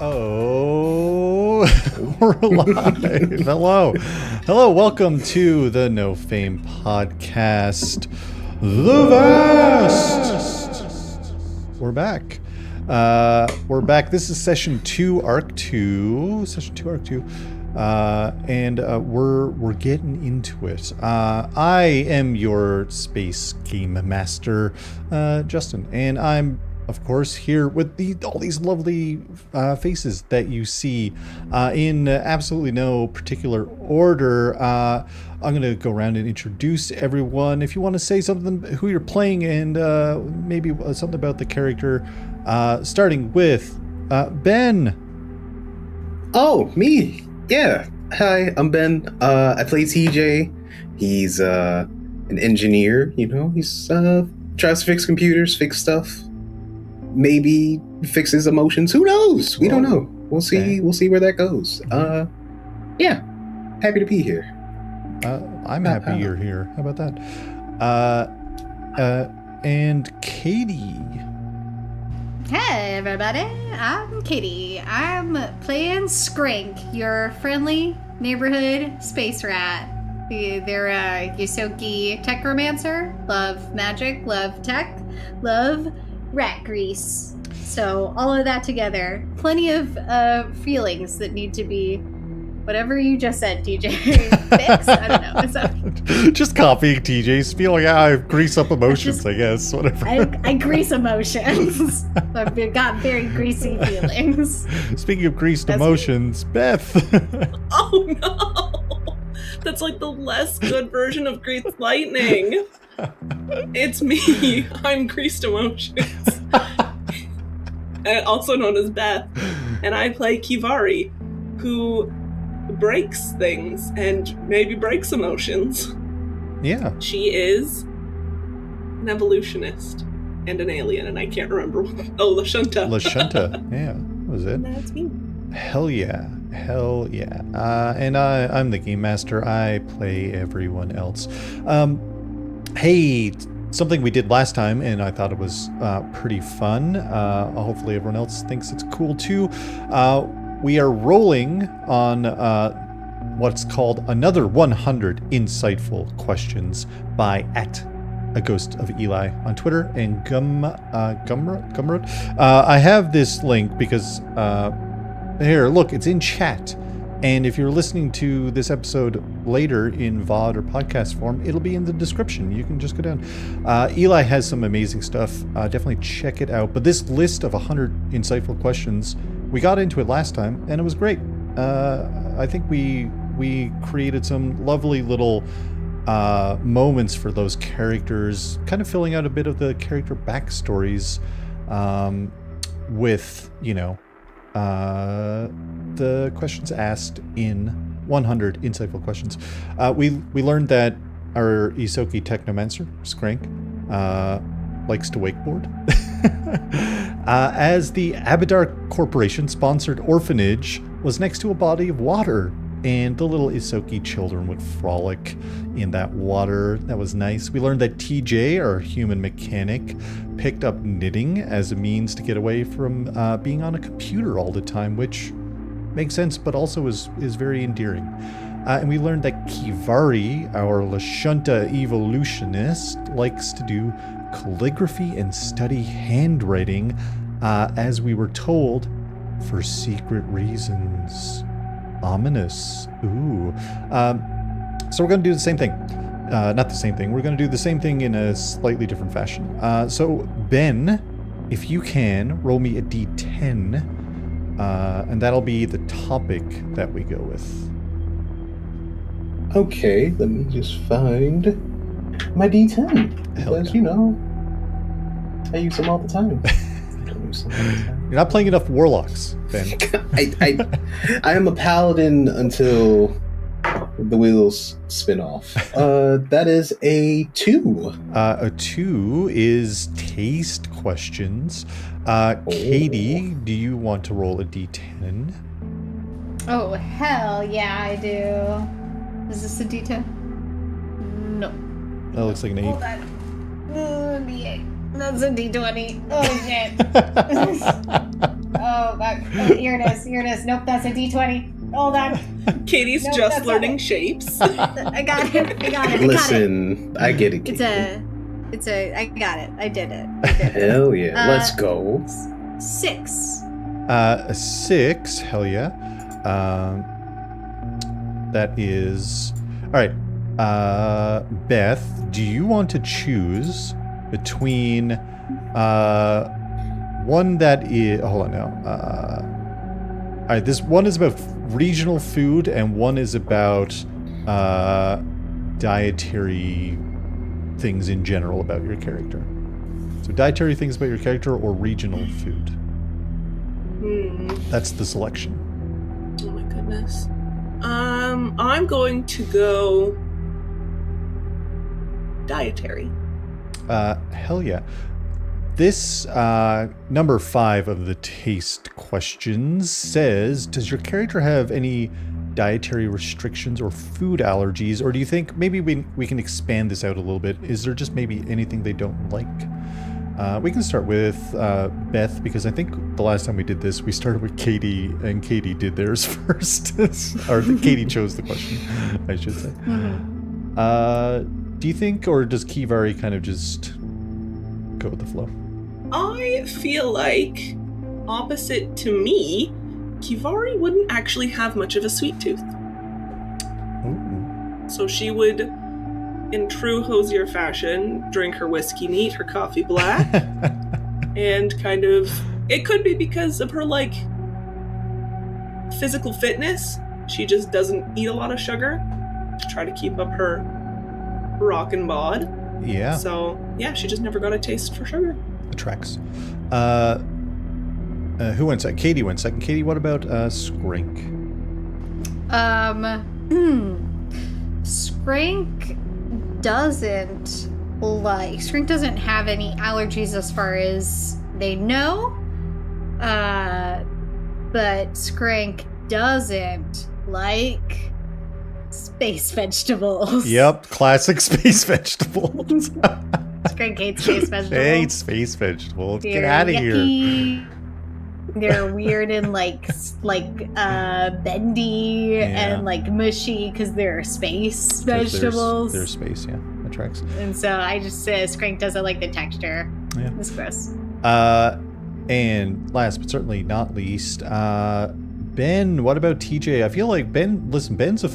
Oh, we're live. Hello, welcome to the No Fame podcast. The Vast. We're back. This is session 2, arc 2. And we're getting into it. I am your space game master, Justin, and I'm of course here with all these lovely faces that you see in absolutely no particular order. I'm gonna go around and introduce everyone. If you want to say something, who you're playing, and maybe something about the character, starting with Ben. Oh, me. Yeah. Hi, I'm Ben. I play TJ. He's an engineer, he's tries to fix computers, fix stuff. Maybe fixes emotions. Who knows? We don't know. We'll see. Okay. We'll see where that goes. Yeah. Happy to be here. I'm happy you're here. How about that? And Katie. Hey everybody, I'm Katie. I'm playing Skrank, your friendly neighborhood space rat. They're a ysoki techromancer. Love magic, love tech, love rat grease. So all of that together, plenty of feelings that need to be, whatever you just said, TJ, fixed? I don't know. Just copying TJ's feeling. I grease up emotions, I guess. Whatever. I grease emotions. I've got very greasy feelings. Speaking of greased emotions, Beth. Oh no! That's like the less good version of greased lightning. It's me. I'm greased emotions. Also known as Beth. And I play Kivari, who breaks things and maybe breaks emotions. Yeah. She is an evolutionist and an alien, and I can't remember what. Oh, lashunta. Lashunta. Yeah, that was it. That's me. Hell yeah. And I'm the game master. I play everyone else. Hey, something we did last time, and I thought it was pretty fun. Hopefully everyone else thinks it's cool too. We are rolling on what's called another 100 insightful questions by @ a ghost of Eli on Twitter and Gumroad. I have this link because here, look, it's in chat. And if you're listening to this episode later in VOD or podcast form, it'll be in the description. You can just go down. Eli has some amazing stuff. Definitely check it out. But this list of 100 insightful questions, we got into it last time, and it was great. I think we created some lovely little moments for those characters, kind of filling out a bit of the character backstories with, the questions asked in 100 insightful questions. We learned that our ysoki technomancer, Skrank, likes to wakeboard. As the Abadar Corporation sponsored orphanage was next to a body of water, and the little ysoki children would frolic in that water. That was nice. We learned that TJ, our human mechanic, picked up knitting as a means to get away from being on a computer all the time, which makes sense, but also is very endearing. And we learned that Kivari, our lashunta evolutionist, likes to do calligraphy and study handwriting, as we were told, for secret reasons. Ominous. Ooh. So we're going to do the same thing. Not the same thing. We're going to do the same thing in a slightly different fashion. So, Ben, if you can, roll me a d10, and that'll be the topic that we go with. Okay, let me just find my d10. Because, I use them all the time. You're not playing enough warlocks, Ben. I am a paladin until the wheels spin off. That is a 2. A 2 is taste questions. Katie, do you want to roll a d10? Oh, hell yeah, I do. Is this a d10? No. That looks like an 8. Hold on. D8. That's a d20. Oh, shit. Here it is. Nope, that's a D20. Hold on. Katie's Nope, just that's learning not it. shapes. I got it. Listen, I get it. I got it. I did it. Hell yeah. Let's go. 6. A 6, hell yeah. That is... Alright. Beth, do you want to choose between one that is... Hold on now. Alright, this one is about regional food and one is about dietary things in general about your character. So dietary things about your character or regional food. That's the selection. Oh my goodness. I'm going to go dietary. Hell yeah. This number 5 of the taste questions says, does your character have any dietary restrictions or food allergies, or do you think maybe we can expand this out a little bit? Is there just maybe anything they don't like? We can start with Beth, because I think the last time we did this, we started with Katie, and Katie did theirs first. Or Katie chose the question, I should say. Do you think, or does Kivari kind of just go with the flow? I feel like, opposite to me, Kivari wouldn't actually have much of a sweet tooth. Ooh. So she would, in true hosier fashion, drink her whiskey neat, her coffee black, and kind of... It could be because of her, like, physical fitness. She just doesn't eat a lot of sugar to try to keep up her rockin' bod. Yeah. So, yeah, she just never got a taste for sugar. The tracks. Who went second? Katie went second. Katie, what about Skrank? Skrank doesn't have any allergies as far as they know. But Skrank doesn't like space vegetables. Yep, classic space vegetables. Skrank hates space vegetables. They hate space vegetables. They're Get out of yucky. here. They're weird and bendy and like mushy because they're space vegetables. They're space, yeah. That tracks. And so I just Skrank doesn't like the texture. Yeah. It's gross. And last but certainly not least, Ben, what about TJ? I feel like Ben's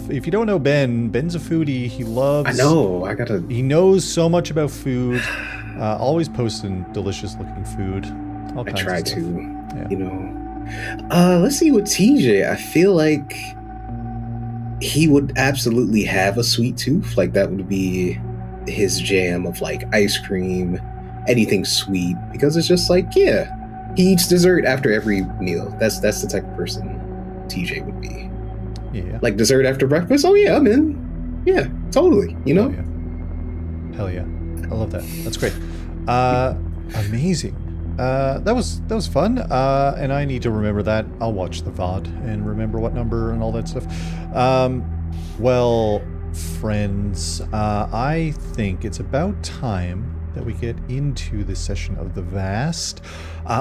if you don't know Ben's a foodie. He loves... I know, He knows so much about food. Always posting delicious looking food. All I kinds try of stuff. to, Yeah. Let's see with TJ. I feel like he would absolutely have a sweet tooth. Like, that would be his jam of, like, ice cream, anything sweet. Because it's just like, yeah, he eats dessert after every meal. That's the type of person TJ would be. Yeah. Like, dessert after breakfast? Oh, yeah, I'm in. Yeah, totally. Oh, yeah. Hell yeah. I love that. That's great. Amazing. That was fun. And I need to remember that. I'll watch the VOD and remember what number and all that stuff. Well, friends, I think it's about time that we get into this session of the Vast.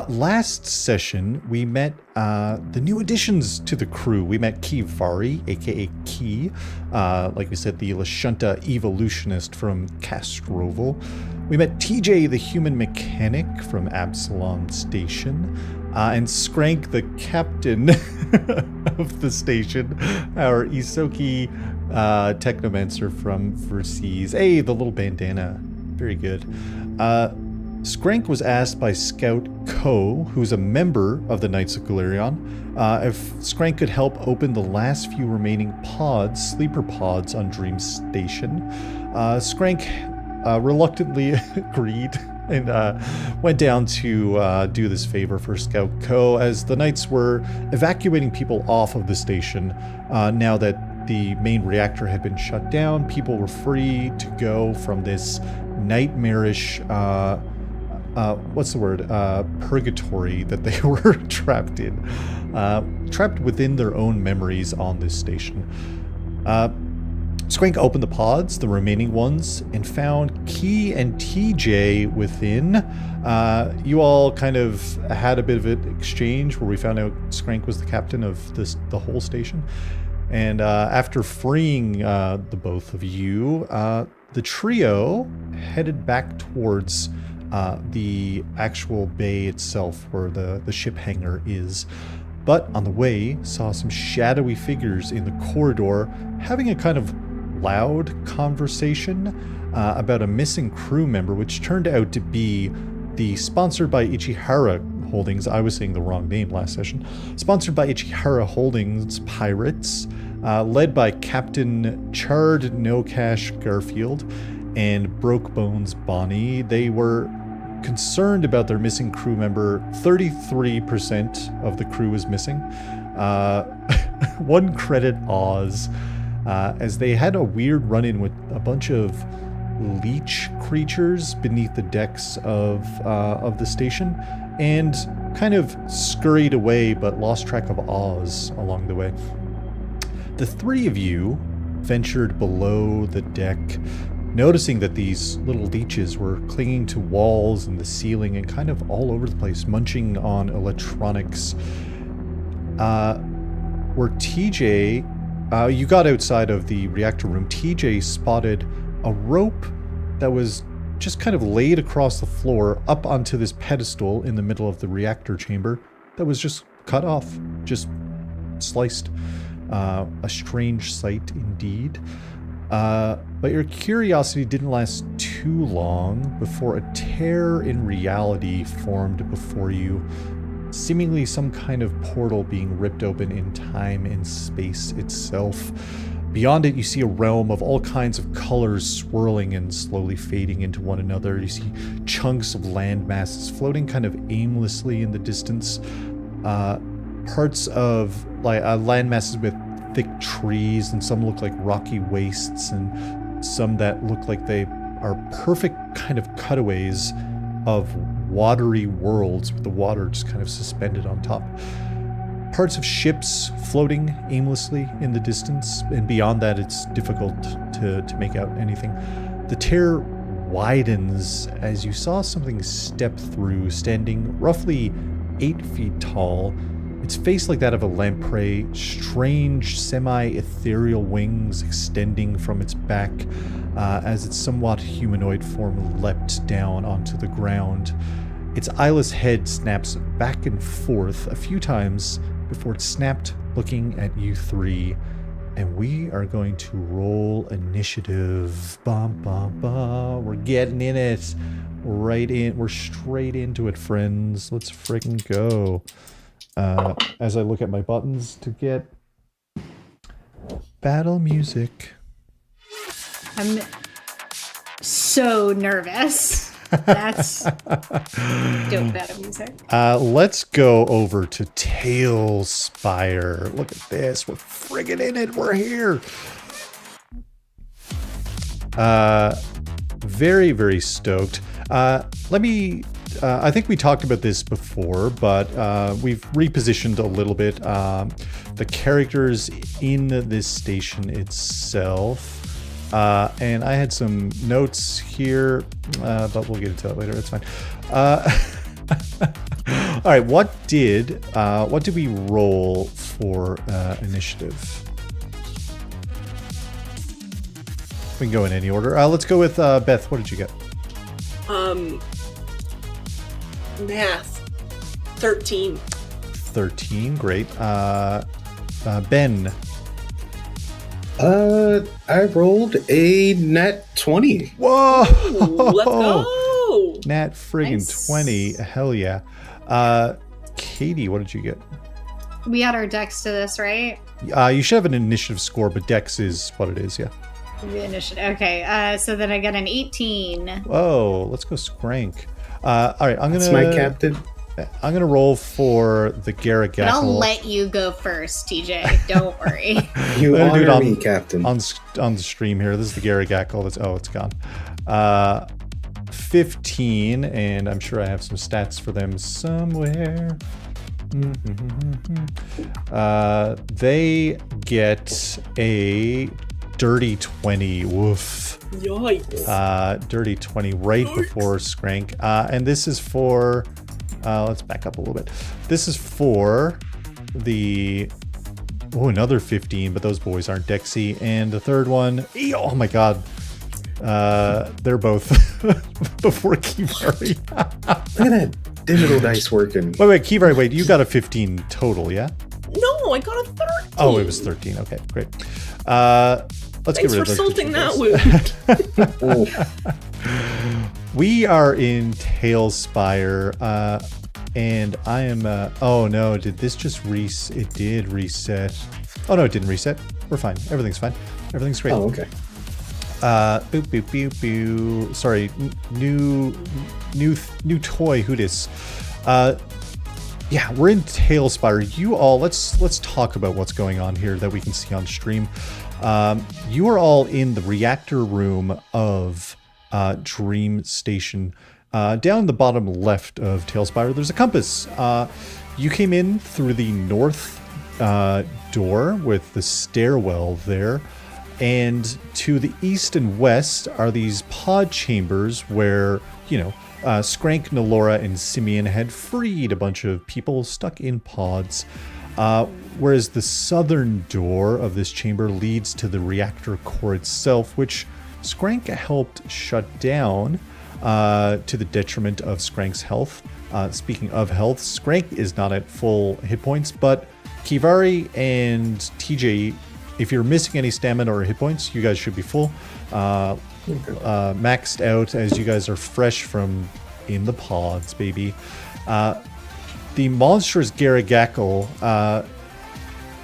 Last session, we met the new additions to the crew. We met Kivari, aka Ki, like we said, the Lashunta evolutionist from Castroval. We met TJ, the human mechanic from Absalom Station, and Skrank, the captain of the station, our ysoki technomancer from Versailles. Hey, the little bandana. Very good. Skrank was asked by Scout Ko, who's a member of the Knights of Golarion, if Skrank could help open the last few remaining pods, sleeper pods on Dream Station. Skrank reluctantly agreed and went down to do this favor for Scout Ko, as the Knights were evacuating people off of the station now that the main reactor had been shut down. People were free to go from this nightmarish, purgatory that they were trapped in. Trapped within their own memories on this station. Skrank opened the pods, the remaining ones, and found Key and TJ within. You all kind of had a bit of an exchange where we found out Skrank was the captain of the whole station. And after freeing the both of you, the trio headed back towards the actual bay itself where the ship hangar is. But on the way, saw some shadowy figures in the corridor having a kind of loud conversation about a missing crew member, which turned out to be the sponsored by Ichihara Holdings. I was saying the wrong name last session. Sponsored by Ichihara Holdings pirates, led by Captain Chard No Cash Garfield and Broke Bones Bonnie. They were concerned about their missing crew member. 33% of the crew is missing. One credit Oz, as they had a weird run-in with a bunch of leech creatures beneath the decks of the station, and kind of scurried away but lost track of Oz along the way. The three of you ventured below the deck, noticing that these little leeches were clinging to walls and the ceiling and kind of all over the place, munching on electronics. Where TJ, you got outside of the reactor room, TJ spotted a rope that was just kind of laid across the floor up onto this pedestal in the middle of the reactor chamber that was just cut off, just sliced. A strange sight indeed. But your curiosity didn't last too long before a tear in reality formed before you, seemingly some kind of portal being ripped open in time and space itself. Beyond it, you see a realm of all kinds of colors swirling and slowly fading into one another. You see chunks of land masses floating kind of aimlessly in the distance. Parts of land masses with thick trees, and some look like rocky wastes, and some that look like they are perfect kind of cutaways of watery worlds with the water just kind of suspended on top. Parts of ships floating aimlessly in the distance, and beyond that it's difficult to make out anything. The tear widens as you saw something step through, standing roughly 8 feet tall. Its face like that of a lamprey, strange semi-ethereal wings extending from its back as its somewhat humanoid form leapt down onto the ground. Its eyeless head snaps back and forth a few times before it snapped, looking at you three. And we are going to roll initiative. Bum, bum, bum. We're getting in it. We're straight into it, friends. Let's freaking go. As I look at my buttons to get battle music. I'm so nervous. That's dope battle music. Let's go over to Tailspire. Look at this. We're friggin' in it. We're here. Very, very stoked. I think we talked about this before, but we've repositioned a little bit the characters in this station itself. And I had some notes here, but we'll get into that later. It's fine. All right, what did we roll for initiative? We can go in any order. Let's go with Beth. What did you get? Math. 13. 13, great. Ben. I rolled a nat 20. Whoa! Ooh, let's go! Nat friggin' Nice. 20. Hell yeah. Katie, what did you get? We add our dex to this, right? You should have an initiative score, but Dex is what it is, yeah. The initiative. Okay, so then I got an 18. Whoa, let's go Skrank. All right, That's my captain. I'm gonna roll for the Garagackle. But I'll let you go first, TJ. Don't worry. You I'm gonna do it honor me, captain. on the stream here. This is the Garagackle. It's gone. 15, and I'm sure I have some stats for them somewhere. They get a dirty 20. Woof. Yikes. Dirty 20 right Yikes. before Skrank. And this is for... let's back up a little bit. This is for the... Oh, another 15, but those boys aren't Dexy. And the third one... Oh my god. They're both before Kivari. Look at that digital dice working. Wait, Kivari, you got a 15 total, yeah? No, I got a 13. Oh, it was 13. Okay, great. Let's get Thanks rid for of those salting digital that dice. wound. We are in Tailspire, and I am... oh no, did this just reset? It did reset. Oh no, it didn't reset. We're fine. Everything's fine. Everything's great. Oh, okay. Boop, boop, boop, boop. Sorry, new toy, who dis? Yeah, we're in Tailspire. You all, let's talk about what's going on here that we can see on stream. You are all in the reactor room of Dream Station. Down the bottom left of Tailspire, there's a compass. You came in through the north door with the stairwell there. And to the east and west are these pod chambers where, Skrank, Nalora, and Simeon had freed a bunch of people stuck in pods. Whereas the southern door of this chamber leads to the reactor core itself, which Skrank helped shut down to the detriment of Skrank's health. Speaking of health, Skrank is not at full hit points, but Kivari and TJ, if you're missing any stamina or hit points, you guys should be full. Maxed out as you guys are fresh from in the pods, baby. The monstrous Garagackle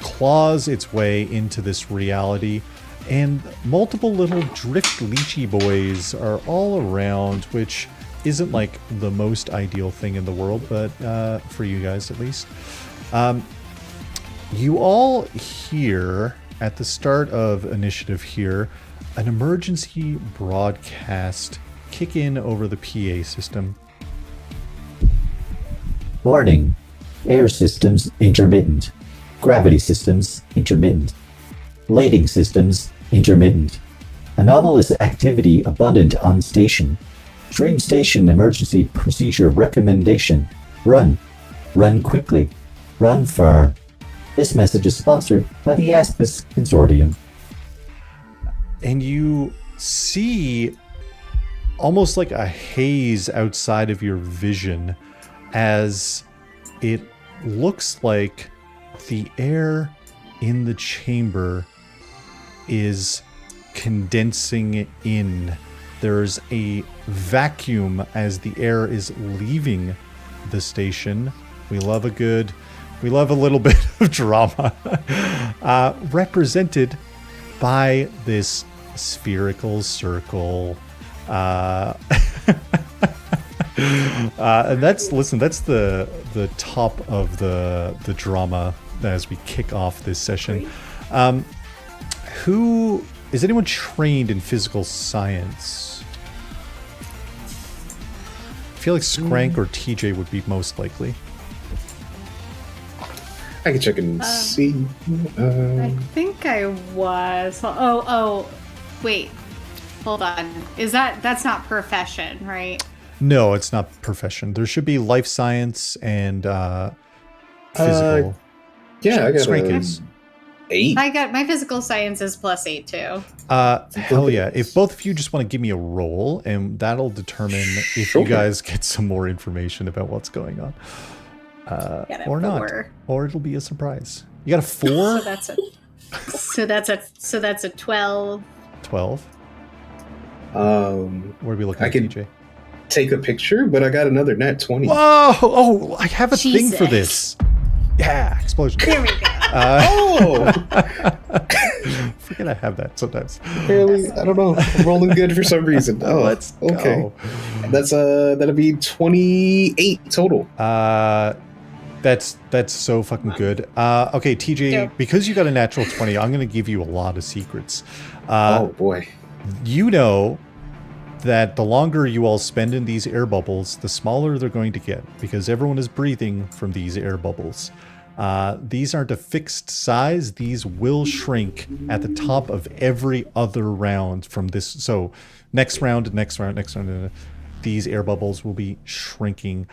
claws its way into this reality, and multiple little drift leechy boys are all around, which isn't like the most ideal thing in the world, but for you guys at least. You all hear at the start of initiative here an emergency broadcast kick in over the PA system. Warning. Air systems intermittent. Gravity systems intermittent. Lighting systems intermittent. Anomalous activity abundant on station. Dream Station emergency procedure recommendation. Run. Run quickly. Run far. This message is sponsored by the Aspis Consortium. And you see almost like a haze outside of your vision as it looks like the air in the chamber is condensing in. There's a vacuum as the air is leaving the station. We love a little bit of drama. Represented by this spherical circle. And that's the top of the drama as we kick off this session. Who is anyone trained in physical science? I feel like Skrank or TJ would be most likely. I can check and see. I think I was. Oh, wait. Hold on. That's not profession, right? No, it's not profession. There should be life science and physical. Yeah, I got Skrank a is. 8. I got my physical science is +8 too. Hell yeah. If both of you just want to give me a roll, and that'll determine if Sure. you guys get some more information about what's going on. Got a Or not. 4. Or it'll be a surprise. You got a 4? So that's a 12. 12? What are we looking I at, can- TJ? Take a picture, but I got another nat 20. Whoa! Oh, I have a thing for this. Yeah, explosion. There we go. Oh! Forget I have that sometimes. Apparently, I don't know. I'm rolling good for some reason. Oh, Let's go. okay. That's that'll be 28 total. That's so fucking good. Okay, TJ, Yeah. because you got a natural 20, I'm going to give you a lot of secrets. Oh boy. You know that the longer you all spend in these air bubbles, the smaller they're going to get, because everyone is breathing from these air bubbles. These aren't a fixed size. These will shrink at the top of every other round from this. So next round, these air bubbles will be shrinking.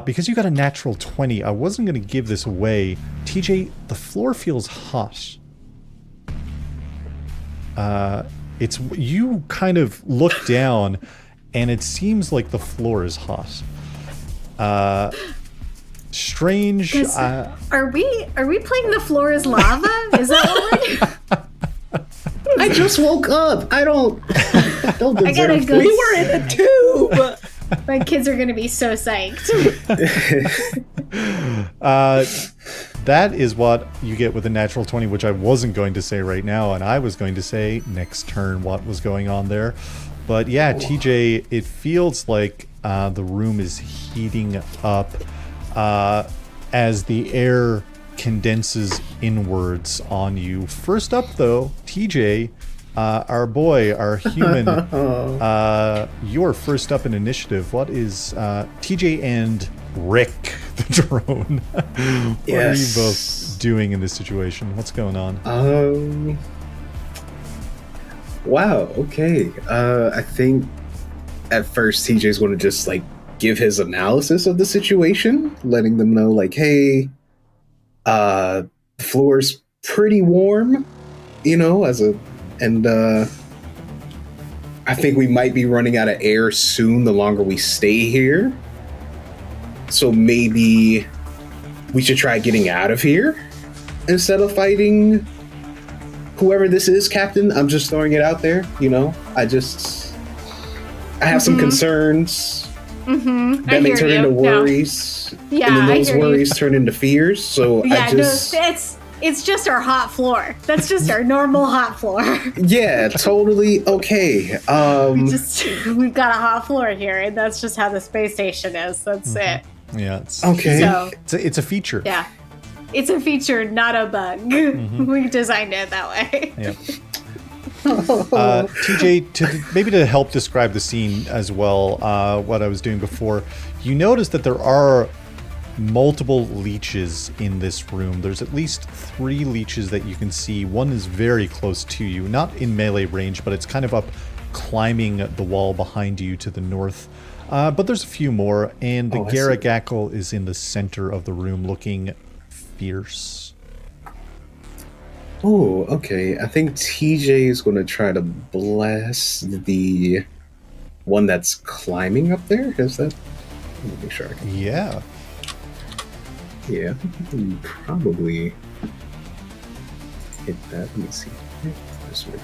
Because you got a natural 20, I wasn't going to give this away. TJ, the floor feels hot. It's you kind of look down, and it seems like the floor is hot. Strange. Are we playing the floor is lava? Is that what we're I just woke up. I don't deserve I gotta go. We were in a tube. My kids are gonna be so psyched. That is what you get with a natural 20, which I wasn't going to say right now, and I was going to say next turn what was going on there. But yeah, TJ, it feels like the room is heating up as the air condenses inwards on you. First up, though, TJ, our boy, our human, you're first up in initiative. What is TJ and Rick, the drone? What are you both doing in this situation? What's going on? Wow, okay. I think at first TJ's going to just like give his analysis of the situation, letting them know like, hey, the floor's pretty warm, you know, and I think we might be running out of air soon the longer we stay here. So maybe we should try getting out of here instead of fighting whoever this is, Captain. I'm just throwing it out there, you know. I have some concerns that may turn into worries. Yeah, and then those worries turn into fears. So it's just our hot floor. That's just our normal hot floor. Yeah, totally okay. We've got a hot floor here, and that's just how the space station is. That's it. Yeah, it's okay. So, it's a feature. Yeah, it's a feature, not a bug. We designed it that way. Yep. TJ, maybe to help describe the scene as well, what I was doing before, you notice that there are multiple leeches in this room. There's at least 3 leeches that you can see. One is very close to you, not in melee range, but it's kind of up climbing the wall behind you to the north. But there's a few more, and the Garagackle is in the center of the room looking fierce. Oh, okay. I think TJ is going to try to blast the one that's climbing up there. Is that? Let me make sure I can. Yeah. Yeah, I think we can probably hit that. Let me see. This way.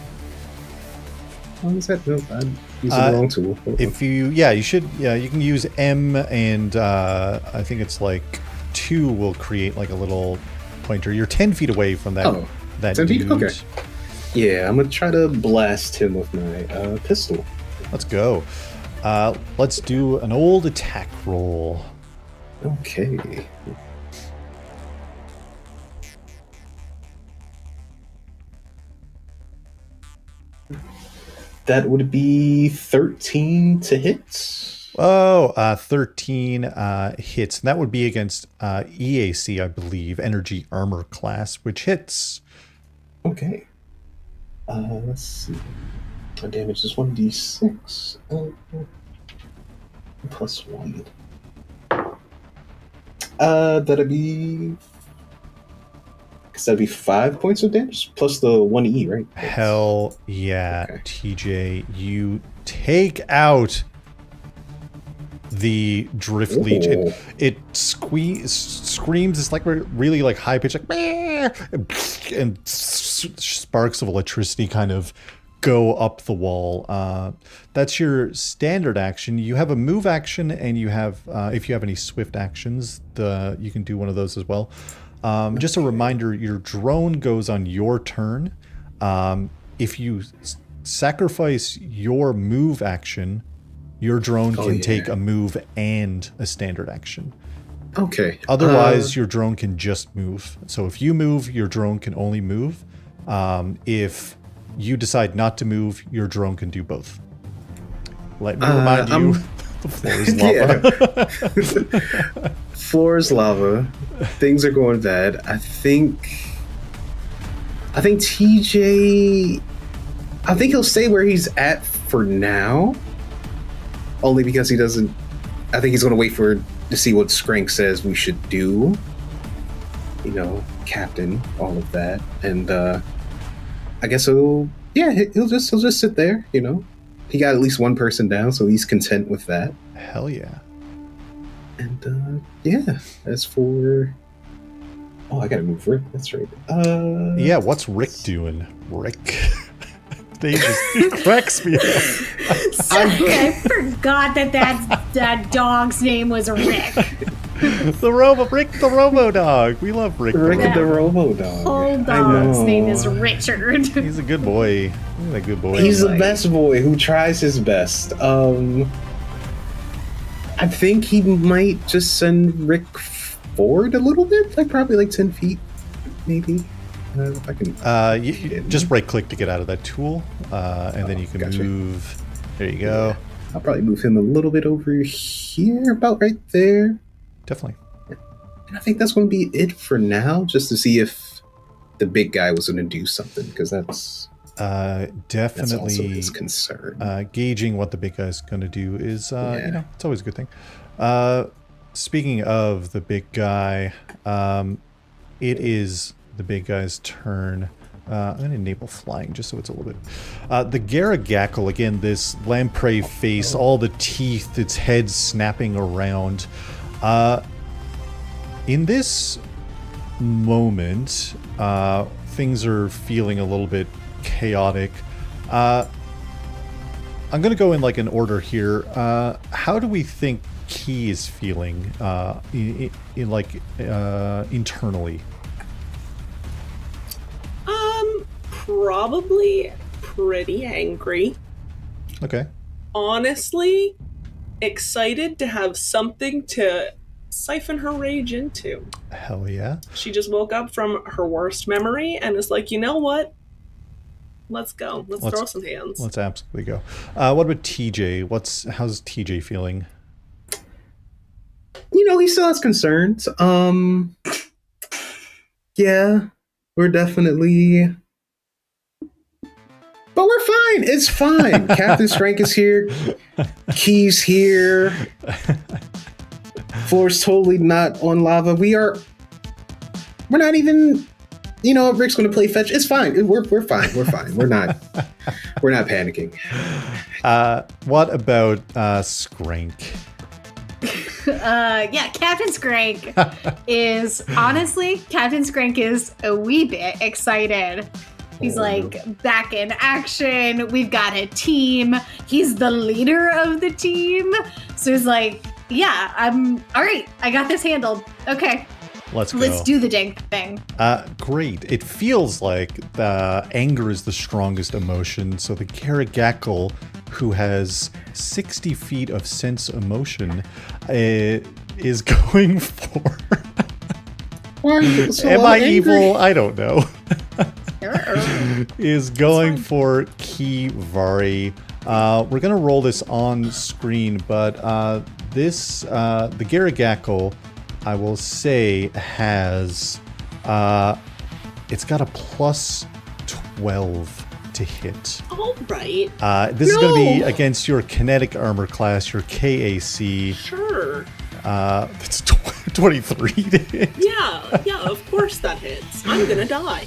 Oh, is that? No, I'm using the wrong tool. If you, you should, you can use M, and I think it's like 2 will create like a little pointer. You're 10 feet away from that. Oh, that 10 feet? dude. Okay. Yeah, I'm gonna try to blast him with my pistol. Let's go. Let's do an old attack roll. Okay. That would be 13 to hit. Oh, 13 hits. And that would be against EAC, I believe, Energy Armor class, which hits. Okay. Let's see. My damage is 1d6. Plus 1. That'd be 5 points of damage plus the 1e, right? Hell yeah, okay. TJ, you take out the drift leech. It screams. It's like really like high pitch, like and sparks of electricity kind of go up the wall. That's your standard action. You have a move action, and you have if you have any swift actions, you can do one of those as well. Just a reminder, your drone goes on your turn. If you sacrifice your move action, your drone can take a move and a standard action. Okay. Otherwise, your drone can just move. So if you move, your drone can only move. If you decide not to move, your drone can do both. Let me remind you The floor is lava. Yeah. Floor is lava. Things are going bad. I think TJ. I think he'll stay where he's at for now. Only because he doesn't. I think he's going to wait to see what Skrank says we should do. You know, captain, all of that, and I guess he'll just sit there. You know, he got at least one person down, so he's content with that. Hell yeah. And yeah, as for I gotta move Rick. That's right. Yeah, what's Rick doing? Rick. They just cracks me up. I forgot that dog's name was Rick. Rick the Robo Dog. We love Rick. Rick the Robo Dog. Whole dog's name is Richard. He's a good boy. He's a good boy. He's the best boy who tries his best. I think he might just send Rick forward a little bit, probably 10 feet, maybe. If I can. You just right click to get out of that tool, and then you can move. There you go. Yeah. I'll probably move him a little bit over here, about right there. Definitely. And I think that's going to be it for now, just to see if the big guy was going to do something, because that's definitely also his concern. Gauging what the big guy's going to do is, it's always a good thing. Speaking of the big guy, it is the big guy's turn. I'm going to enable flying just so it's a little bit. The Garagackle, again, this lamprey face, all the teeth, its head snapping around. In this moment, things are feeling a little bit chaotic. I'm going to go in an order here. How do we think Key is feeling internally? Probably pretty angry. Okay. Honestly, excited to have something to siphon her rage into. Hell yeah. She just woke up from her worst memory and is like, you know what? Let's go. Let's throw some hands. Let's absolutely go. What about TJ? How's TJ feeling? He still has concerns. Yeah, we're definitely... But we're fine. It's fine. Captain Skrank is here. Key's here. Floor's totally not on lava. We're not even... Rick's going to play fetch. It's fine. We're fine. We're fine. We're not panicking. What about Skrank? Captain Skrank is a wee bit excited. He's back in action. We've got a team. He's the leader of the team. So he's I'm all right. I got this handled. Okay. Let's go. Let's do the dang thing. Great. It feels like the anger is the strongest emotion. So the Garagackle, who has 60 feet of sense emotion, is going for... Am I evil? I don't know. Is going for Kivari. We're going to roll this on screen, but the Garagackle, I will say, has it's got a plus 12 to hit. All right. This is going to be against your kinetic armor class, your KAC. Sure. It's 23 to hit. Yeah, of course that hits. I'm gonna die.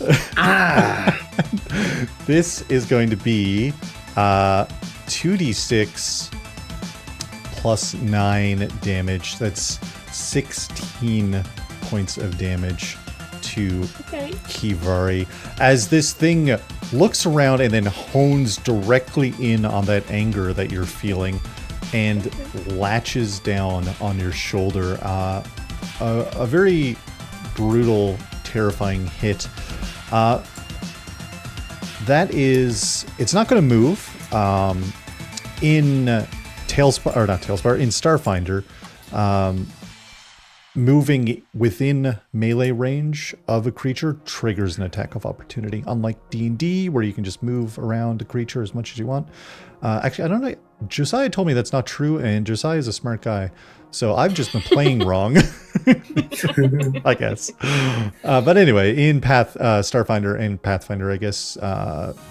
This is going to be 2d6 plus 9 damage. That's 16 points of damage to Kivari. As this thing looks around and then hones directly in on that anger that you're feeling and latches down on your shoulder. A very brutal, terrifying hit. It's not going to move. In Starfinder, moving within melee range of a creature triggers an attack of opportunity. Unlike D&D, where you can just move around a creature as much as you want. Actually, I don't know. Josiah told me that's not true, and Josiah is a smart guy. So I've just been playing wrong, I guess. But anyway, in Starfinder and Pathfinder, I guess,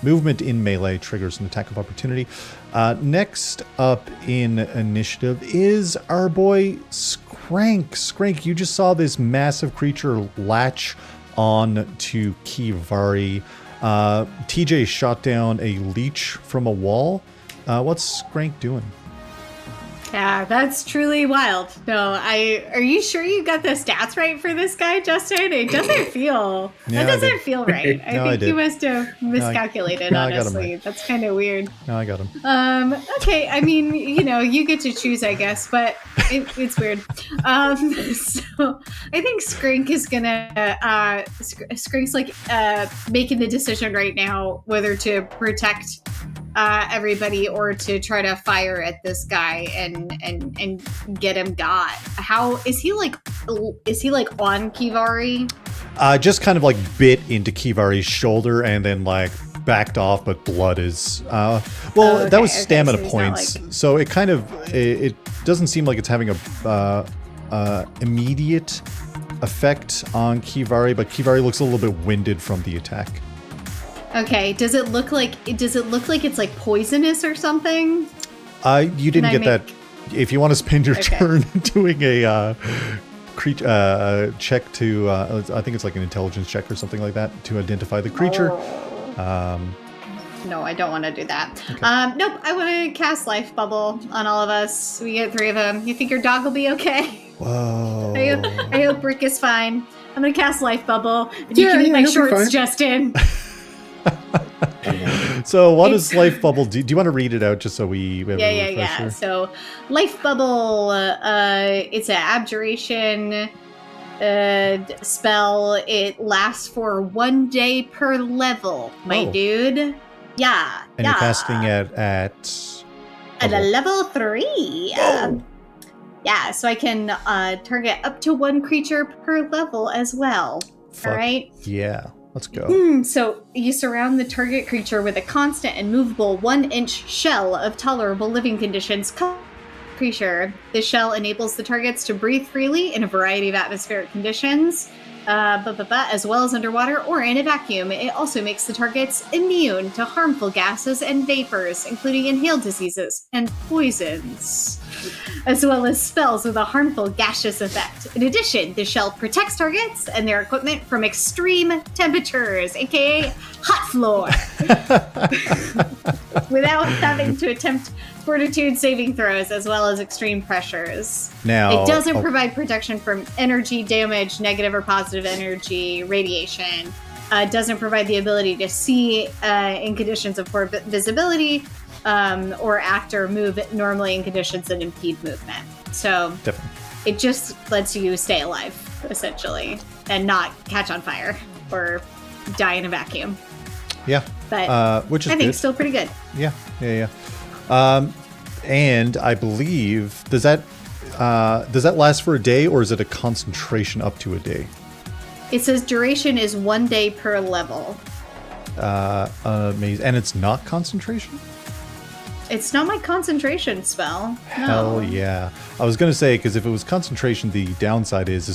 movement in melee triggers an attack of opportunity. Next up in initiative is our boy Skrank. Skrank, you just saw this massive creature latch on to Kivari. TJ shot down a leech from a wall. What's Skrank doing? Yeah, that's truly wild. No, are you sure you got the stats right for this guy, Justin? It doesn't feel, Yeah, that doesn't feel right. No, I think did. you must have miscalculated, I got him honestly. right. That's kind of weird. No, I got him. Okay, I mean, you get to choose, I guess, but it's weird. So I think Skrank is gonna, Skrank's like making the decision right now whether to protect everybody or to try to fire at this guy and get him got. How is he like on Kivari? Just kind of like bit into Kivari's shoulder and then like backed off, but blood is that was stamina so he's points. not, So it kind of it doesn't seem like it's having a immediate effect on Kivari, but Kivari looks a little bit winded from the attack. Okay, does it look like it's like poisonous or something? You didn't get that. If you want to spend your Okay. turn doing a check to, I think it's like an intelligence check or something like that to identify the creature. No, I don't want to do that. Okay. Nope, I want to cast Life Bubble on all of us. We get 3 of them. You think your dog will be okay? Whoa. I hope Rick is fine. I'm going to cast Life Bubble. And you can eat my shorts, Justin. So what does Life Bubble do? Do you want to read it out just so we have a refresher? Yeah. So Life Bubble, it's an abjuration spell. It lasts for 1 day per level, my dude. Yeah. And you're casting at a level 3. Yeah, so I can target up to 1 creature per level as well. Fuck. All right. Yeah. Let's go. So you surround the target creature with a constant and movable 1-inch shell of tolerable living conditions. Creature. The shell enables the targets to breathe freely in a variety of atmospheric conditions, as well as underwater or in a vacuum. It also makes the targets immune to harmful gases and vapors, including inhaled diseases and poisons, as well as spells with a harmful gaseous effect. In addition, the shell protects targets and their equipment from extreme temperatures, aka hot floor, without having to attempt fortitude saving throws, as well as extreme pressures. Now, it doesn't provide protection from energy damage, negative or positive energy, radiation. It doesn't provide the ability to see in conditions of poor visibility, or act or move normally in conditions that impede movement. So definitely. It just lets you stay alive, essentially, and not catch on fire or die in a vacuum. Yeah. But which is I think good. still pretty good. Yeah. And I believe does that last for a day, or is it a concentration up to a day? It says duration is 1 day per level. Amazing. And it's not concentration? It's not my concentration spell. Hell yeah. I was going to say, because if it was concentration, the downside is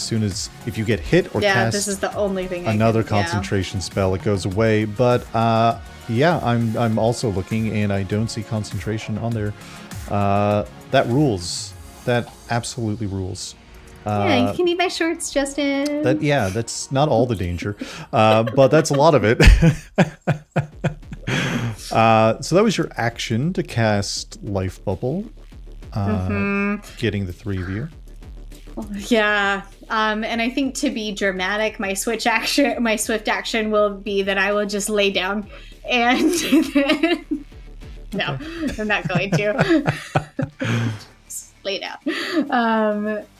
if you get hit or cast this is the only thing another concentration spell, it goes away. But I'm also looking, and I don't see concentration on there. That rules. That absolutely rules. You can eat my shorts, Justin. That's not all the danger, but that's a lot of it. So that was your action to cast Life Bubble, getting the 3 of you. Yeah, and I think to be dramatic, my swift action will be that I will just lay down, and then... no, I'm not going to. Just lay down.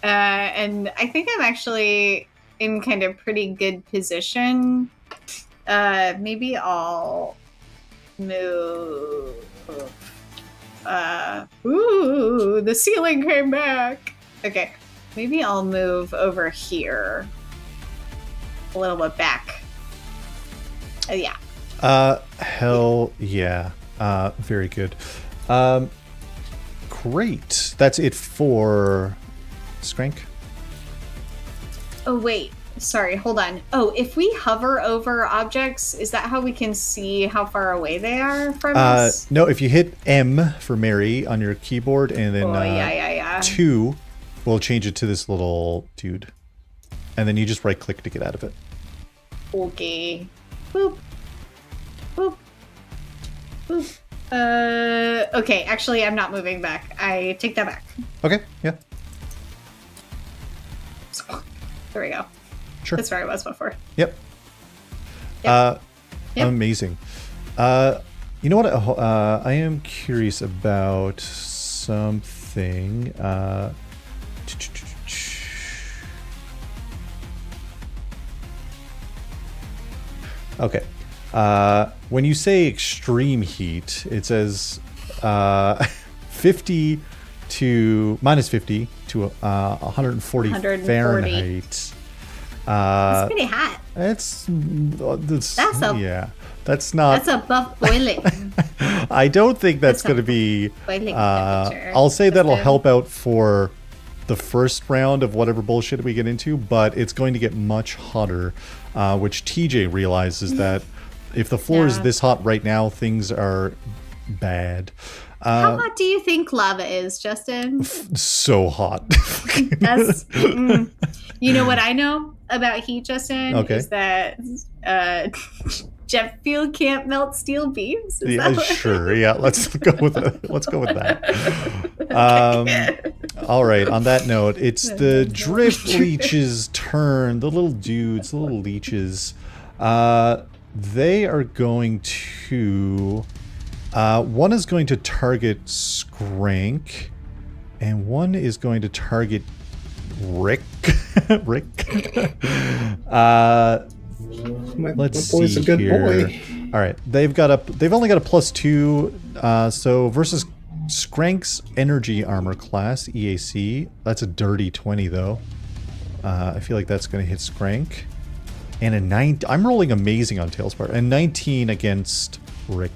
And I think I'm actually in kind of pretty good position. Maybe I'll move. The ceiling came back. Okay, maybe I'll move over here a little bit back. Yeah. Hell yeah. Very good. Great. That's it for Skrank. Oh, wait. Sorry, hold on. Oh, if we hover over objects, is that how we can see how far away they are from us? No, if you hit M for Mary on your keyboard and then yeah. 2, we'll change it to this little dude. And then you just right click to get out of it. Okay. Boop. Boop. Boop. Okay, actually, I'm not moving back. I take that back. Okay, yeah. There we go. Sure. That's where I was before. Yep. Yep. Amazing. You know what? I am curious about something. Okay. When you say extreme heat, it says 50 to minus 50 to 140 Fahrenheit. It's pretty hot. That's not. That's above boiling. I don't think that's going to be. Boiling temperature. I'll say that'll help out for the first round of whatever bullshit we get into, but it's going to get much hotter, which TJ realizes that if the floor is this hot right now, things are bad. How hot do you think lava is, Justin? So hot. That's. You know what I know about heat, Justin? Okay. Is that jet fuel can't melt steel beams? Sure. Yeah. Let's go with that. Let's go with that. All right. On that note, it's the drift leeches' turn. The little dudes, the little leeches. They are going to. One is going to target Skrank, and one is going to target Rick. Rick. Let's see boy's a good here. Boy. All right, they've only got a +2. So versus Skrank's energy armor class EAC, that's a dirty 20 though. I feel like that's going to hit Skrank. And a 9. I'm rolling amazing on Tailspire. And 19 against Rick.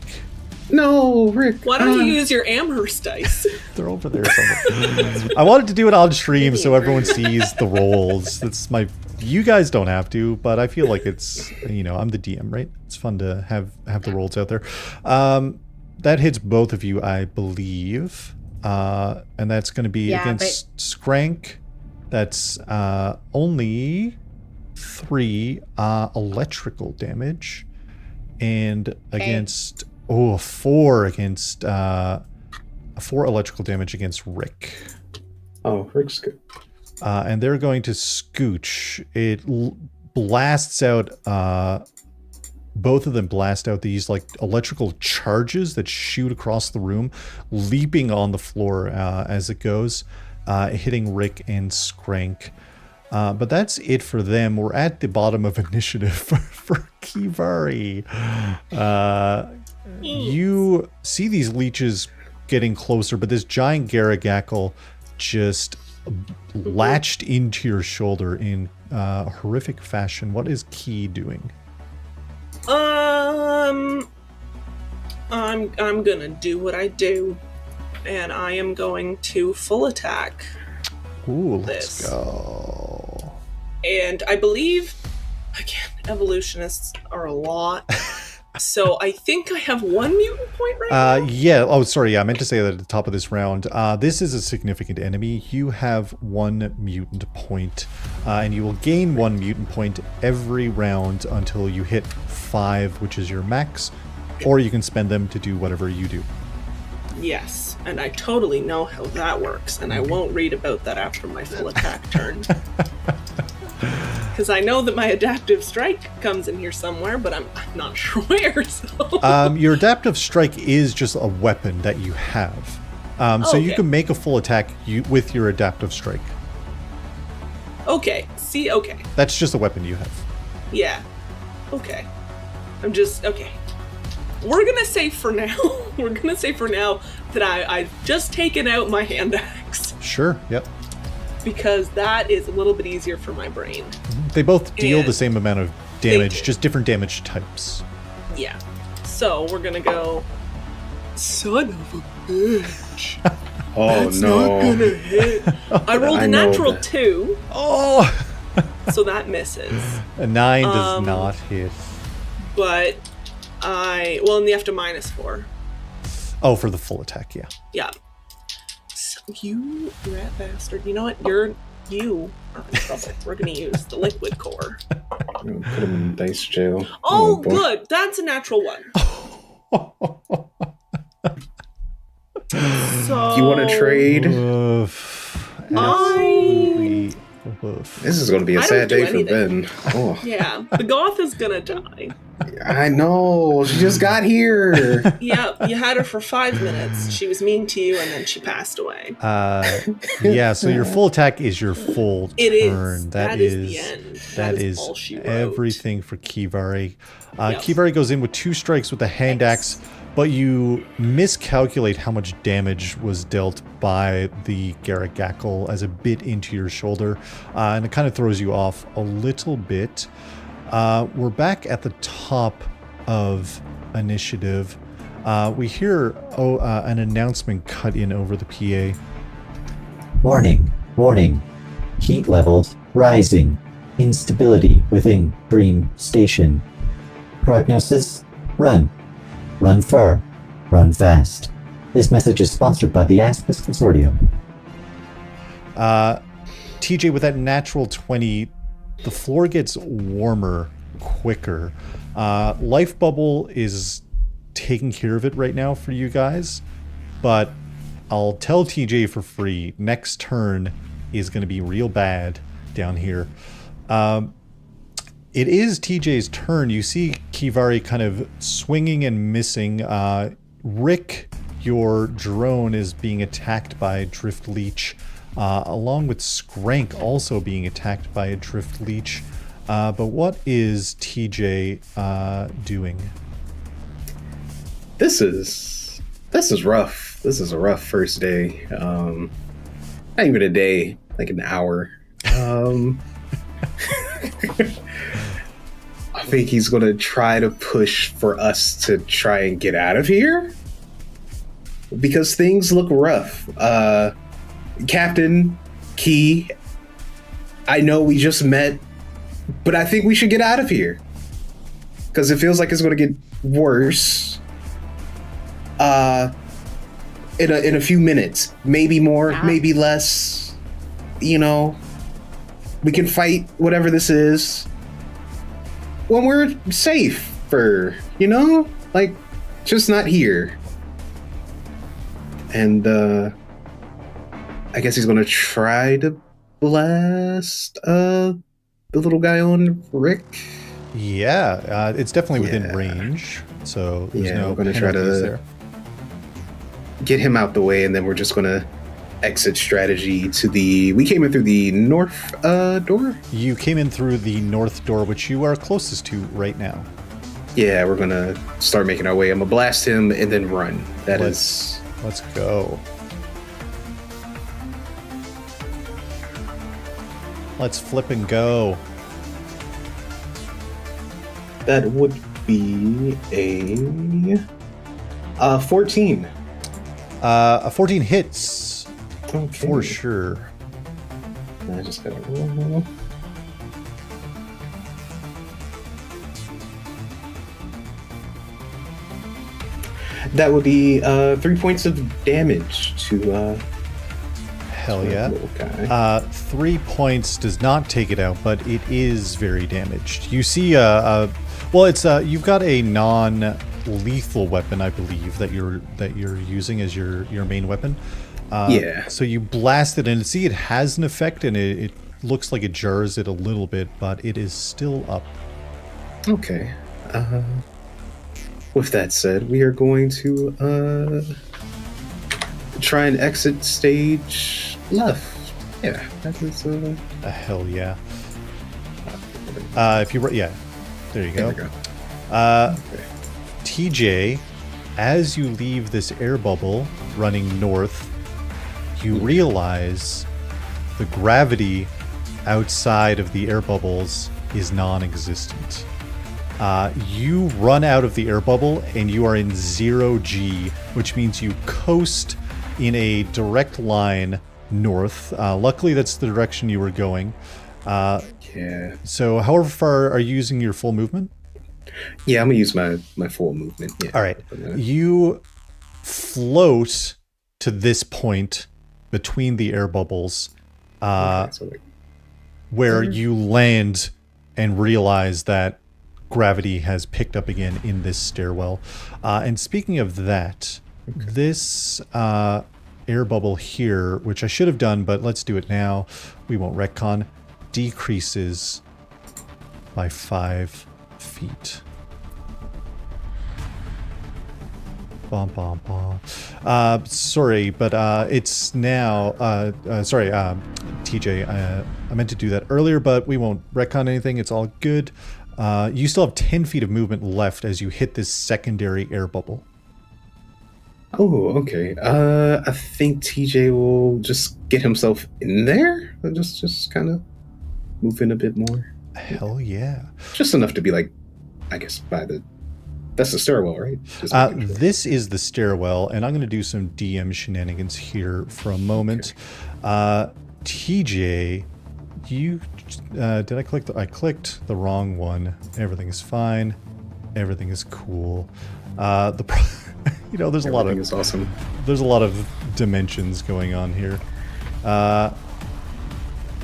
No, Rick. Why don't you use your Amherst dice? They're over there somewhere. I wanted to do it on stream so everyone sees the rolls. That's my. You guys don't have to, but I feel like it's, I'm the DM, right? It's fun to have the rolls out there. That hits both of you, I believe, and that's going to be against Skrank. That's only 3 electrical damage, and against. Oh, 4 against 4 electrical damage against Rick. Oh, Rick's good. And they're going to scooch. It blasts out. Both of them blast out these like electrical charges that shoot across the room, leaping on the floor as it goes, hitting Rick and Skrank. But that's it for them. We're at the bottom of initiative for Kivari. You see these leeches getting closer, but this giant Garagackle just latched into your shoulder in horrific fashion. What is Key doing? I'm gonna do what I do, and I am going to full attack. Ooh, let's go. And I believe, again, evolutionists are a lot. So I think I have 1 mutant point right now? Yeah. Oh, sorry. Yeah, I meant to say that at the top of this round. This is a significant enemy. You have 1 mutant point, and you will gain 1 mutant point every round until you hit 5, which is your max, or you can spend them to do whatever you do. Yes, and I totally know how that works, and I won't read about that after my full attack turn. Because I know that my adaptive strike comes in here somewhere, but I'm not sure where. So. Your adaptive strike is just a weapon that you have. So you can make a full attack with your adaptive strike. Okay. See, okay. That's just a weapon you have. Yeah. Okay. Okay. We're going to say for now, that I've just taken out my hand axe. Sure, yep. Because that is a little bit easier for my brain. They both deal the same amount of damage, just different damage types. Yeah. So we're gonna go, son of a bitch. Oh That's no. not gonna hit. I rolled I a know natural that. 2, Oh! so that misses. A 9 does not hit. But and you have to -4. Oh, for the full attack, yeah. Yeah. So you rat bastard. You know what? You are in trouble. We're gonna use the liquid core. Put him in dice jail. Oh, boy. good. That's a natural 1. So You want to trade? Oof. Absolutely. Oof. This is going to be a I sad don't day do for anything. Ben. Oh, Yeah, the goth is gonna die. I know. She just got here. Yeah, you had her for 5 minutes. She was mean to you, and then she passed away. Yeah, so your full attack is your full It is. turn. That is the end. That That is is all she wrote. everything for Kivari. Yep. Kivari goes in with 2 strikes with the hand axe, but you miscalculate how much damage was dealt by the Garagackle as a bit into your shoulder, and it kind of throws you off a little bit. We're back at the top of initiative. We hear an announcement cut in over the PA. Warning, warning. Heat levels rising. Instability within Dream Station. Prognosis, run. Run far. Run fast. This message is sponsored by the Aspis Consortium. TJ, with that natural 20, the floor gets warmer quicker. Life Bubble is taking care of it right now for you guys, but I'll tell TJ for free, next turn is going to be real bad down here. It is TJ's turn. You see Kivari kind of swinging and missing. Rick, your drone, is being attacked by a Drift Leech, along with Skrank also being attacked by a Drift Leech. But what is TJ doing? This is rough. This is a rough first day. Not even a day, like an hour. I think he's gonna try to push for us to try and get out of here because things look rough. Captain Key, I know we just met, but I think we should get out of here because it feels like it's gonna get worse. In a few minutes, maybe more, maybe less. You know, we can fight whatever this is when we're safer, you know? Like, just not here. And, I guess he's gonna try to blast, the little guy on Rick. Yeah, it's definitely within Yeah. range, so there's no we're gonna try penalties to there. get him out the way, and then we're just gonna exit strategy to we came in through the north, door? You came in through the north door, which you are closest to right now. Yeah, we're gonna start making our way. I'm gonna blast him and then run. Let's go. Let's flip and go. That would be a 14. A 14 hits Okay. for sure. I just gotta roll. That would be 3 points of damage to Hell that yeah. little guy. 3 points does not take it out, but it is very damaged. You see you've got a non-lethal weapon, I believe, that you're using as your main weapon. Yeah. So you blast it, and see it has an effect, and it looks like it jars it a little bit, but it is still up. Okay. With that said, we are going to try and exit stage left. Yeah, that is Hell yeah. If you yeah, there you go. there we go. Okay. TJ, as you leave this air bubble running north, you realize the gravity outside of the air bubbles is non-existent. You run out of the air bubble and you are in 0 G, which means you coast in a direct line north. Luckily, that's the direction you were going. Yeah. So however far are you using your full movement? Yeah, I'm gonna use my full movement. Yeah. All right. You float to this point between the air bubbles Okay, so like, where you land and realize that gravity has picked up again in this stairwell. And speaking of that, this air bubble here, which I should have done, but let's do it now. We won't retcon, decreases by 5 feet. Bom, bom, bom. Sorry, but it's now... sorry, TJ, I meant to do that earlier, but we won't retcon anything. It's all good. You still have 10 feet of movement left as you hit this secondary air bubble. oh, okay. I think TJ will just get himself in there. Just kind of move in a bit more. Hell yeah. Just enough to be like, I guess, by the... That's the stairwell, right? Just making sure. This is the stairwell, and I'm going to do some DM shenanigans here for a moment. TJ, you... did I click I clicked the wrong one. Everything is fine. Everything is cool. You know, there's a lot of... Everything is awesome. There's a lot of dimensions going on here.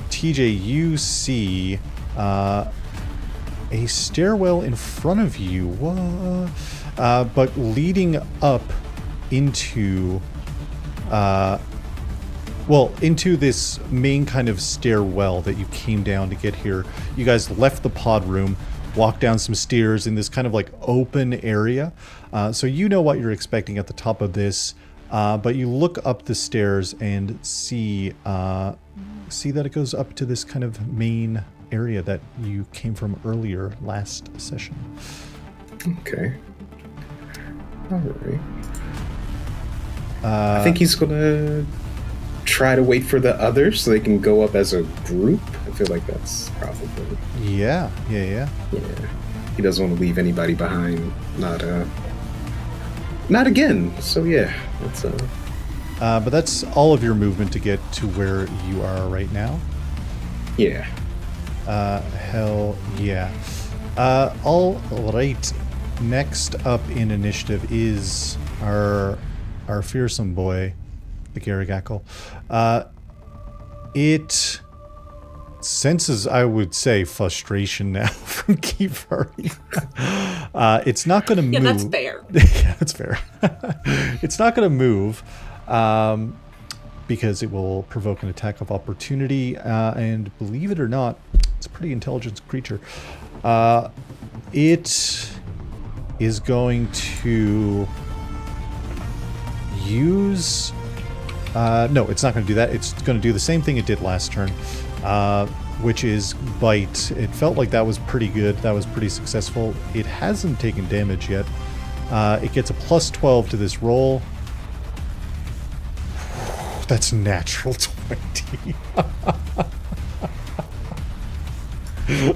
TJ, you see a stairwell in front of you, but leading up into, into this main kind of stairwell that you came down to get here. You guys left the pod room, walked down some stairs in this kind of like open area. So you know what you're expecting at the top of this, but you look up the stairs and see that it goes up to this kind of main area that you came from earlier last session. Okay. All right. I think he's gonna try to wait for the others so they can go up as a group. I feel like that's probably... Yeah. Yeah. He doesn't want to leave anybody behind. Not again. So yeah, that's but that's all of your movement to get to where you are right now. yeah. Hell yeah. All right. Next up in initiative is our fearsome boy, the Garagackle. It senses, I would say, frustration now from Kivari. It's not going to move. Yeah, that's fair. Yeah, that's fair. It's not going to move because it will provoke an attack of opportunity. And believe it or not, it's a pretty intelligent creature. It is going to use... no, it's not going to do that. It's going to do the same thing it did last turn, which is bite. It felt like that was pretty good. That was pretty successful. It hasn't taken damage yet. It gets a plus 12 to this roll. That's natural 20.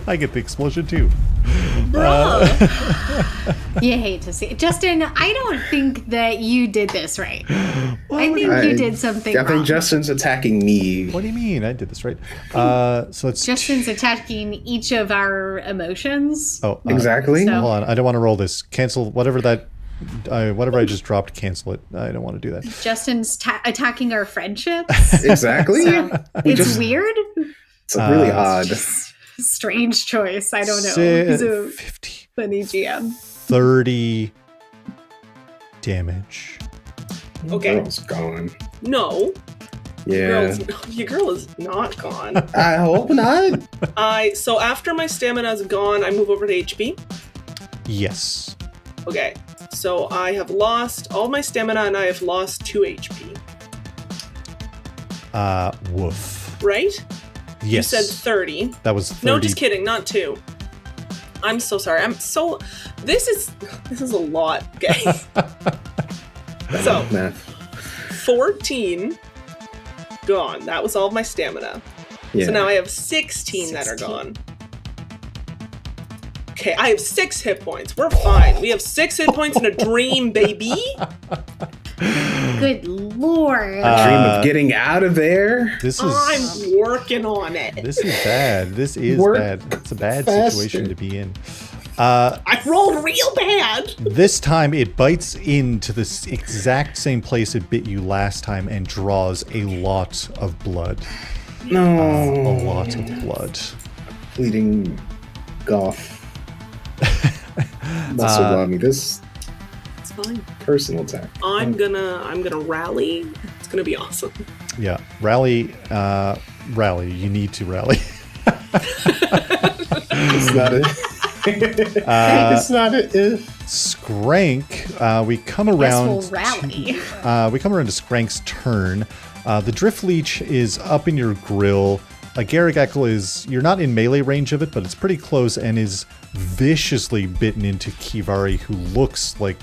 I get the explosion too. You hate to see it. Justin, I don't think that you did this right. I think you did something I think wrong. Justin's attacking me. What do you mean? I did this right. So it's Justin's attacking each of our emotions. Oh, Exactly. So- hold on. I don't want to roll this. Cancel whatever that. Whatever I just dropped. Cancel it. I don't want to do that. Justin's attacking our friendships. Exactly. So We it's just- weird. It's really odd. Strange choice. I don't know. He's a 50, funny GM. 30 damage. Okay. Girl's gone. No. Yeah. Your girl is not gone. I hope not. So after my stamina is gone, I move over to HP. Yes. Okay. So I have lost all my stamina and I have lost 2 HP. Woof. Right? Yes. You said 30. That was 30. No, just kidding, not 2. I'm so sorry. This is a lot, okay? So, Math. 14 gone. That was all of my stamina. Yeah. So now I have 16 that are gone. Okay, I have 6 hit points. We're fine. We have 6 hit points in a dream, baby. Good lord. Dream of getting out of there. This is I'm working on it. this is bad. This is Work bad. It's a bad faster. situation to be in. I rolled real bad. This time it bites into the exact same place it bit you last time and draws a lot of blood. No. A lot of blood. Bleeding goth. Muscle Mommy, this It's fine. personal attack. I'm gonna rally. It's gonna be awesome. Yeah, rally. You need to rally. It's not it. It's not it. Skrank. We come around. Yes, we'll rally. We come around to Skrank's turn. The Drift Leech is up in your grill. Garagackle is, you're not in melee range of it, but it's pretty close and is viciously bitten into Kivari, who looks like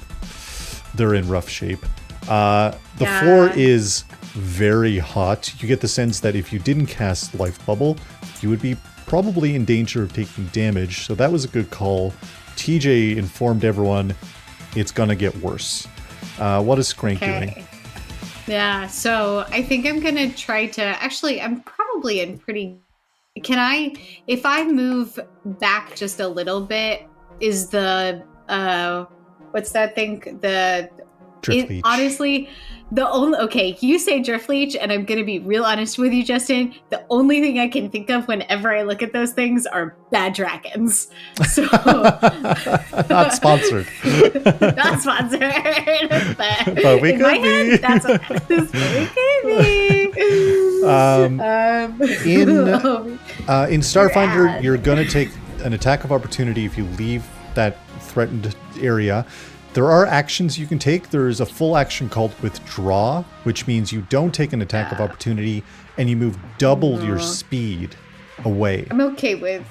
they're in rough shape. The floor is very hot. You get the sense that if you didn't cast Life Bubble, you would be probably in danger of taking damage. So that was a good call. TJ informed everyone it's gonna get worse. What is Skrank doing? Yeah, so I think I'm gonna try to. Actually, I'm probably in pretty. Can I, if I move back just a little bit, is the what's that thing? The Drift Leech. Honestly, the only you say Drift Leech, and I'm gonna be real honest with you, Justin. The only thing I can think of whenever I look at those things are bad dragons. So Not sponsored. not sponsored, But we in could my be. head, that's what we could be. In Starfinder, Rad. you're going to take an attack of opportunity if you leave that threatened area. There are actions you can take. There is a full action called Withdraw, which means you don't take an attack of opportunity and you move double your speed away. I'm okay with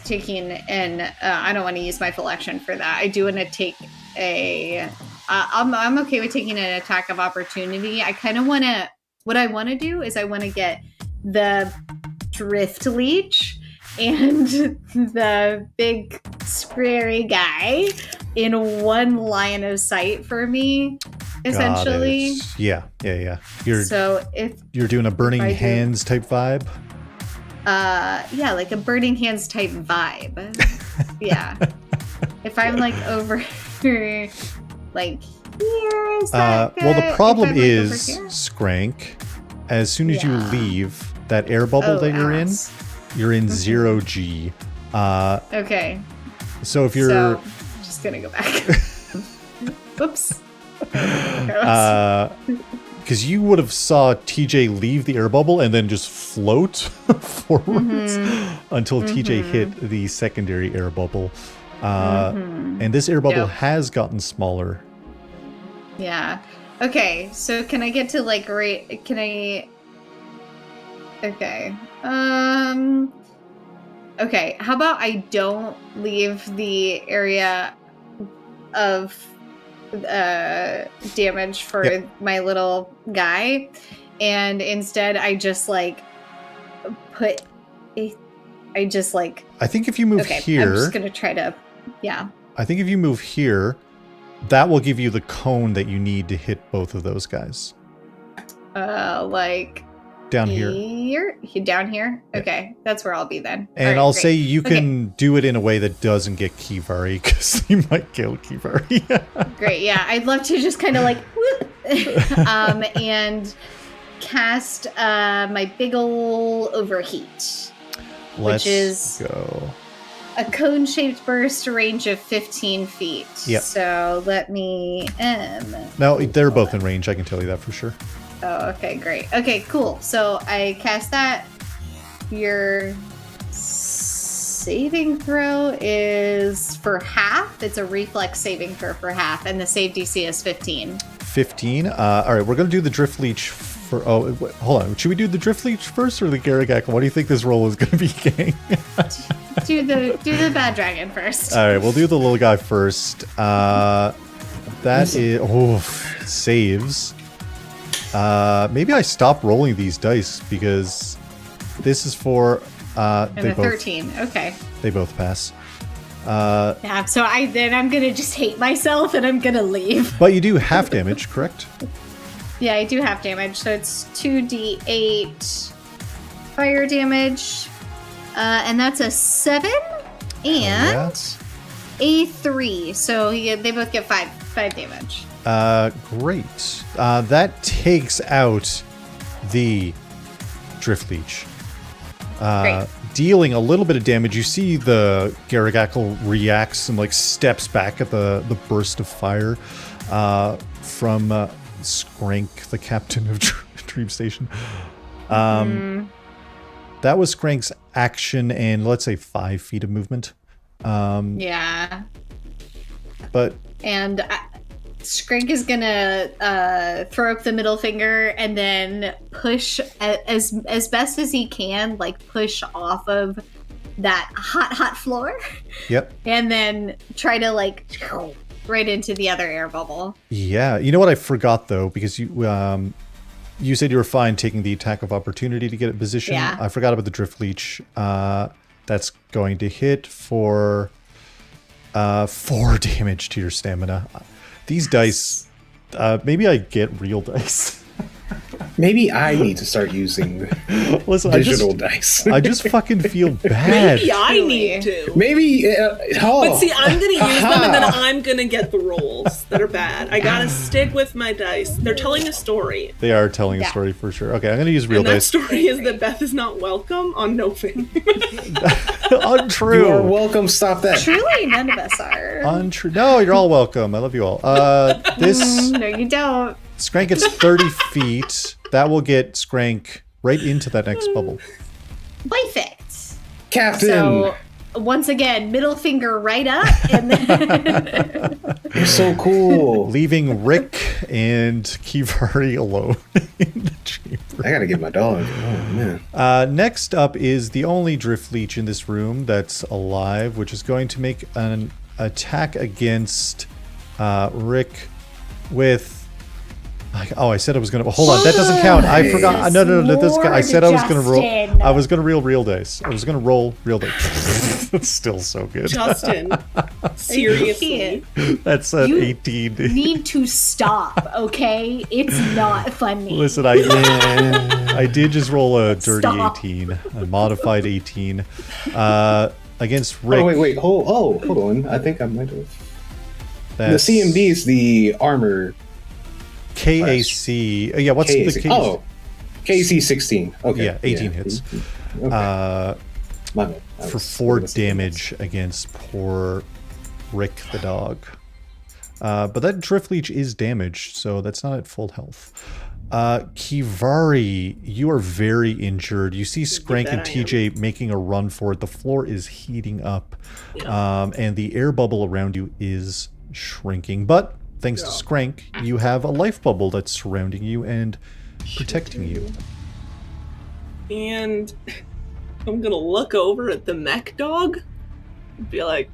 taking an. I don't want to use my full action for that. I do want to take a. I'm okay with taking an attack of opportunity. I kind of want to. What I want to do is I want to get the Drift Leech and the big scary guy in one line of sight for me, essentially. Yeah. You're doing a burning hands type vibe. Yeah, like a burning hands type vibe. Yeah. If I'm like over here, like here, is that good? Well, the problem If I'm, like, is, over here? Skrank, as soon as you Yeah. leave that air bubble that you're in, you're in 0G. Okay. So if you're... So, just gonna go back. Whoops. Because you would have saw TJ leave the air bubble and then just float forwards until TJ hit the secondary air bubble. And this air bubble has gotten smaller. Yeah. Okay, so can I get to like can I Okay. Okay, how about I don't leave the area of damage for my little guy, and instead I just like I think if you move here... I'm just gonna try to, I think if you move here, that will give you the cone that you need to hit both of those guys. Like... Down here. Down here? Yeah. Okay, that's where I'll be then. And All right, I'll great. say you can do it in a way that doesn't get Kivari, because you might kill Kivari. Great, yeah. I'd love to just kind of like, whoop, and cast my big ol' overheat. Let's which is go. a cone-shaped burst, range of 15 feet. Yep. So let me... No, they're both in range, I can tell you that for sure. Oh, okay, great. Okay, cool. So I cast that. Your saving throw is for half. It's a reflex saving throw for half, and the save DC is 15. 15? All right, we're going to do the Drift Leech for... Oh, wait, hold on. Should we do the Drift Leech first or the Garagackle? What do you think this roll is going to be, gang? Do the bad dragon first. All right, we'll do the little guy first. That is... Oh, saves. Maybe I stop rolling these dice because this is for... and a 13. Okay. They both pass. Yeah, so I'm gonna just hate myself and I'm gonna leave. But you do half damage, correct? Yeah, I do have damage, so it's 2d8 fire damage. And that's a 7 and a 3. So they both get 5 damage. Great. That takes out the Drift Leech. Dealing a little bit of damage. You see the Garagackle reacts and like steps back at the burst of fire from Skrank, the captain of Dream Station. That was Skrank's action and let's say 5 feet of movement. Yeah. But and Skrank is gonna throw up the middle finger and then push as best as he can, like push off of that hot floor. Yep. And then try to like right into the other air bubble. Yeah. You know what I forgot though, because you said you were fine taking the attack of opportunity to get it positioned. Yeah. I forgot about the Drift Leech. That's going to hit for 4 damage to your stamina. These dice, maybe I get real dice. Maybe I need to start using Listen, digital dice. I just fucking feel bad. Maybe I need to. Maybe. But see, I'm going to use them and then I'm going to get the rolls that are bad. I got to stick with my dice. They're telling a story. They are telling a story for sure. Okay, I'm going to use real and that dice. story is that Beth is not welcome on Nofame. Untrue. You are welcome. Stop that. Truly, none of us are. Untrue. No, you're all welcome. I love you all. This No, you don't. Skrank gets 30 feet. That will get Skrank right into that next bubble. Perfect. Captain. So once again, middle finger right up, and then You're so cool. Leaving Rick and Kivari alone in the chamber. I gotta get my dog. Oh, man. Next up is the only Drift Leech in this room that's alive, which is going to make an attack against Rick with... Oh, I said I was gonna. Hold on, that doesn't count. I forgot. No. I said I was gonna roll. I was gonna roll real dice. I was gonna roll real dice. It's still so good. Justin, seriously. That's an You 18. need to stop, okay? It's not funny. Listen, I did just roll a dirty Stop. 18, a modified 18, against Rick. Oh, wait. Hold on. I think I might have. That's The CMD is the armor. KAC. Yeah, what's KAC. the KAC? Oh, KC 16. Okay. Yeah, 18 hits. Okay. My bad. For 4 damage against poor Rick the dog. But that Drift Leech is damaged, so that's not at full health. Kivari, you are very injured. You see Skrank and TJ making a run for it. The floor is heating up, and the air bubble around you is shrinking. But thanks to Skrank, you have a life bubble that's surrounding you and protecting you. And I'm gonna look over at the mech dog and be like,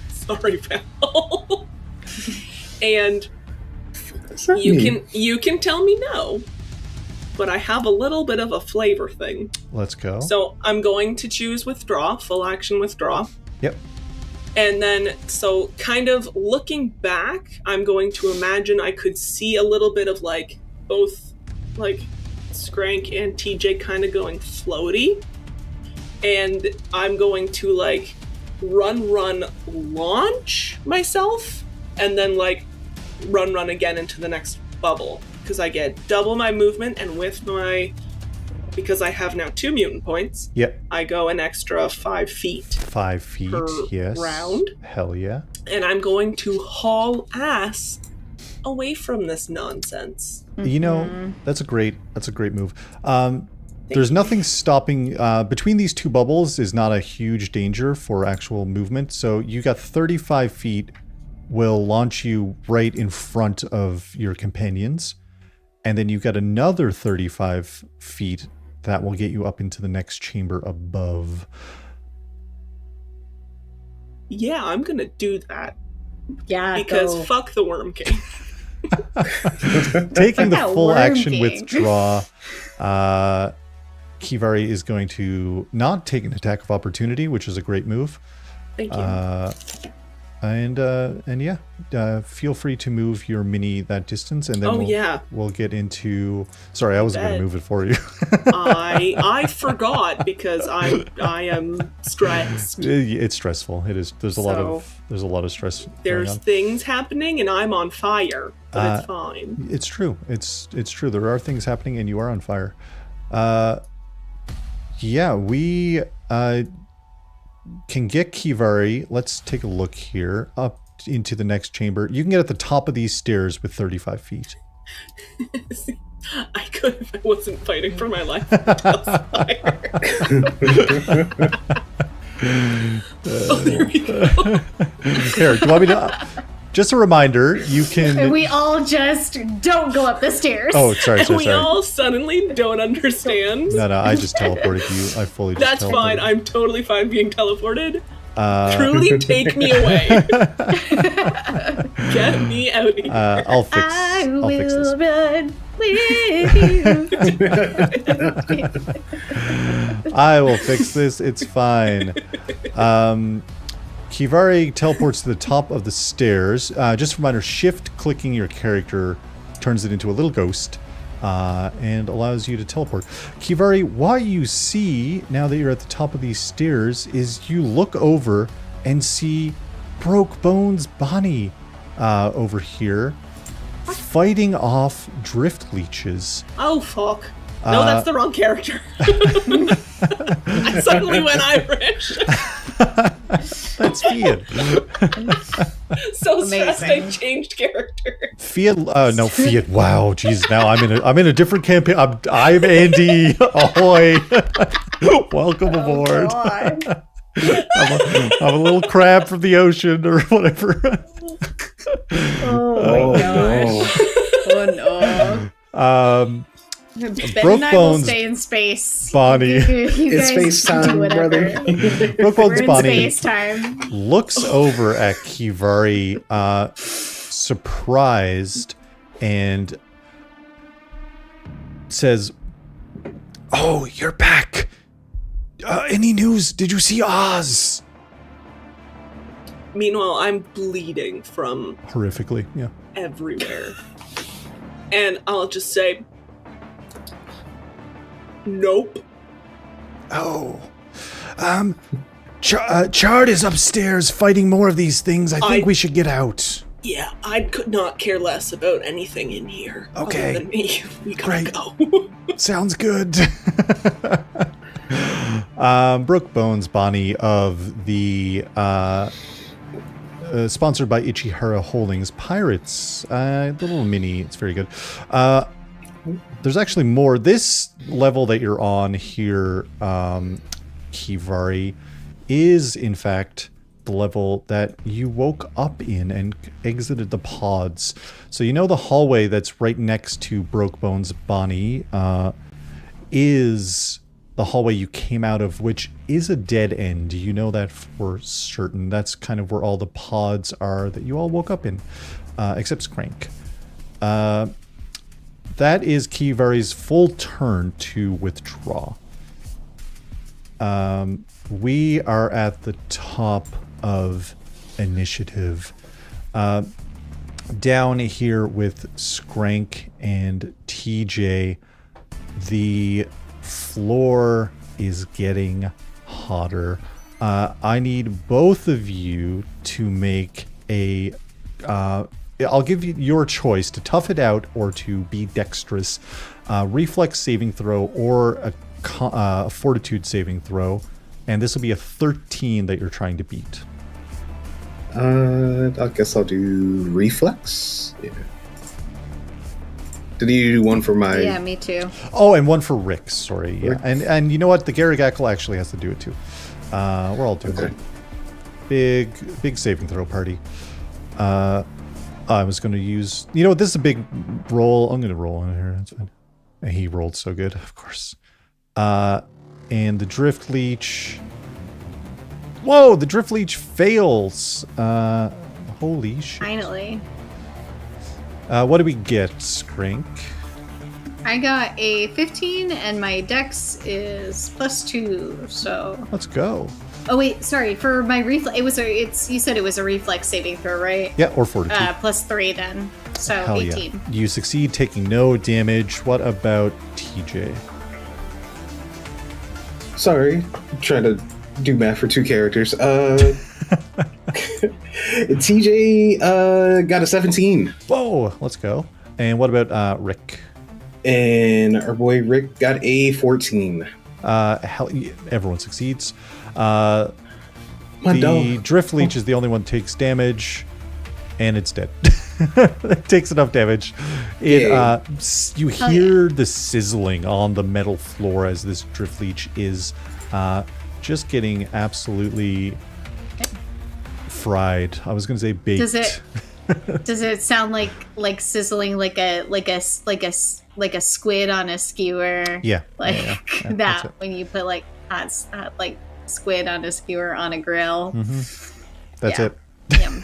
sorry, pal. And you can tell me no, but I have a little bit of a flavor thing. Let's go. So I'm going to choose withdraw, full action withdraw. Yep. And then, so kind of looking back, I'm going to imagine I could see a little bit of like both like Skrank and TJ kind of going floaty. And I'm going to like run, launch myself, and then like run again into the next bubble. Because I get double my movement, and with my... Because I have now 2 mutant points. Yep. I go an extra 5 feet. 5 feet, per yes. round. Hell yeah. And I'm going to haul ass away from this nonsense. You know, that's a great move. There's nothing stopping between these 2 bubbles is not a huge danger for actual movement. So you got 35 feet will launch you right in front of your companions. And then you've got another 35 feet that will get you up into the next chamber above. Yeah, I'm going to do that. Yeah, Because fuck the Worm King. Taking the That full Worm action King. withdraw, Kivari is going to not take an attack of opportunity, which is a great move. Thank you. And yeah, feel free to move your mini that distance, and then we'll get into. Sorry, I wasn't going to move it for you. I forgot because I am stressed. It's stressful. It is. There's a lot of stress. There's things happening, and I'm on fire, but it's fine. It's true. It's true. There are things happening, and you are on fire. Yeah, we can get Kivari. Let's take a look here up into the next chamber. You can get at the top of these stairs with 35 feet. I could if I wasn't fighting for my life. Oh, there we go. Here, do you want me to? Just a reminder, you can. And we all just don't go up the stairs. Oh, sorry. We all suddenly don't understand. No, I just teleported you. I fully. That's just fine. I'm totally fine being teleported. Truly, take me away. Get me out of here. I'll fix this. Run with you. I will fix this. It's fine. Kivari teleports to the top of the stairs. Just a reminder, shift-clicking your character turns it into a little ghost and allows you to teleport. Kivari, what you see now that you're at the top of these stairs is you look over and see Broke Bones Bonnie over here fighting off drift leeches. Oh, fuck. No, that's the wrong character. I suddenly went Irish. That's Fiat. So stressed I changed character. Fiat, no, Fiat. Wow, jeez. Now I'm in a different campaign. I'm Andy. Ahoy! Welcome aboard. I'm a little crab from the ocean or whatever. Oh my gosh. Oh no. Ben Broke and I Bones will stay in space. Bonnie. You It's guys space do time, whatever. brother. Broke We're Bones in Bonnie space time. looks over at Kivari, surprised, and says, "Oh, you're back. Any news? Did you see Oz?" Meanwhile, I'm bleeding from Horrifically, yeah. everywhere. And I'll just say, nope. Oh. Chard is upstairs fighting more of these things. I think we should get out. Yeah, I could not care less about anything in here. Okay. Other than me. We gotta Great. go. Sounds good. Broke Bones Bonnie of the sponsored by Ichihara Holdings Pirates. The little mini, it's very good. There's actually more. This level that you're on here, Kivari, is in fact the level that you woke up in and exited the pods. So you know the hallway that's right next to Broke Bones Bonnie is the hallway you came out of, which is a dead end. You know that for certain. That's kind of where all the pods are that you all woke up in, except Skrank. That is Kivari's full turn to withdraw. We are at the top of initiative. Down here with Skrank and TJ, the floor is getting hotter. I need both of you to make a... I'll give you your choice to tough it out or to be dexterous. Reflex saving throw or a fortitude saving throw. And this will be a 13 that you're trying to beat. I guess I'll do reflex. Yeah. Did you do one for my... Yeah, me too. Oh, and one for Rick, sorry. Yeah. Rick. And you know what? The Garagackle actually has to do it too. We're all doing it. Big saving throw party. I was going to use... You know what? This is a big roll. I'm going to roll on here. That's fine. And he rolled so good, of course. And the Drift Leech... Whoa! The Drift Leech fails! Holy shit. Finally. What do we get, Skrank? I got a 15 and my dex is +2, so... Let's go. Oh wait, sorry. For my reflex, you said it was a reflex saving throw, right? Yeah, or fortitude. +3 then. So Hell 18. yeah. You succeed, taking no damage. What about TJ? Sorry, I'm trying to do math for 2 characters. TJ got a 17. Whoa, let's go. And what about Rick? And our boy Rick got a 14. Everyone succeeds. My The dog. Drift Leech is the only one that takes damage, and it's dead. It takes enough damage. You hear the sizzling on the metal floor as this Drift Leech is just getting absolutely fried. I was going to say baked. Does it sound like sizzling like a squid on a skewer? Yeah. Like yeah. that That's it. when you put like hot like squid on a skewer on a grill. That's Yeah. it. Yum.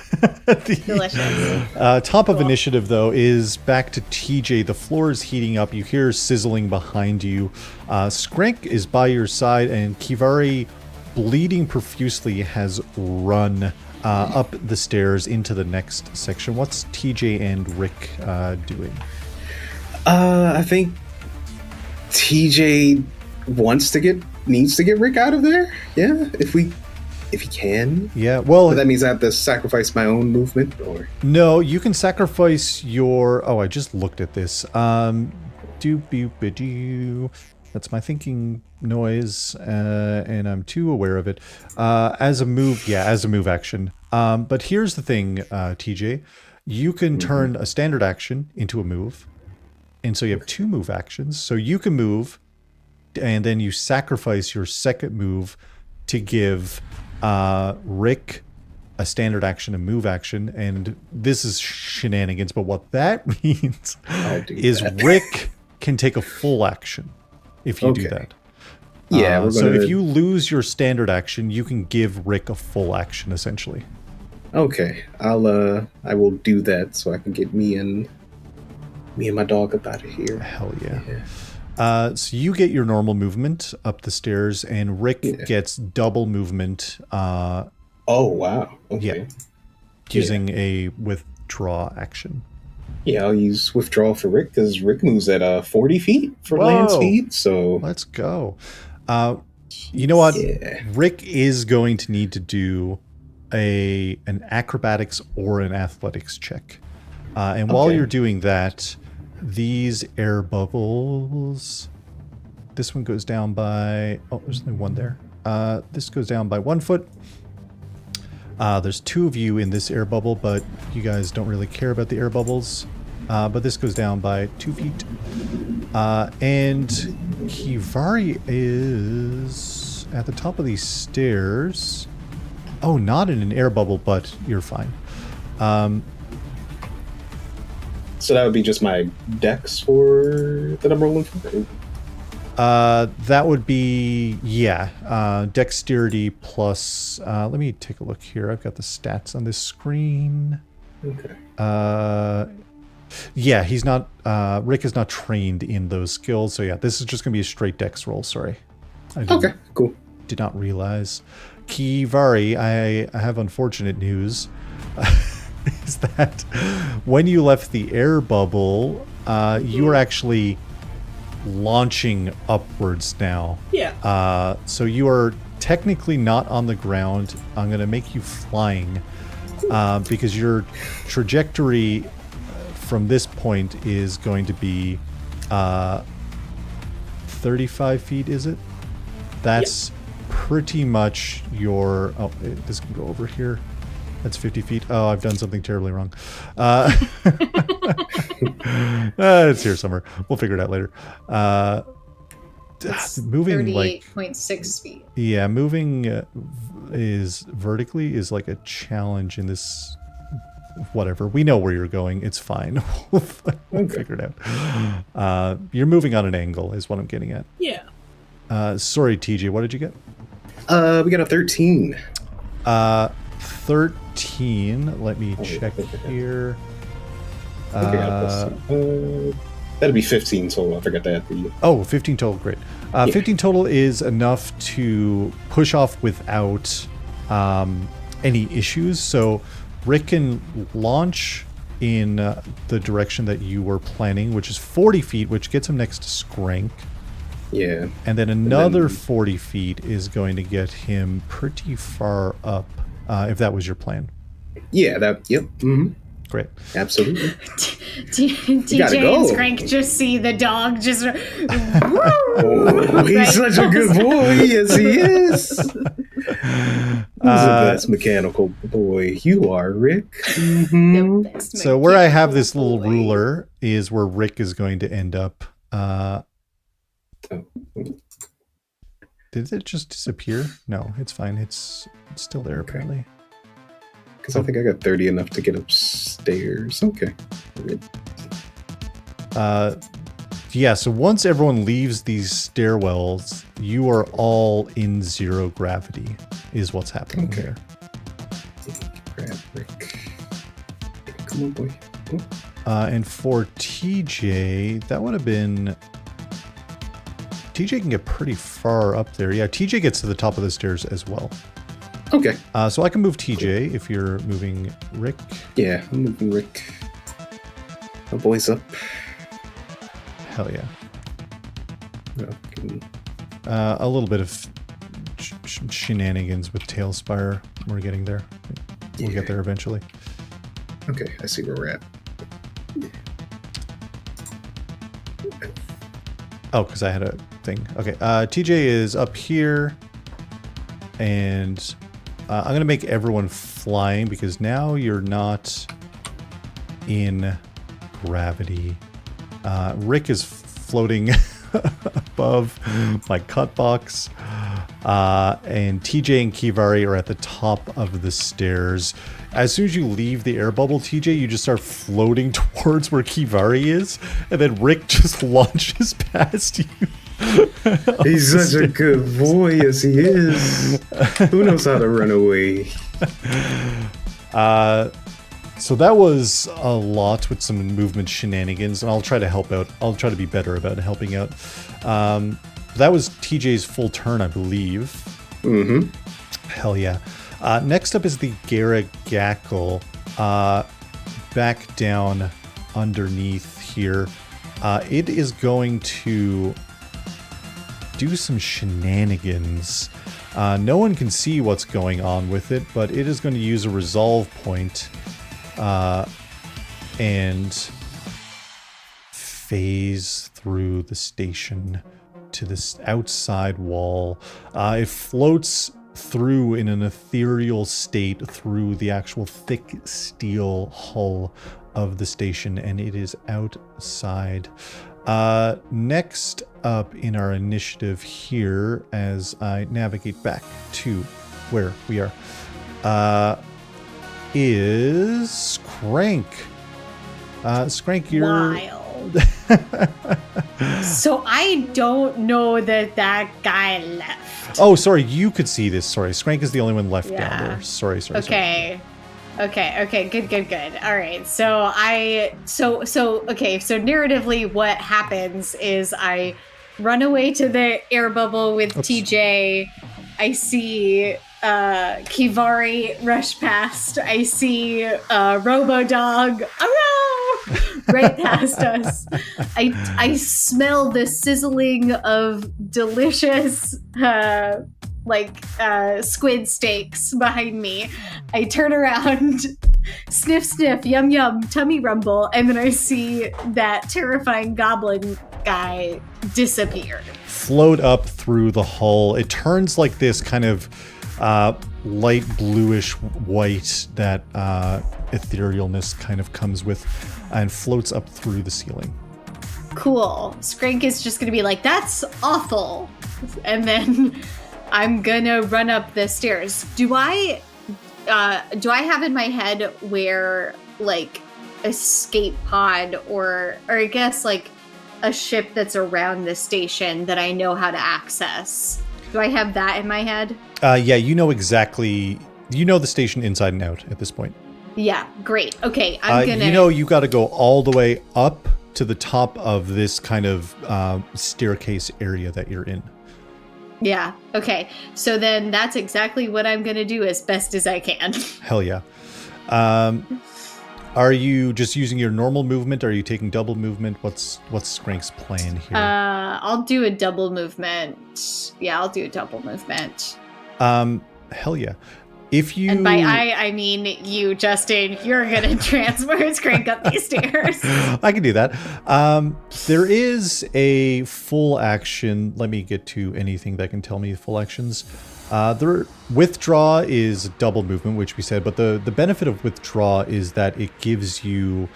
Delicious. Top of initiative, though, is back to TJ. The floor is heating up. You hear sizzling behind you. Skrank is by your side, and Kivari, bleeding profusely, has run up the stairs into the next section. What's TJ and Rick doing? I think TJ needs to get Rick out of there. Yeah, if he can. Yeah, well, But that means I have to sacrifice my own movement, or no, you can sacrifice your... Oh, I just looked at this. Doop-boop-a-doo. That's my thinking noise, and I'm too aware of it. As a move action. But here's the thing, TJ. You can turn a standard action into a move. And so you have 2 move actions. So you can move, and then you sacrifice your second move to give Rick a standard action, a move action. And this is shenanigans, but what that means is Rick can take a full action if you do that. Yeah, so if you lose your standard action, you can give Rick a full action, essentially. Okay, I will do that so I can get me and my dog up out of here. Hell yeah. So you get your normal movement up the stairs, and Rick gets double movement. Oh wow. Okay. Yeah. Using a withdraw action. Yeah, I'll use withdrawal for Rick because Rick moves at 40 feet for land speed. So let's go. You know what? Yeah. Rick is going to need to do an acrobatics or an athletics check. And while you're doing that, these air bubbles... This one goes down by... Oh, there's only one there. This goes down by 1 foot. There's 2 of you in this air bubble, but you guys don't really care about the air bubbles. But this goes down by 2 feet. And Kivari is at the top of these stairs. Oh, not in an air bubble, but you're fine. So that would be just my dex that I'm rolling for? That would be, dexterity plus, let me take a look here. I've got the stats on this screen. Okay. He's not, Rick is not trained in those skills. So yeah, this is just going to be a straight dex roll. Sorry. Okay, cool. Did not realize. Kivari, I have unfortunate news. Is that when you left the air bubble, you were actually launching upwards now. Yeah. So you are technically not on the ground. I'm going to make you flying because your trajectory from this point is going to be 35 feet, is it? That's pretty much your... Oh, this can go over here. That's 50 feet. Oh, I've done something terribly wrong. It's here somewhere. We'll figure it out later. Moving 38.6 feet. Yeah, moving is vertically is like a challenge in this. Whatever. We know where you're going. It's fine. We'll figure it out. You're moving on an angle is what I'm getting at. Yeah. Sorry, TJ. What did you get? We got a 13. 13. Let me check here. That'd be 15 total. I forgot to add the... Oh, 15 total, great. 15 total is enough to push off without any issues. So Rick can launch in the direction that you were planning, which is 40 feet, which gets him next to Skrank. Yeah. And then another 40 feet is going to get him pretty far up, if that was your plan. Yeah, that... Yep. Mm-hmm. Great. Absolutely. TJ and Skrank just see the dog just... Oh, he's such a good boy. Yes, he is. He's the best mechanical boy. You are, Rick. Mm-hmm. The best So where I have this little ruler is where Rick is going to end up. Did it just disappear? No, it's fine. It's still there, apparently. Because I think I got 30 enough to get upstairs. Okay. Yeah, so once everyone leaves these stairwells, you are all in zero gravity, is what's happening here. Grab Rick. Come on, boy. And for TJ, that would have been... TJ can get pretty far up there. Yeah, TJ gets to the top of the stairs as well. Okay. So I can move TJ if you're moving Rick. Yeah, I'm moving Rick. My boy's up. Hell yeah. Okay. A little bit of shenanigans with Tailspire. We're getting there. We'll get there eventually. Okay, I see where we're at. Oh, because I had a thing. Okay, TJ is up here. And I'm going to make everyone flying because now you're not in gravity. Rick is floating above my cut box. And TJ and Kivari are at the top of the stairs. As soon as you leave the air bubble, TJ, you just start floating towards where Kivari is. And then Rick just launches past you. He's such a good boy, yes he is. Who knows how to run away? So that was a lot with some movement shenanigans, and I'll try to help out. I'll try to be better about helping out. That was TJ's full turn, I believe. Mm-hmm. Hell yeah. Next up is the Garagackle. Back down underneath here. It is going to do some shenanigans. No one can see what's going on with it, but it is going to use a resolve point and phase through the station to this outside wall. It floats through in an ethereal state through the actual thick steel hull of the station, and it is outside. Next up in our initiative here, as I navigate back to where we are, is Skrank. Skrank, you're... Wild. So I don't know that guy left. Oh, sorry, you could see this. Sorry, Skrank is the only one left down there. Sorry. Okay. Okay, good. All right. So narratively what happens is I run away to the air bubble with TJ. I see Kivari rush past. I see Robo-Dog right past us. I smell the sizzling of delicious squid steaks behind me. I turn around, sniff, yum yum, tummy rumble, and then I see that terrifying goblin guy disappear. Float up through the hull. It turns like this kind of light bluish white that etherealness kind of comes with, and floats up through the ceiling. Cool. Skrank is just gonna be like, that's awful. And then I'm gonna run up the stairs. Do I have in my head where like escape pod or I guess like a ship that's around the station that I know how to access? Do I have that in my head? Yeah, you know exactly. You know the station inside and out at this point. Yeah, great. Okay, I'm gonna... You know you got to go all the way up to the top of this kind of staircase area that you're in. Yeah. Okay. So then that's exactly what I'm going to do as best as I can. Hell yeah. Are you just using your normal movement? Are you taking double movement? What's Skrank's plan here? I'll do a double movement. Yeah, I'll do a double movement. Hell yeah. If you... And by I mean you, Justin. You're going to transport Skrank up these stairs. I can do that. There is a full action. Let me get to anything that can tell me full actions. The withdraw is double movement, which we said, but the benefit of withdraw is that it gives you...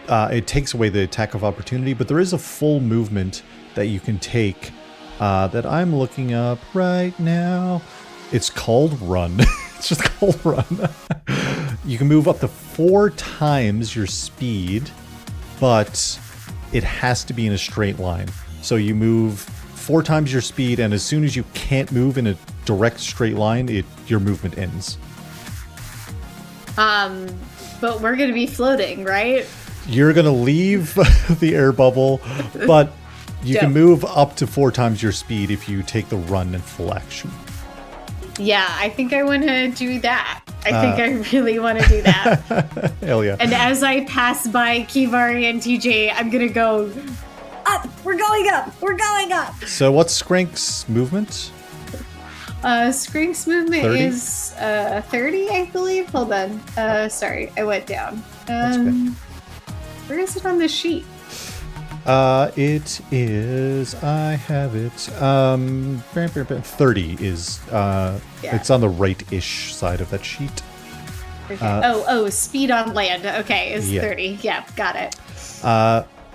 it takes away the attack of opportunity, but there is a full movement that you can take that I'm looking up right now. It's called Run. It's just called Run. You can move up to 4 times your speed, but it has to be in a straight line. So you move 4 times your speed, and as soon as you can't move in a direct straight line, your movement ends. But we're going to be floating, right? You're going to leave the air bubble, but you can move up to 4 times your speed if you take the run in full action. Yeah, I think I want to do that. I think I really want to do that. Hell yeah. And as I pass by Kivari and TJ, I'm going to go, up! We're going up! We're going up! So what's Skrank's movement? Skrank's movement 30? is 30, I believe. Hold on. Sorry, I went down. That's okay. Where is it on the sheet? It is, I have it, 30 is, it's on the right-ish side of that sheet. Okay. Speed on land. Okay, is 30. Yeah, got it.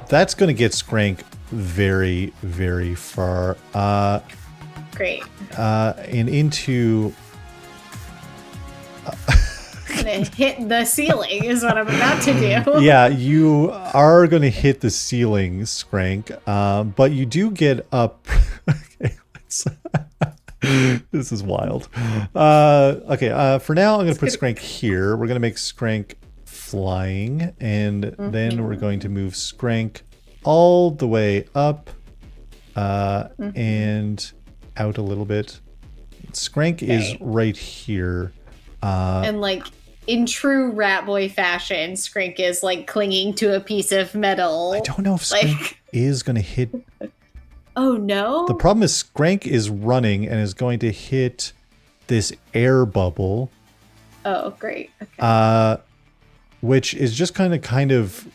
That's going to get Skrank very, very far. Great. And into... Gonna hit the ceiling is what I'm about to do. Yeah, you are going to hit the ceiling, Skrank, but you do get up. Okay, this is wild. Okay, for now, I'm going to put Skrank here. We're going to make Skrank flying, and then we're going to move Skrank all the way up and out a little bit. Skrank is right here. And like in true rat boy fashion, Skrank is like clinging to a piece of metal. I don't know if Skrank is going to hit. Oh no! The problem is Skrank is running and is going to hit this air bubble. Oh, great. Okay. Which is just kind of.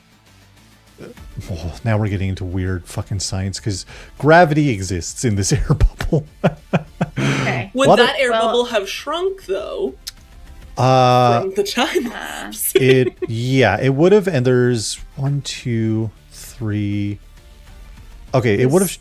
Oh, now we're getting into weird fucking science because gravity exists in this air bubble. Okay. Would that air bubble have shrunk though? From the time it would have, and there's 1, 2, 3. Okay, it would have.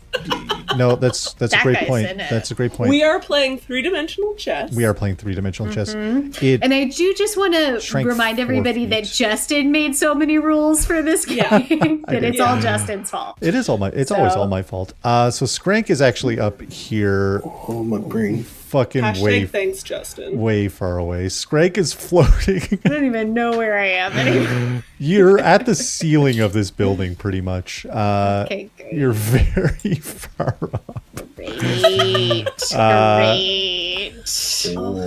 No, that's a great point. That's a great point. We are playing 3-dimensional chess. We are playing 3-dimensional chess. And I do just want to remind everybody that Justin made so many rules for this game that it's all Justin's fault. It is all my. It's always all my fault. So Skrank is actually up here. Oh, my brain. Fucking thanks, Justin. Way far away. Skrank is floating. I don't even know where I am anymore. You're at the ceiling of this building, pretty much. Okay, good. You're very far up. Great. Oh,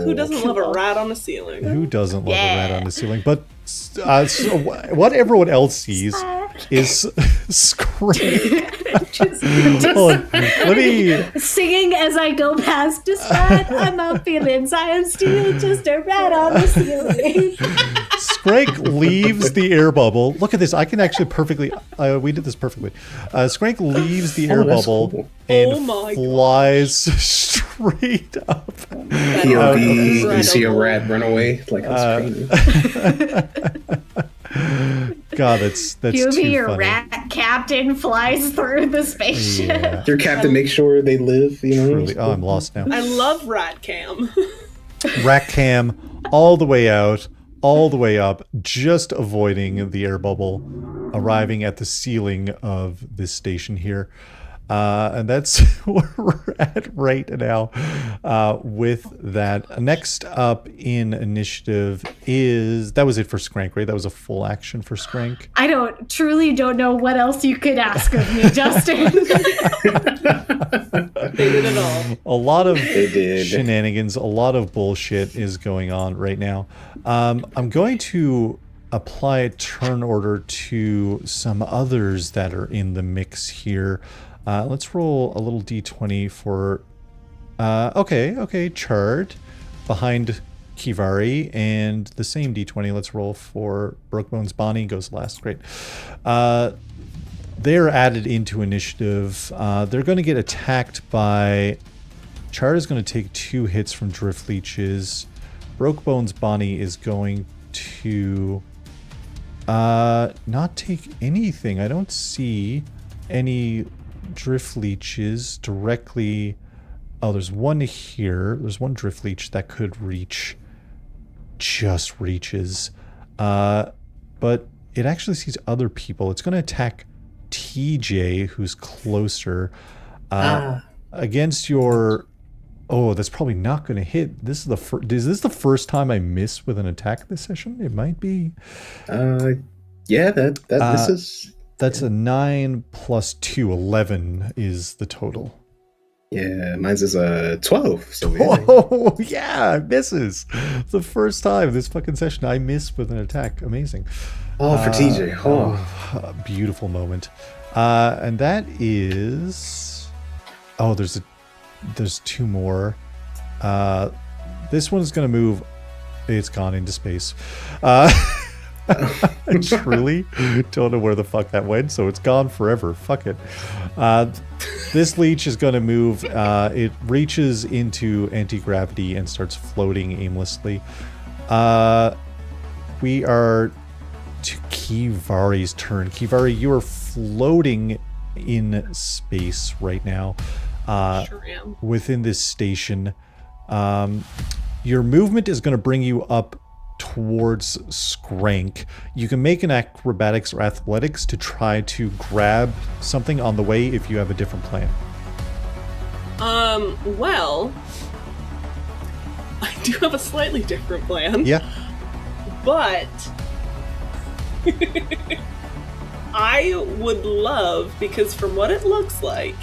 who doesn't love a rat on the ceiling? Who doesn't love a rat on the ceiling? But so what everyone else sees is Skrank. Let me singing as I go past a spot. I'm not feeling science steel, just a rat on the ceiling. Skrank leaves the air bubble. Look at this. I can actually perfectly. We did this perfectly. Skrank leaves the air bubble and flies straight up. POV, you see a rat run away like God, that's POV, too your funny. rat captain flies through the spaceship. Yeah. Your captain makes sure they live, you know? Truly. Oh, I'm lost now. I love rat cam. Rat cam all the way out, all the way up, just avoiding the air bubble, arriving at the ceiling of this station here. And that's where we're at right now with that. Next up in initiative that was it for Skrank, right? That was a full action for Skrank. I truly don't know what else you could ask of me, Justin. They did it all. A lot of shenanigans, a lot of bullshit is going on right now. I'm going to apply a turn order to some others that are in the mix here. Let's roll a little d20 for... okay, Chard behind Kivari, and the same d20 let's roll for Brokebones. Bonnie goes last. Great. They're added into initiative. They're going to get attacked by... Chard is going to take 2 hits from Drift Leeches. Brokebones Bonnie is going to not take anything. I don't see any Drift Leeches directly. Oh, there's one here. There's one Drift Leech that could reach. Just reaches. But it actually sees other people. It's going to attack TJ, who's closer. Against your... Oh, that's probably not going to hit. This is is this the first time I miss with an attack this session? It might be. Yeah, this is... That's a 9 plus 2, 11 is the total. Yeah, mine's is a 12. So oh, yeah, it misses. It's the first time this fucking session I miss with an attack. Amazing. Oh, for TJ. Oh. Beautiful moment. And that is... Oh, there's 2 more. This one's going to move. It's gone into space. I truly don't know where the fuck that went, so it's gone forever. Fuck it. This leech is going to move. It reaches into anti-gravity and starts floating aimlessly. We are to Kivari's turn. Kivari, you are floating in space right now. Sure am. Within this station. Your movement is going to bring you up towards Skrank. You can make an acrobatics or athletics to try to grab something on the way if you have a different plan. Well, I do have a slightly different plan. Yeah. But I would love, because from what it looks like,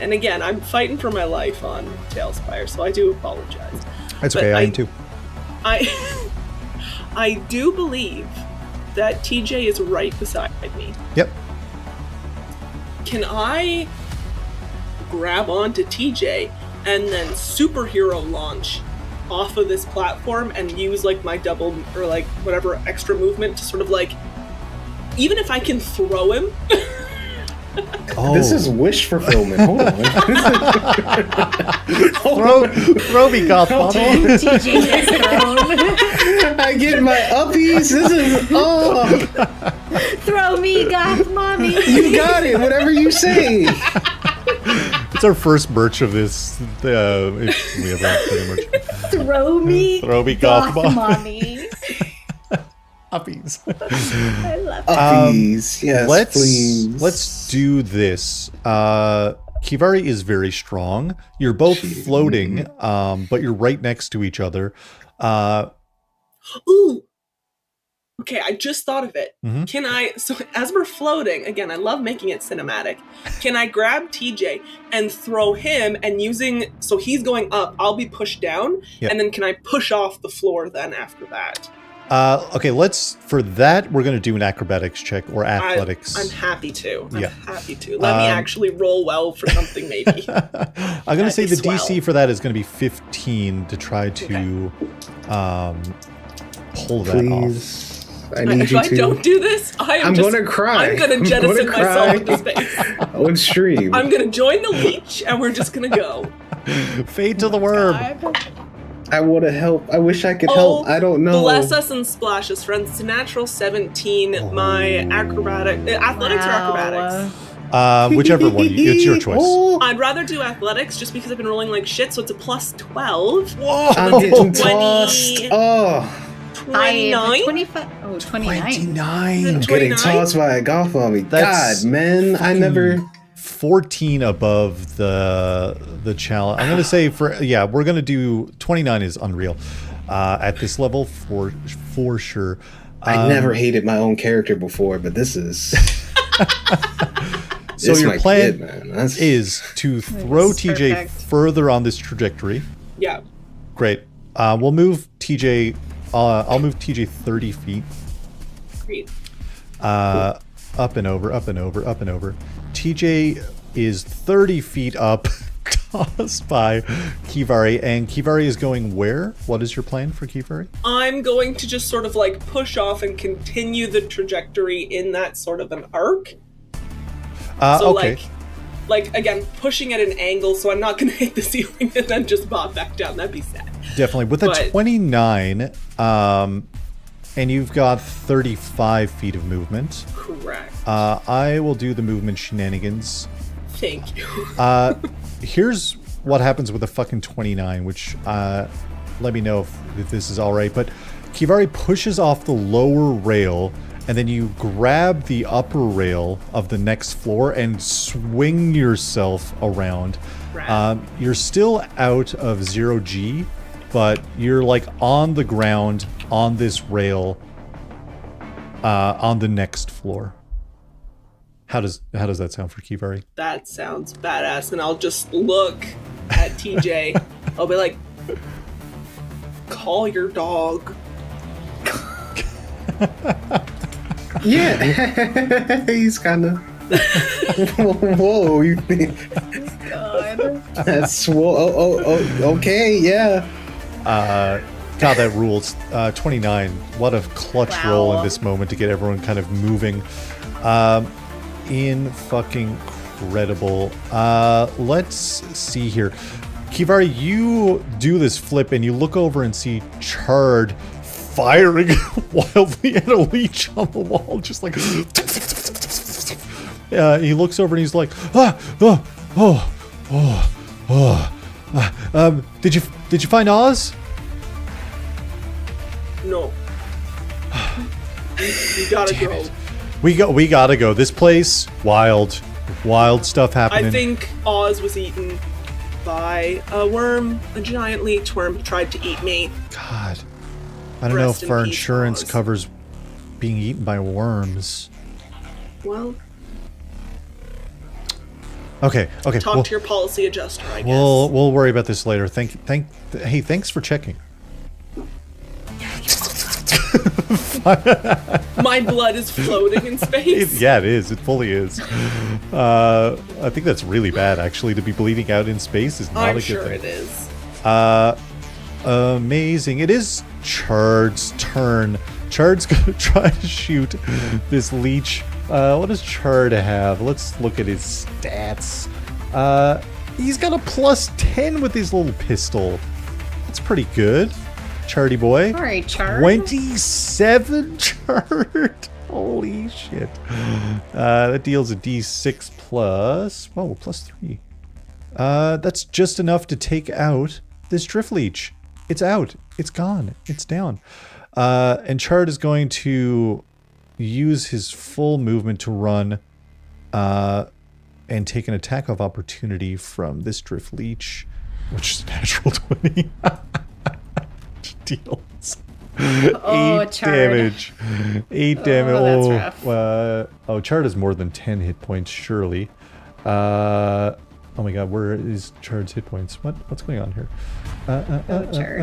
and again, I'm fighting for my life on Tailspire, so I do apologize. That's okay, I am too. I do believe that TJ is right beside me. Yep. Can I grab onto TJ and then superhero launch off of this platform and use like my double or like whatever extra movement to sort of like, even if I can throw him? Oh. This is wish fulfillment. Hold on. Throw me, goth mommy. TJ gets thrown. I get my uppies. This is Throw me, goth mommy. You got it. Whatever you say. It's our first merch of this. If we ever have merch. Throw me, goth mommy. Uppies. I love it. Uppies, yes, please. Let's do this. Kivari is very strong. You're both floating, but you're right next to each other. Ooh. Okay, I just thought of it. Mm-hmm. Can I, so as we're floating, again, I love making it cinematic. Can I grab TJ and throw him and using, so he's going up, I'll be pushed down, and then can I push off the floor then after that? Okay, for that, we're going to do an acrobatics check or athletics. I'm happy to. I'm happy to. Let me actually roll well for something, maybe. I'm going to say the DC for that is going to be 15 to try to pull that off. I need if I don't do this, I'm going to cry. I'm going to jettison myself into space. On stream. I'm going to join the leech, and we're just going to go. Fade to the worm. I want to help. I wish I could help. I don't know. Bless us and splash us, friends. It's a natural 17. My athletics or acrobatics? Whichever one. It's your choice. I'd rather do athletics just because I've been rolling like shit, so it's a plus 12. Whoa! I'm getting tossed. 29? 25. Oh, 29. 29. I'm getting tossed by a golf on me. God, man. I never... 14 above the challenge. I'm gonna say we're gonna do 29 is unreal at this level for sure. I never hated my own character before, but this is. So your plan man. is to throw TJ perfect. further on this trajectory. Yeah. Great. We'll move TJ. I'll move TJ 30 feet. Great. Up and over, up and over, up and over. TJ is 30 feet up, tossed by Kivari, and Kivari is going where? What is your plan for Kivari? I'm going to just sort of like push off and continue the trajectory in that sort of an arc. So okay. like again, pushing at an angle, so I'm not going to hit the ceiling and then just bob back down. That'd be sad. Definitely. With a 29, and you've got 35 feet of movement. Correct. I will do the movement shenanigans. Thank you. Here's what happens with a fucking 29, which let me know if this is all right. But Kivari pushes off the lower rail, and then you grab the upper rail of the next floor and swing yourself around. Right. You're still out of 0G, but you're like on the ground on this rail on the next floor. How does that sound for Kivari? That sounds badass, and I'll just look at TJ. I'll be like, call your dog. Yeah, he's kind of. Whoa, you think God. that's okay, yeah. God, that rules. 29. What a clutch Wow. roll in this moment to get everyone kind of moving. In fucking incredible. Let's see here. Kivari, you do this flip and you look over and see Chard firing wildly at a leech on the wall, just like. He looks over and he's like, did you find Oz? No. We gotta Damn go. it. We gotta go. This place, wild stuff happening. I think Oz was eaten by a worm, a giant leech worm. He tried to eat me. God, I don't know Rest if in our peace, insurance Oz. covers being eaten by worms. Well, Okay. talk to your policy adjuster, I guess. We'll worry about this later. Hey, thanks for checking. My blood is floating in space. Yeah, it is. It fully is. I think that's really bad, actually. To be bleeding out in space is not a I'm good sure thing. it is. Amazing. It is Chard's turn. Chard's gonna try to shoot this leech. What does Chard have? Let's look at his stats. He's got a +10 with his little pistol. That's pretty good. Chardy boy. All right, Char. 27 Chard. Holy shit. That deals a d6 plus... Whoa, +3. That's just enough to take out this drift leech. It's out. It's gone. It's down. And Chard is going to use his full movement to run and take an attack of opportunity from this drift leech, which is a natural 20. Deals 8 Chard. damage. 8 damage. that's rough. Chard has more than 10 hit points, surely. Oh my god, where is Chard's hit points? What's going on here? Chard.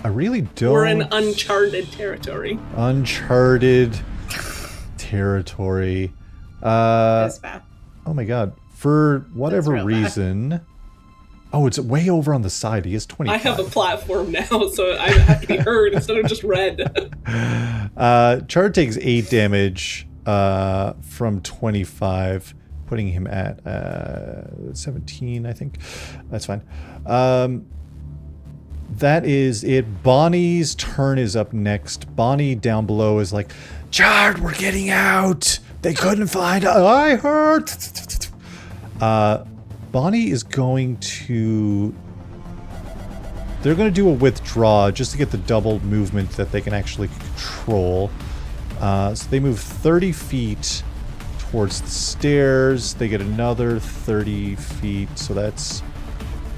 I really don't. We're in uncharted territory. Uncharted territory. That's bad. Oh my god. For whatever real bad. reason. Oh, it's way over on the side. He has 25. I have a platform now, so I have to be heard instead of just read. Chard takes 8 damage from 25, putting him at 17, I think. That's fine. That is it. Bonnie's turn is up next. Bonnie down below is like, Chard, we're getting out. They couldn't find us. I heard. Bonnie is going to... They're going to do a withdraw just to get the double movement that they can actually control. So they move 30 feet towards the stairs. They get another 30 feet, so that's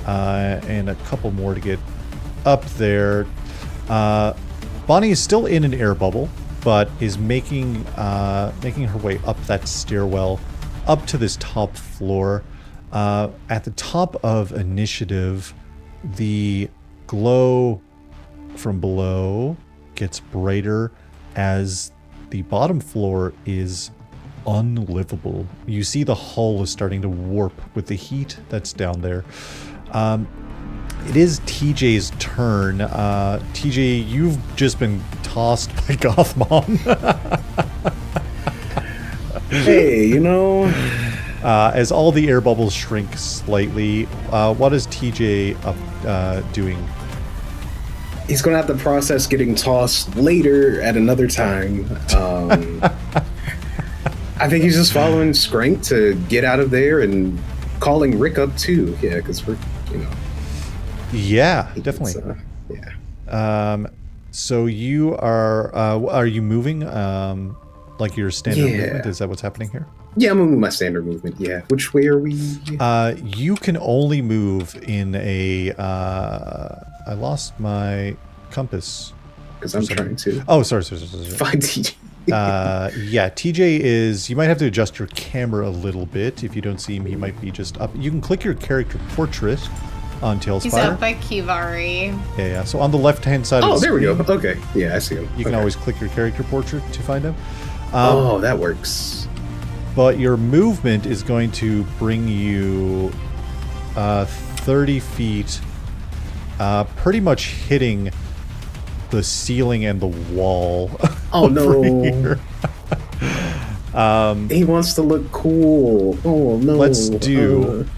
and a couple more to get up there. Bonnie is still in an air bubble, but is making her way up that stairwell, up to this top floor. At the top of initiative, the glow from below gets brighter as the bottom floor is unlivable. You see the hull is starting to warp with the heat that's down there. It is TJ's turn. TJ, you've just been tossed by Gothmon. Hey, as all the air bubbles shrink slightly, what is TJ doing? he's gonna have to process getting tossed later at another time. I think he's just following Skrank to get out of there and calling Rick up too. Yeah, because we're, Yeah, definitely. Yeah. So you are you moving? Like your standard movement? Is that what's happening here? Yeah, I'm moving my standard movement. Yeah. Which way are we? You can only move in a. I lost my compass. Because I'm trying to. Oh, sorry. Find TJ. Yeah, TJ is. You might have to adjust your camera a little bit. If you don't see him, he might be just up. You can click your character portrait on Tailspire. He's up by Kivari. Yeah. So on the left-hand side. Oh, there we go. Okay. Yeah, I see him. You can always click your character portrait to find him. Oh, that works. But your movement is going to bring you 30 feet, pretty much hitting the ceiling and the wall. Oh no! He wants to look cool. Oh no! Let's do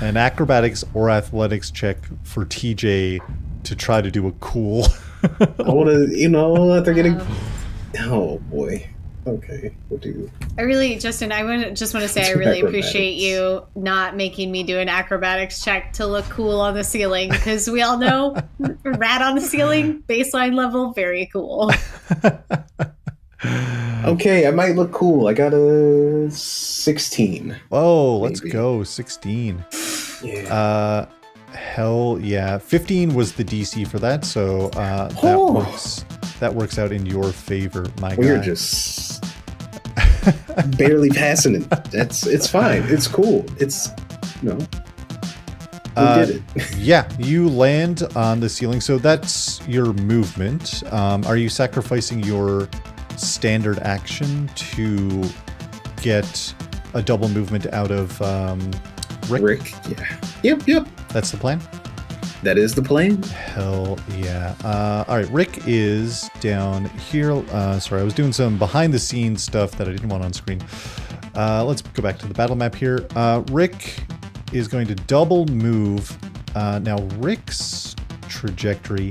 an acrobatics or athletics check for TJ to try to do a cool. I want to, they're getting. Oh boy. Okay, we'll do. I really, Justin, I just want to say I really appreciate you not making me do an acrobatics check to look cool on the ceiling, because we all know rat on the ceiling, baseline level, very cool. Okay, I might look cool. I got a 16. Oh, let's go. 16. Yeah. Hell yeah. 15 was the DC for that, so that works out in your favor, my guy. We're just barely passing it. It's fine. It's cool. It's we did it. Yeah, you land on the ceiling, so that's your movement. Are you sacrificing your standard action to get a double movement out of Rick? Yeah. Yep. That's the plan? That is the plan. Hell yeah. All right, Rick is down here. Sorry, I was doing some behind-the-scenes stuff that I didn't want on screen. Let's go back to the battle map here. Rick is going to double move. Now, Rick's trajectory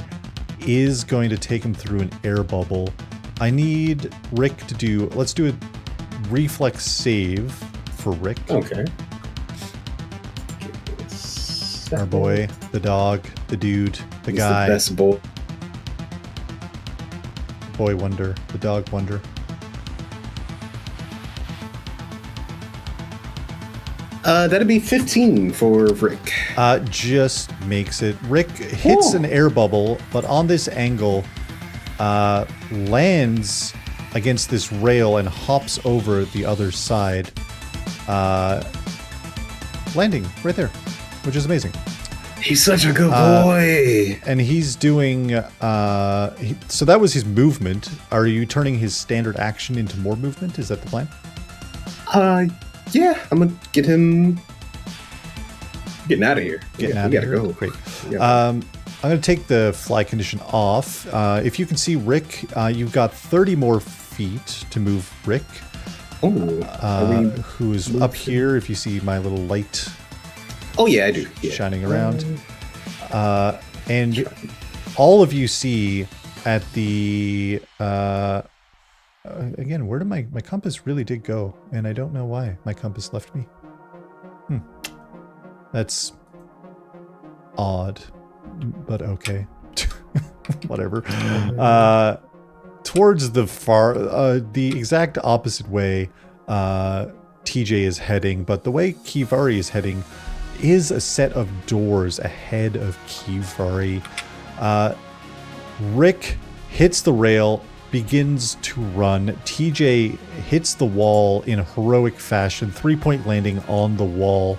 is going to take him through an air bubble. I need Rick to do... Let's do a reflex save for Rick. Okay. Our boy, the dog, the dude, the guy. The best boy. Boy wonder, the dog wonder. That'd be 15 for Rick. Just makes it. Rick hits an air bubble, but on this angle, lands against this rail and hops over the other side, landing right there, which is amazing. He's such a good boy. And he's doing, so that was his movement. Are you turning his standard action into more movement? Is that the plan? Yeah, I'm gonna get him getting out of here. We gotta go. Great. Yeah. I'm gonna take the fly condition off. If you can see Rick, you've got 30 more feet to move Rick. Who's up here, if you see my little light. Oh yeah, I do. Yeah. Shining around. And all of you see at the... again, where did my compass really did go? And I don't know why my compass left me. That's odd, but okay. Whatever. Towards the far... the exact opposite way... TJ is heading, but the way Kivari is heading is a set of doors ahead of Kivari. Rick hits the rail, begins to run. TJ hits the wall in a heroic fashion, 3-point landing on the wall.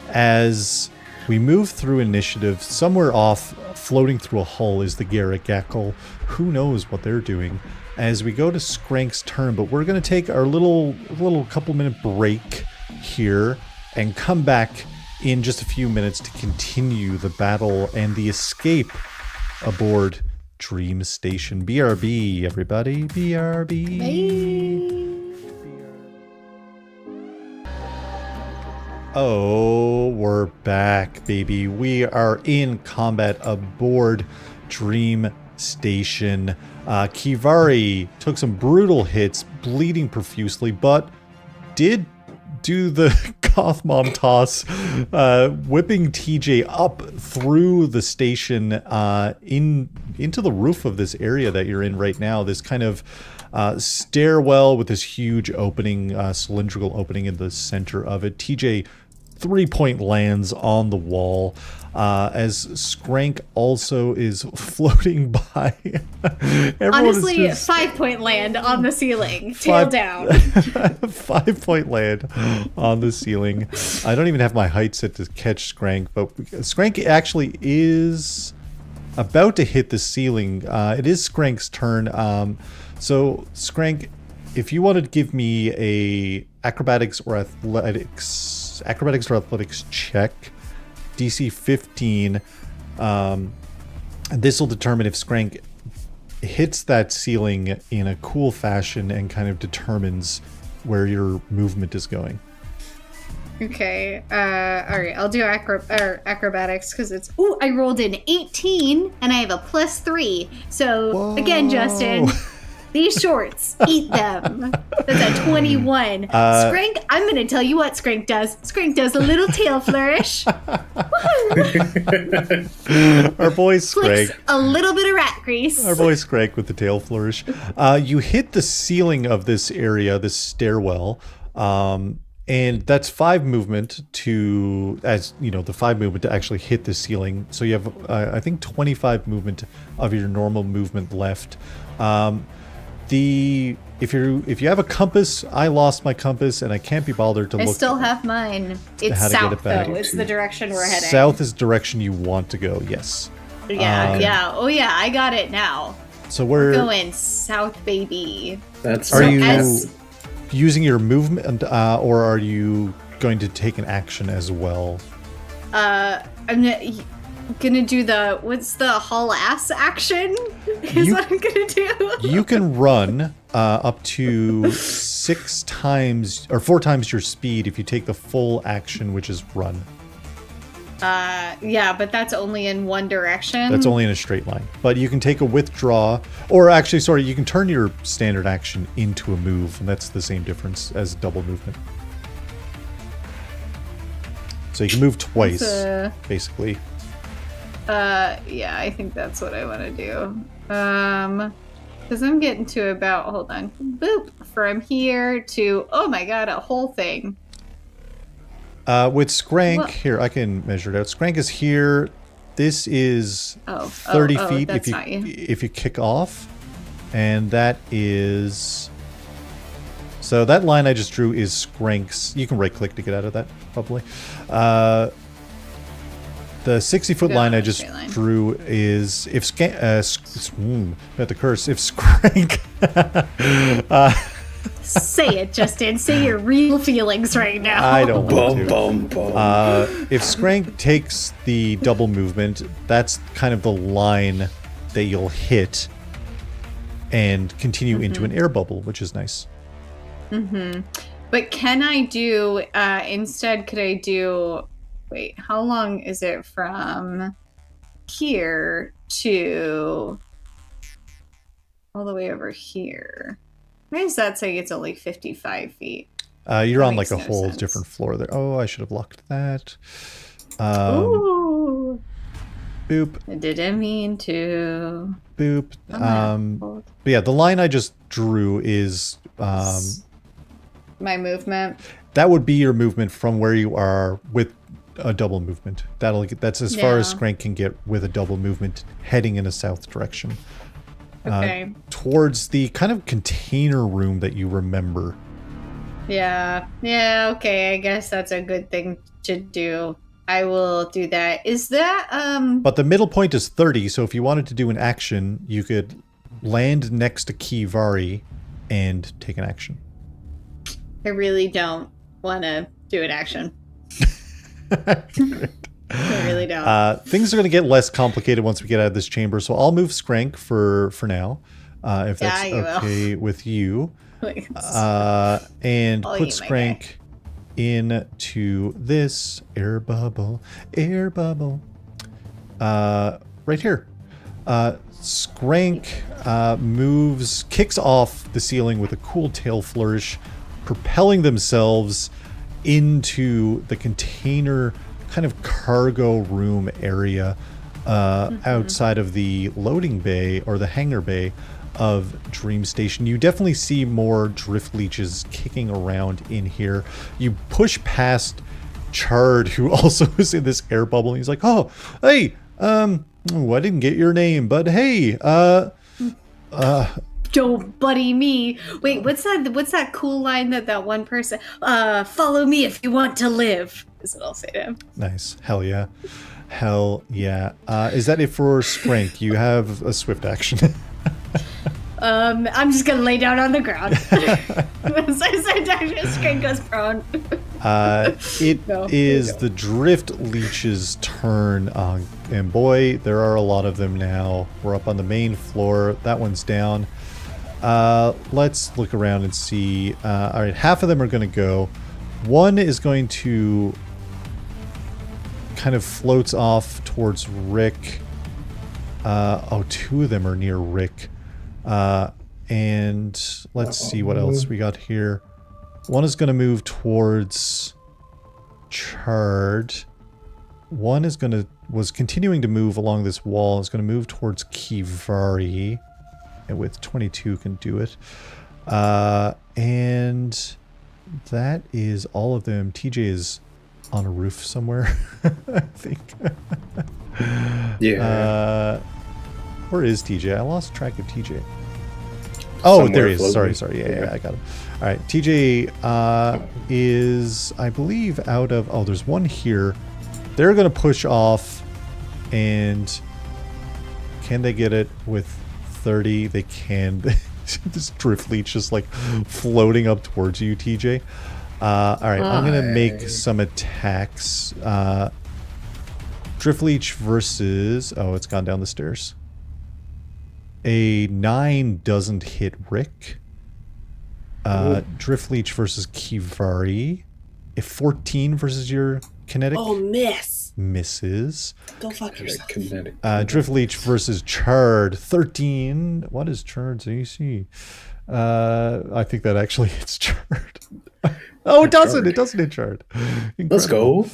As we move through initiative, somewhere off, floating through a hull is the Garrett Gackle. Who knows what they're doing? As we go to Skrank's turn, but we're going to take our little couple minute break here and come back in just a few minutes to continue the battle and the escape aboard Dream Station. BRB, everybody. BRB. Bye. Oh, we're back, baby. We are in combat aboard Dream Station. Kivari took some brutal hits, bleeding profusely, but did do the goth mom toss, whipping TJ up through the station into the roof of this area that you're in right now. This kind of stairwell with this huge opening, cylindrical opening in the center of it. TJ 3-point lands on the wall. As Skrank also is floating by. Honestly, 5-point land on the ceiling, tail down. 5-point land on the ceiling. I don't even have my height set to catch Skrank, but Skrank actually is about to hit the ceiling. It is Skrank's turn. So Skrank, if you wanted to give me a acrobatics or athletics check, DC 15. This will determine if Skrank hits that ceiling in a cool fashion and kind of determines where your movement is going. Okay. All right. I'll do acrobatics because it's. Ooh, I rolled an 18 and I have a +3. So Whoa. Again, Justin, these shorts, eat them. That's a 21. Skrank, I'm going to tell you what Skrank does. Skrank does a little tail flourish. Our boy Skrank. Flicks a little bit of rat grease. Our boy Skrank with the tail flourish. You hit the ceiling of this area, this stairwell, and that's 5 movement to, as you know, the 5 movement to actually hit the ceiling. So you have, I think, 25 movement of your normal movement left. If you have a compass, I lost my compass and I can't be bothered to look. I still have mine. It's how to get south, it back. though. It's the direction we're heading. South is the direction you want to go. Yes. Yeah. Oh yeah, I got it now. So we're going south, baby. That's Are you as- using your movement, or are you going to take an action as well? I'm gonna do what's the haul ass action? What I'm gonna do. You can run up to 6 times or 4 times your speed if you take the full action, which is run. Yeah, but that's only in one direction. That's only in a straight line. But you can take a withdraw, or actually, sorry, you can turn your standard action into a move, and that's the same difference as double movement. So you can move twice, basically. Yeah, I think that's what I want to do. Because I'm getting to about, hold on, boop, from here to, oh my god, a whole thing. With Skrank, What? here, I can measure it out. Skrank is here. This is 30 feet that's not you. if you kick off. And that is... So that line I just drew is Skrank's. You can right-click to get out of that, probably. The 60-foot Go line on I a just straight line. drew is if about the curse. If Skrank, Say it, Justin. Say your real feelings right now. I don't want to. Boom, boom, boom. If Skrank takes the double movement, that's kind of the line that you'll hit and continue into an air bubble, which is nice. But can I do, instead, could I do, wait, how long is it from here to all the way over here? Why does that say it's only 55 feet? You're That on like makes a no whole sense. different floor there. Oh, I should have locked that. Ooh. Boop, I didn't mean to. boop. But yeah, the line I just drew is My movement. That would be your movement from where you are with a double movement. That's as far as Skrank can get with a double movement heading in a south direction. Okay. Towards the kind of container room that you remember. Yeah. Yeah, okay. I guess that's a good thing to do. I will do that. Is that, But the middle point is 30, so if you wanted to do an action, you could land next to Kivari and take an action. I really don't want to do an action. I really don't. Things are going to get less complicated once we get out of this chamber, so I'll move Skrank for now, if that's okay with you. And put Skrank into this air bubble, right here. Skrank kicks off the ceiling with a cool tail flourish, propelling themselves into the container kind of cargo room area outside of the loading bay or the hangar bay of Dream Station. You definitely see more drift leeches kicking around in here. You push past Chard, who also is in this air bubble, and he's like, oh, hey, I didn't get your name, but hey, Don't buddy me. Wait, what's that cool line that one person, follow me if you want to live, is what I'll say to him. Nice. Hell yeah. Is that it for Skrank? You have a swift action. I'm just gonna lay down on the ground. Skrank goes prone. It is the drift leech's turn, and boy, there are a lot of them now. We're up on the main floor. That one's down. Let's look around and see. All right, half of them are going to go. One is going to kind of floats off towards Rick. Two of them are near Rick. And let's see what else we got here. One is going to move towards Chard. One is was continuing to move along this wall. Is going to move towards Kivari. And with 22 can do it. And that is all of them. TJ is on a roof somewhere, I think. Yeah. Where is TJ? I lost track of TJ. Oh, Somewhere there he is. floating. Sorry. Yeah, I got him. All right, TJ is, I believe, out of... Oh, there's one here. They're going to push off, and can they get it with 30? They can. This drift leech just like floating up towards you, TJ. All right, I'm going to make some attacks. Drift leech versus... Oh, it's gone down the stairs. A 9 doesn't hit Rick. Drift leech versus Kivari. A 14 versus your kinetic. Oh, miss. Misses. Go fuck yourself. Kinetic. Drift leech versus Chard. 13. What is Chard's AC? I think that actually hits Chard. Oh, it doesn't. It doesn't hit Chard. Let's go.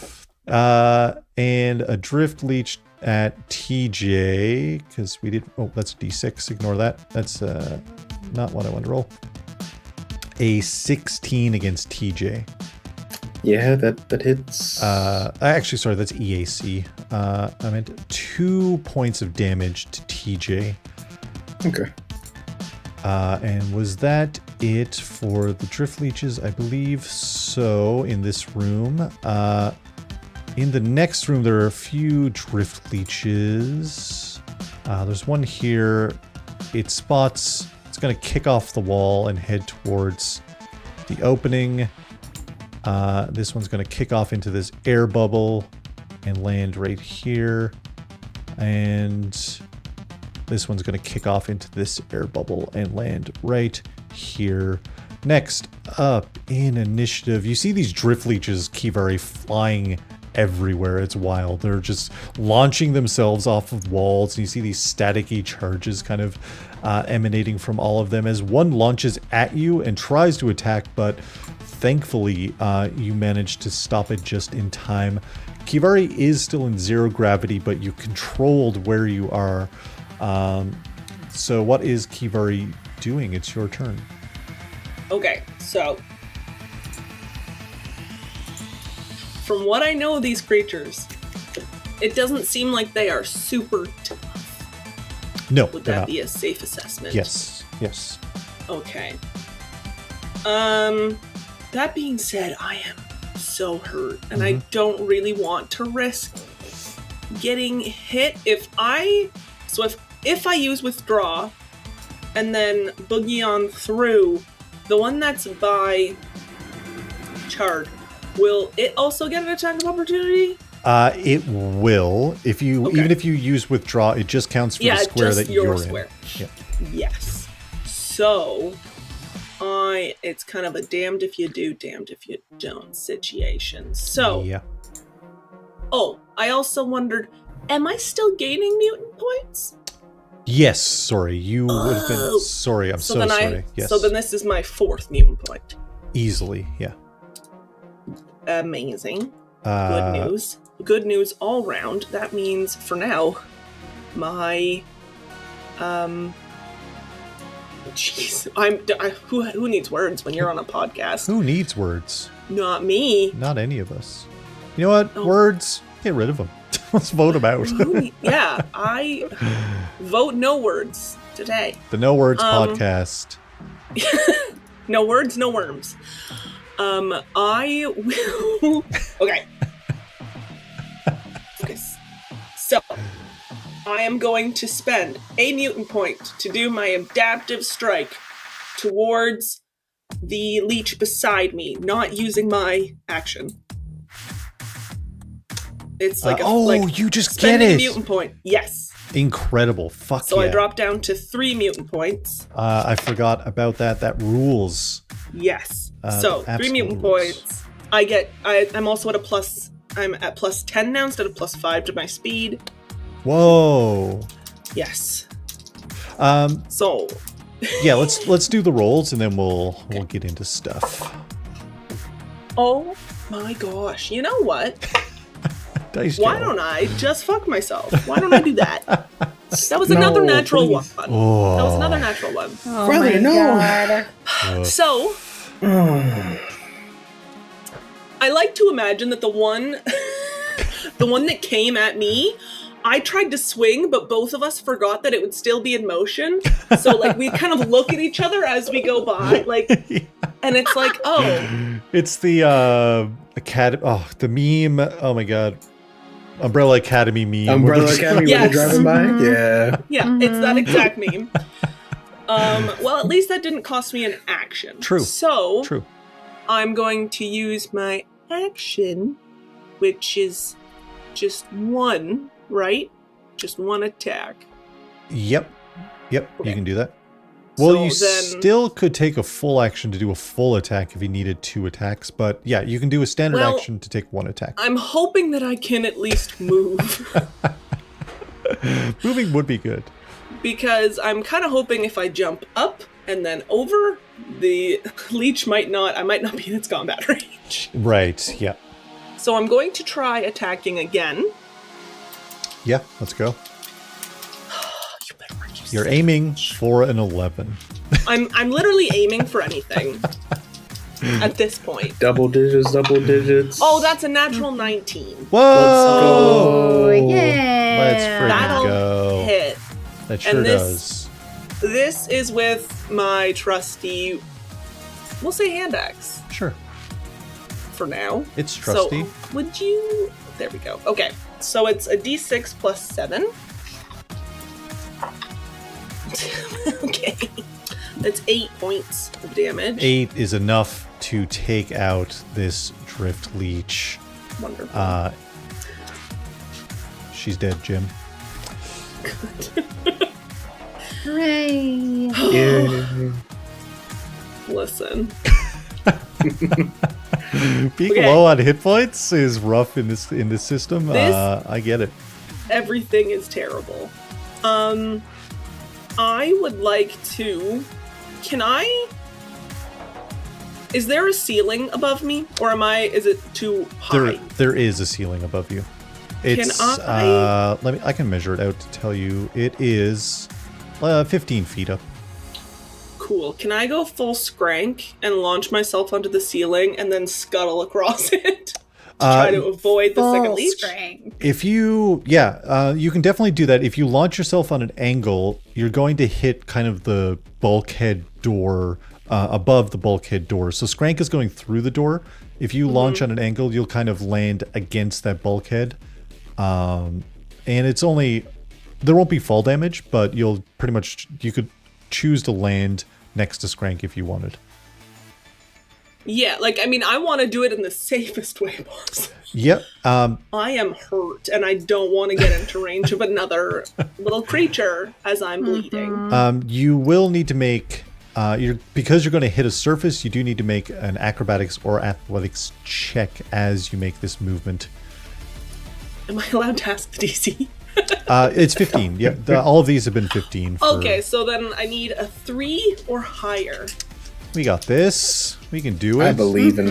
And a drift leech at TJ, because we did... Oh, that's D6. Ignore that. That's not what I want to roll. A 16 against TJ. Yeah, that hits. Actually, sorry, that's EAC. I meant 2 points of damage to TJ. Okay. And was that it for the drift leeches? I believe so, in this room. In the next room, there are a few drift leeches. There's one here. It's going to kick off the wall and head towards the opening. This one's going to kick off into this air bubble and land right here. And this one's going to kick off into this air bubble and land right here. Next up in initiative, you see these drift leeches, Kivari, flying everywhere. It's wild. They're just launching themselves off of walls, and you see these staticky charges kind of emanating from all of them as one launches at you and tries to attack, but thankfully you manage to stop it just in time. Kivari is still in zero gravity, but you controlled where you are. So what is Kivari doing? It's your turn. Okay, so from what I know of these creatures, it doesn't seem like they are super tough. No, Would they're that not. be a safe assessment? Yes. Yes. Okay. That being said, I am so hurt, and I don't really want to risk getting hit. If I use withdraw and then boogie on through, the one that's by Chard, will it also get an attack of opportunity? It will. If you even if you use withdraw, it just counts for the square just that your you're square. in. Yeah. Yes. So it's kind of a damned if you do, damned if you don't situation. So Yeah. Oh, I also wondered, am I still gaining mutant points? Yes. Sorry, you would have been. Sorry, I'm so sorry. Yes. So then this is my 4th mutant point. Easily. Yeah. Amazing. Good news. Good news all round. That means for now, my jeez, who needs words when you're on a podcast? Who needs words? Not me. Not any of us. You know what? Oh. Words. Get rid of them. Let's vote them out. Yeah, I vote no words today. The No Words podcast. No words, no worms. I will. Okay. So, I am going to spend a mutant point to do my adaptive strike towards the leech beside me, not using my action. It's like you just get spending it. a mutant point. Yes. Incredible. Fuck So yeah. I drop down to 3 mutant points. I forgot about that. That rules. Yes. So 3 absolute mutant rules. points. I'm also at a plus. I'm at plus 10 now instead of plus 5 to my speed. Whoa. Yes. Um. So. Yeah. Let's do the rolls and then we'll get into stuff. Oh my gosh! You know what? Dice Why roll. don't I just fuck myself? Why don't I do that? That was another No, natural please. one. Oh. That was another natural one. Oh Brother, my no. God. So. I like to imagine that the one that came at me, I tried to swing, but both of us forgot that it would still be in motion. So like we kind of look at each other as we go by, like, and it's like, oh, It's the the meme. Oh my god. Umbrella Academy meme. Umbrella Academy Yes. when you're driving by? Yeah. yeah, it's that exact meme. Well, at least that didn't cost me an action. True. So True. I'm going to use my action, which is just one, right? Just one attack. Yep. Yep. Okay. You can do that. Well, So you then- still could take a full action to do a full attack if you needed 2 attacks, but yeah, you can do a standard Well, action to take 1 attack. I'm hoping that I can at least move. Moving would be good. Because I'm kind of hoping if I jump up and then over, the leech I might not be in its combat range. Right. Yeah. So I'm going to try attacking again. Yeah. Let's go. You better not use You're aiming for an 11. I'm literally aiming for anything at this point. Double digits. Oh, that's a natural 19. Whoa! Oh, yay. Let's friggin' That'll go. hit. That sure this- does. This is with my trusty, we'll say hand axe Sure. for now. It's trusty. So would you, there we go. Okay, so it's a d6 plus 7. Okay, that's 8 points of damage. 8 is enough to take out this drift leech. Wonderful. She's dead, Jim. Hooray. Yeah. Listen. Being Okay. low on hit points is rough in this system. This- I get it. Everything is terrible. I would like to. Is there a ceiling above me, or is it too high? There is a ceiling above you. It's I can measure it out to tell you. It is 15 feet up. Cool. Can I go full Skrank and launch myself onto the ceiling and then scuttle across it? try to avoid the second Full leech? Skrank. If you, you can definitely do that. If you launch yourself on an angle, you're going to hit kind of the bulkhead door, above the bulkhead door. So Skrank is going through the door. If you launch on an angle, you'll kind of land against that bulkhead. And it's only, there won't be fall damage, but you'll pretty much, you could choose to land next to Skrank if you wanted. Yeah, like, I mean, I want to do it in the safest way possible. Yep. I am hurt, and I don't want to get into range of another little creature as I'm bleeding. You will need to make, because you're going to hit a surface, you do need to make an acrobatics or athletics check as you make this movement. Am I allowed to ask the DC? It's 15. Yeah, all of these have been 15. Okay, so then I need a 3 or higher. We got this. We can do it. I believe in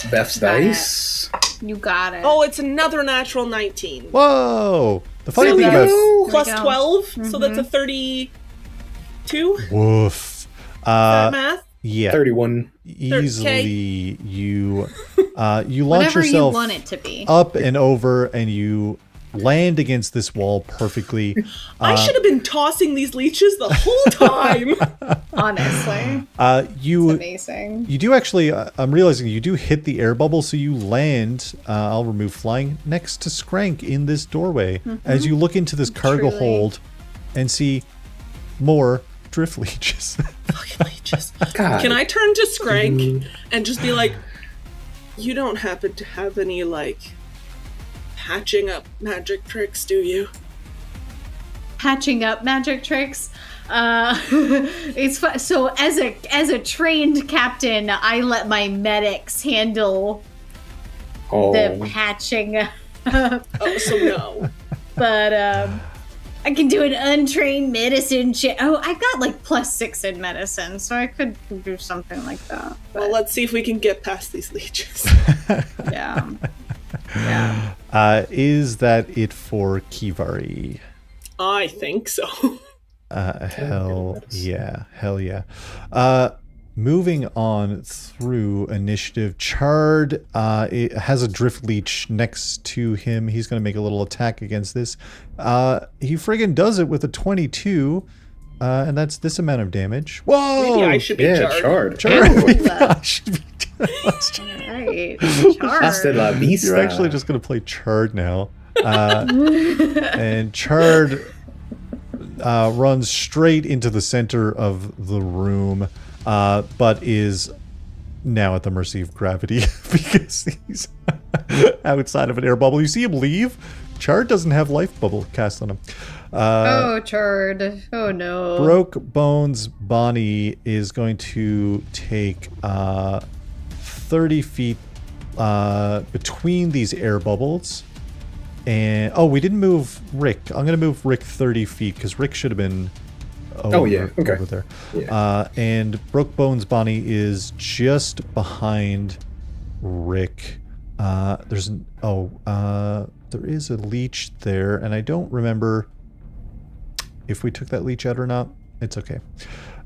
Beth's dice. You got it. Oh, it's another natural 19. Whoa! The funny So thing that's about plus There we go. 12, so that's a 32. woof. That math? Yeah, 31. easily you launch Whatever you yourself want it to be. up and over, and you land against this wall perfectly. I should have been tossing these leeches the whole time. Honestly. You Amazing. You do actually, I'm realizing you do hit the air bubble, so you land, I'll remove flying, next to Skrank in this doorway. As you look into this cargo Truly. hold and see more drift leeches. Fucking leeches. God. Can I turn to Skrank and just be like, you don't happen to have any, like, patching up magic tricks, do you? Patching up magic tricks. It's fun. So as a trained captain, I let my medics handle the patching up. Oh, so no. But I can do an untrained medicine check. Oh, I got like +6 in medicine, so I could do something like that. Well, let's see if we can get past these leeches. Yeah. Yeah. Is that it for Kivari? I think so. Hell yeah. Moving on through initiative, Chard it has a drift leech next to him. He's going to make a little attack against this. He friggin' does it with a 22, and that's this amount of damage. Whoa! Maybe I should be Chard. Chard. Ooh. I should be Right. Hasta la vista. You're actually just going to play Chard now. And Chard runs straight into the center of the room, but is now at the mercy of gravity because he's outside of an air bubble. You see him leave. Chard doesn't have life bubble cast on him. Oh, Chard. Oh, no. Broke Bones Bonnie is going to take 30 feet between these air bubbles. And we didn't move Rick. I'm going to move Rick 30 feet because Rick should have been over there. Yeah. And Broke Bones Bonnie is just behind Rick. There is a leech there, and I don't remember if we took that leech out or not. It's okay.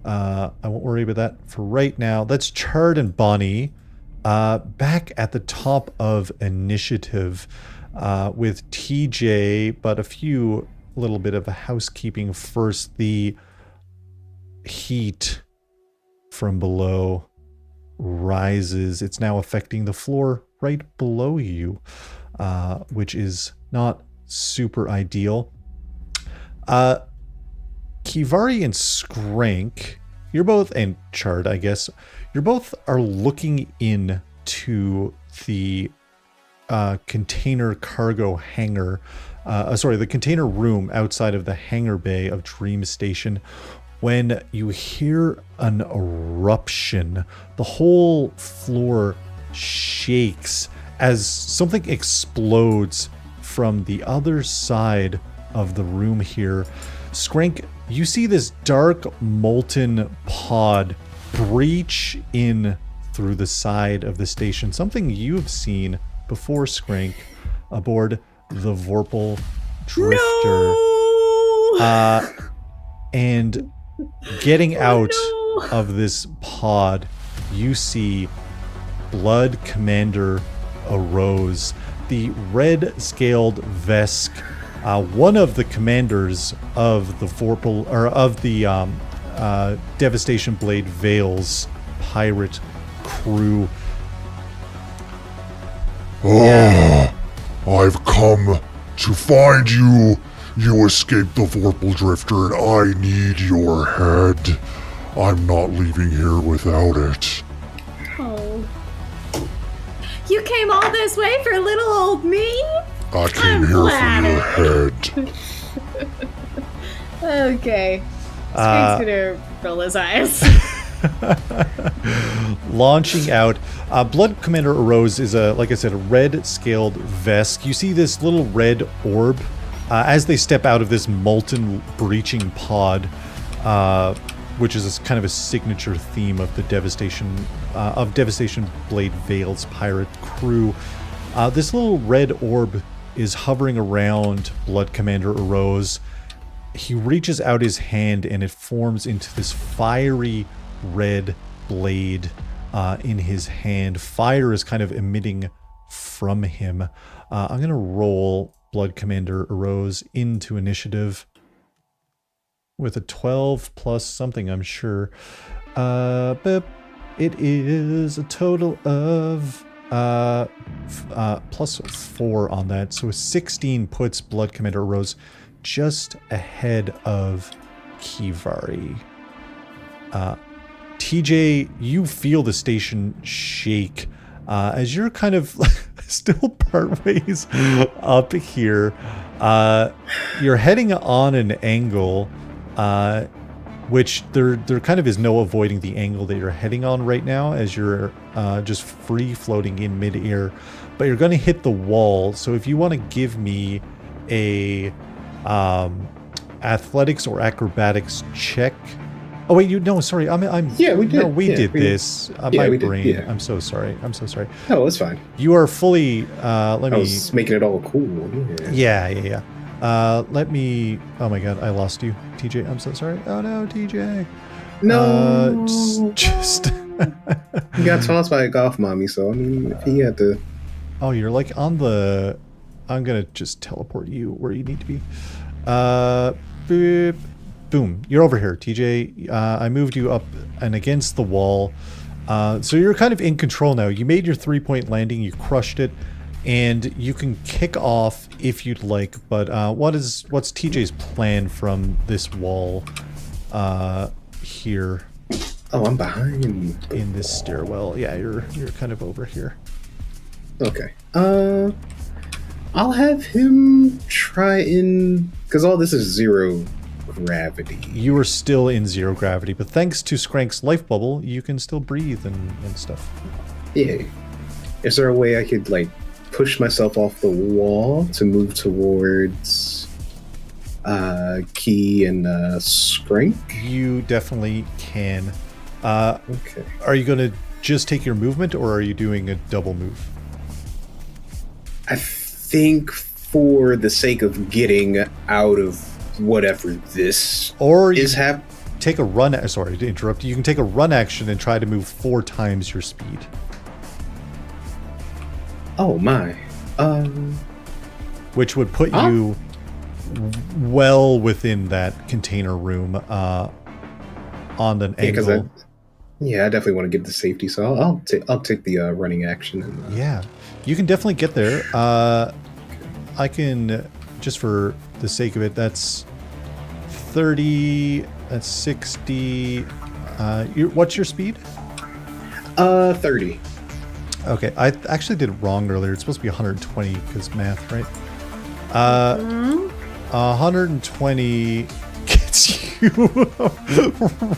I won't worry about that for right now. That's Chard and Bonnie back at the top of initiative with TJ, but a few little bit of a housekeeping first. The heat from below rises. It's now affecting the floor right below you, which is not super ideal. Kivari and Skrank, you're both, and Chard, I guess, you're both are looking into the container cargo hangar, the container room outside of the hangar bay of Dream Station, when you hear an eruption. The whole floor shakes as something explodes from the other side of the room here. Skrank, you see this dark molten pod breach in through the side of the station, something you've seen before, Skrank, aboard the Vorpal Drifter. No! And getting out of this pod, you see Blood Commander arose. The red-scaled Vesk, one of the commanders of the Vorpal, or of the Devastation Blade Veil's pirate crew. Oh, I've come to find you. You escaped the Vorpal Drifter and I need your head. I'm not leaving here without it. Oh. You came all this way for little old me? I came I'm here glad. for your head. Okay. Skrank's gonna roll his eyes. Launching out, Blood Commander Arose is like I said, a red-scaled Vesk. You see this little red orb as they step out of this molten breaching pod, which is kind of a signature theme of the Devastation Blade Veil's pirate crew. This little red orb is hovering around Blood Commander Arose. He reaches out his hand and it forms into this fiery red blade in his hand. Fire is kind of emitting from him. I'm going to roll Blood Commander Arose into initiative with a 12 plus something, I'm sure. It is a total of plus 4 on that. So 16 puts Blood Commander Arose just ahead of Kivari. TJ, you feel the station shake as you're kind of still part ways up here. You're heading on an angle, which there kind of is no avoiding the angle that you're heading on right now as you're just free floating in midair. But you're going to hit the wall. So if you want to give me a athletics or acrobatics check. Oh wait, sorry. I'm Yeah, we did. No, we did we this. Yeah, My we did, brain. yeah. I'm so sorry. No, it's fine. You are fully. I was making it all cool. Yeah. Let me. Oh my god, I lost you, TJ. I'm so sorry. Oh no, TJ. No. Just. You got tossed by a golf mommy, so I mean, if he had to. Oh, you're like on the. I'm gonna just teleport you where you need to be. Boop. Boom. You're over here, TJ. I moved you up and against the wall. So you're kind of in control now. You made your 3-point landing. You crushed it. And you can kick off if you'd like. But what's TJ's plan from this wall here? Oh, I'm behind. In this stairwell. Yeah, you're kind of over here. Okay. I'll have him try because all this is zero gravity. You are still in zero gravity, but thanks to Skrank's life bubble, you can still breathe and stuff. Yeah. Is there a way I could push myself off the wall to move towards Key and Skrank? You definitely can. Okay. Are you going to just take your movement, or are you doing a double move? I think for the sake of getting out of whatever this or you is take a run. Sorry to interrupt you. You can take a run action and try to move 4 times your speed. Oh my. Which would put you well within that container room on an angle. I definitely want to get the safety, so I'll take the running action. And, yeah, you can definitely get there. I can, just for the sake of it, that's 30, that's 60. What's your speed? 30. Okay, I actually did it wrong earlier. It's supposed to be 120 because math, right? 120 gets you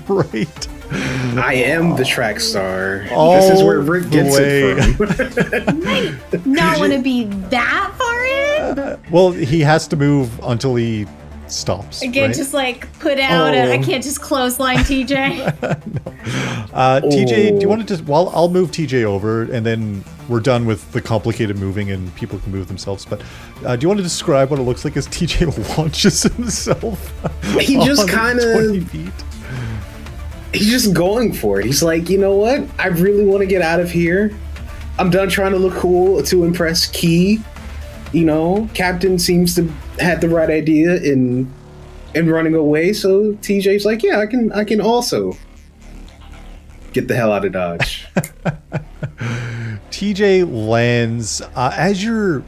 right. I am the track star. This is where Rick gets it from. Not want to be that far in? Well, he has to move until he stops. I can't just put out I can't just clothesline TJ. No. TJ, do you want to just, I'll move TJ over and then we're done with the complicated moving and people can move themselves. But do you want to describe what it looks like as TJ launches himself? He just kind of, he's just going for it. He's like, you know what? I really want to get out of here. I'm done trying to look cool to impress Key. You know, Captain seems to had the right idea in running away. So TJ's like, yeah, I can also get the hell out of Dodge. TJ lands as you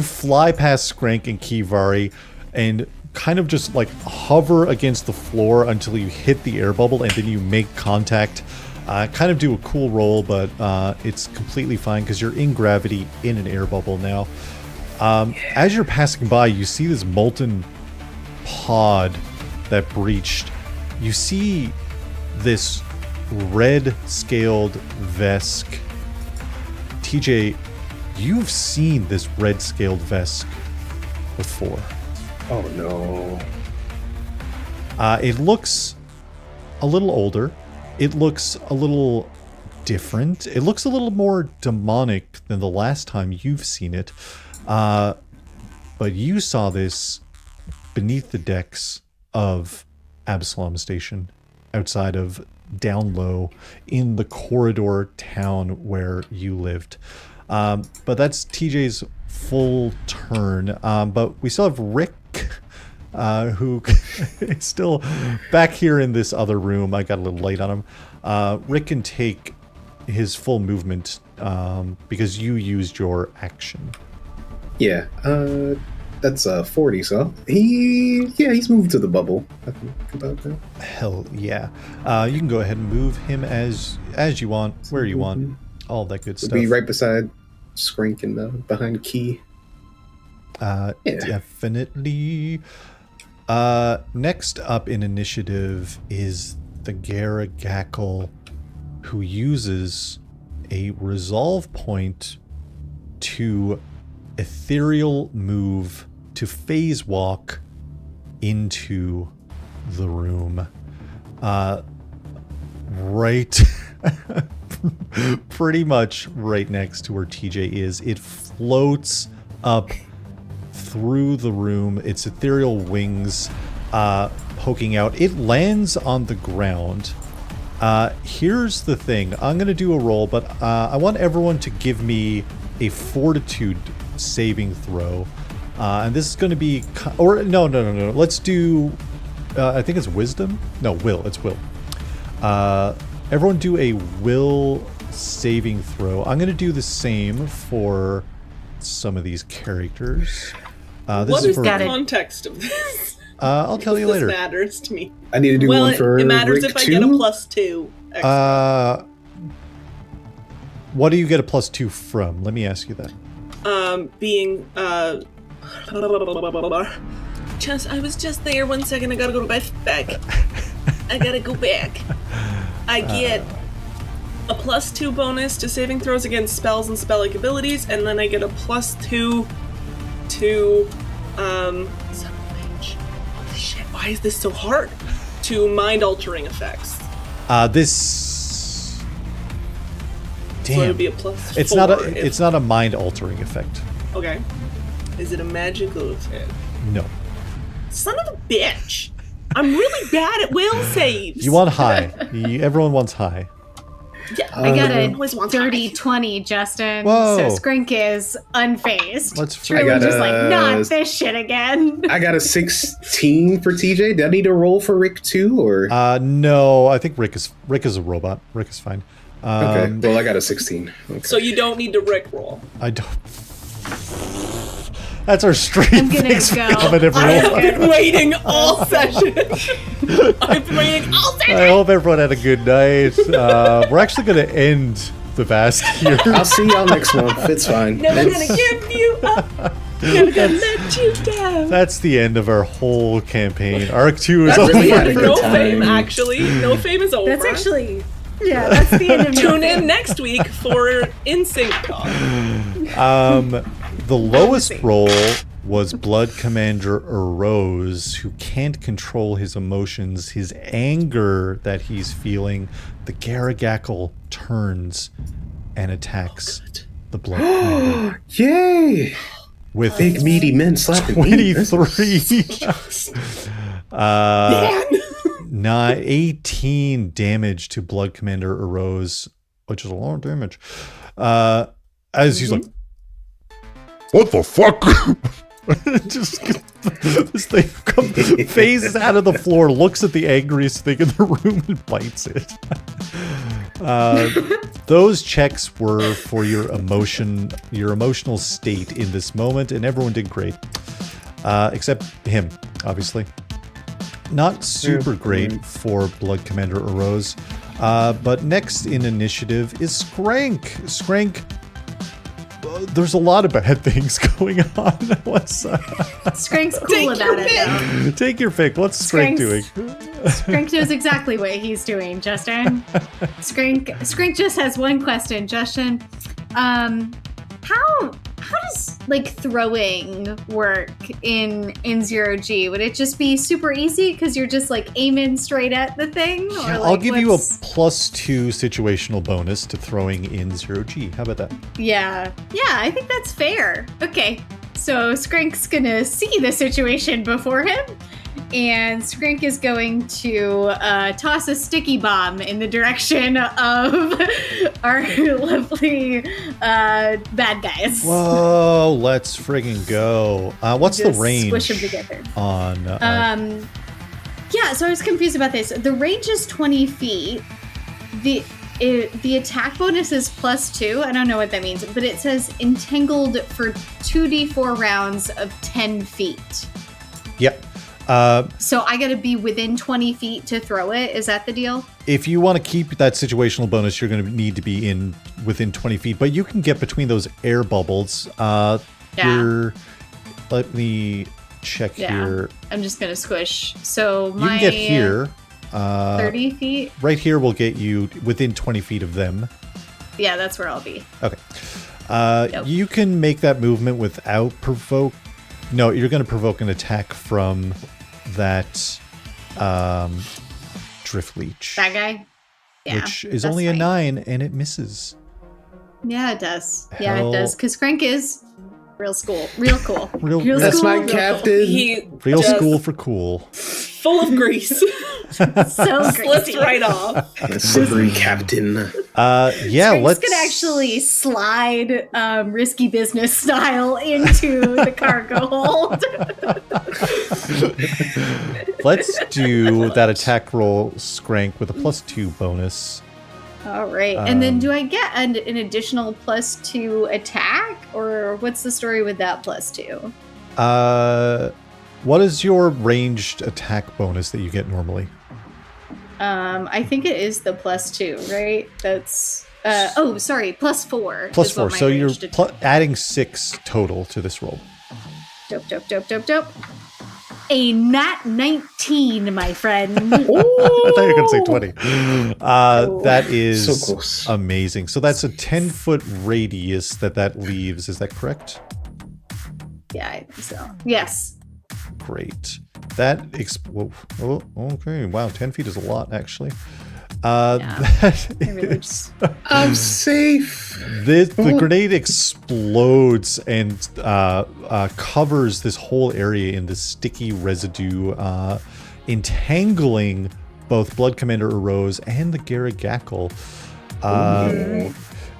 fly past Skrank and Kivari and kind of just like hover against the floor until you hit the air bubble, and then you make contact. Kind of do a cool roll, but it's completely fine because you're in gravity in an air bubble now. As you're passing by, you see this molten pod that breached. You see this red scaled Vesk. TJ, you've seen this red scaled Vesk before. Oh no. It looks a little older. It looks a little different. It looks a little more demonic than the last time you've seen it. But you saw this beneath the decks of Absalom Station, outside of down low in the corridor town where you lived. But that's TJ's full turn. But we still have Rick, who is still back here in this other room. I got a little late on him. Rick can take his full movement because you used your action. Yeah, that's 40, so he's moved to the bubble. I think about that. Hell yeah. You can go ahead and move him as you want, where you want, all that good stuff. Be right beside Skrank and behind Key. Yeah. Definitely. Next up in initiative is the Garagackle, who uses a resolve point to ethereal move to phase walk into the room. Right pretty much right next to where TJ is. It floats up through the room, its ethereal wings poking out. It lands on the ground. Here's the thing. I'm going to do a roll, but I want everyone to give me a fortitude saving throw. And this is going to be... No. Let's do... I think it's wisdom? No, will. It's will. Everyone do a will saving throw. I'm going to do the same for some of these characters. What is the context of this? I'll tell you later. This matters to me. I need to do one for it matters Rick if I too? get a +2 extra. What do you get a +2 from? Let me ask you that. Being I was just there 1 second. I gotta go back. I gotta go back. I get a +2 bonus to saving throws against spells and spell-like abilities, and then I get a +2 to son of a bitch. Holy shit, why is this so hard? To mind-altering effects. This... Damn. So it would be a +4. It's not a mind-altering effect. Okay. Is it a magical effect? No. Son of a bitch! I'm really bad at will saves! You want high. Everyone wants high. Yeah, I got a always want dirty high. 20, Justin. Whoa. So Skrank is unfazed. Let's Truly I got just like, a- not this shit again. I got a 16 for TJ. Do I need to roll for Rick too, or? No, I think Rick is a robot. Rick is fine. Okay, well, I got a 16. Okay. So you don't need to Rickroll. I don't... That's our straight I'm gonna face go. comment, everyone. I've been waiting all session. I've been waiting all session. I hope everyone had a good night. We're actually going to end the vast here. I'll see y'all next month. It's fine. Never gonna give you up. Never gonna let you down. That's the end of our whole campaign. Arc 2 is That's over. really had a No good fame, time. actually. No fame is over. That's actually, yeah, that's the end of Tune No in Fame. next week for In Sync Talk. The lowest roll was Blood Commander Arose, who can't control his emotions, his anger that he's feeling. The Garagackle turns and attacks the Blood Commander Yay! with Big meaty men slapping me. 23. Man. 18 damage to Blood Commander Arose, which is a lot of damage. As he's like, What the fuck? just this thing phases out of the floor, looks at the angriest thing in the room, and bites it. Those checks were for your emotional state in this moment, and everyone did great, except him, obviously. Not super great for Blood Commander Arose. But next in initiative is Skrank. Skrank, there's a lot of bad things going on. What's Skrank's cool about it, though. Take your pick. What's Skrank doing? Skrank knows exactly what he's doing, Justin. Skrank just has one question, Justin. How does like throwing work in 0G? Would it just be super easy because you're just like aiming straight at the thing? Or, Yeah, like, I'll give you a +2 situational bonus to throwing in 0G. How about that? Yeah, I think that's fair. Okay, so Skrank's gonna see the situation before him, and Skrank is going to toss a sticky bomb in the direction of our lovely bad guys. Whoa, let's friggin' go. What's Just the range squish them together. on... Yeah, so I was confused about this. The range is 20 feet. The attack bonus is +2. I don't know what that means, but it says entangled for 2d4 rounds of 10 feet. Yep. So I gotta be within 20 feet to throw it. Is that the deal? If you want to keep that situational bonus, you're going to need to be within 20 feet, but you can get between those air bubbles. Let me check here. I'm just gonna squish. So You can get here. 30 feet? Right here will get you within 20 feet of them. Yeah, that's where I'll be. Okay. You can make that movement without provoke. No, you're going to provoke an attack from that Drift Leech. That guy? Yeah. Which is that's only a fine. 9, and it misses. Yeah, it does. Hell. Because Skrank is real cool. Real cool. Real That's cool, my real cool. captain. He Real just school for cool. full of grease. So Slips crazy. right off. Slippery captain. Yeah, Skranks let's... could actually slide risky business style into the cargo hold. Let's do that attack roll, Skrank, with a +2 bonus. All right. And then do I get an additional +2 attack? Or what's the story with that +2? What is your ranged attack bonus that you get normally? I think it is the +2, right? That's sorry, +4. +4. So you're adding 6 total to this roll. Dope. A nat 19, my friend. I thought you were going to say 20. That is So close. amazing. So that's a 10-foot radius that leaves. Is that correct? Yeah, I think so. Yes. Great. That oh, okay. Wow, 10 feet is a lot, actually. That I really is, I'm safe. the grenade explodes and covers this whole area in this sticky residue, entangling both Blood Commander Arose and the Garagackle.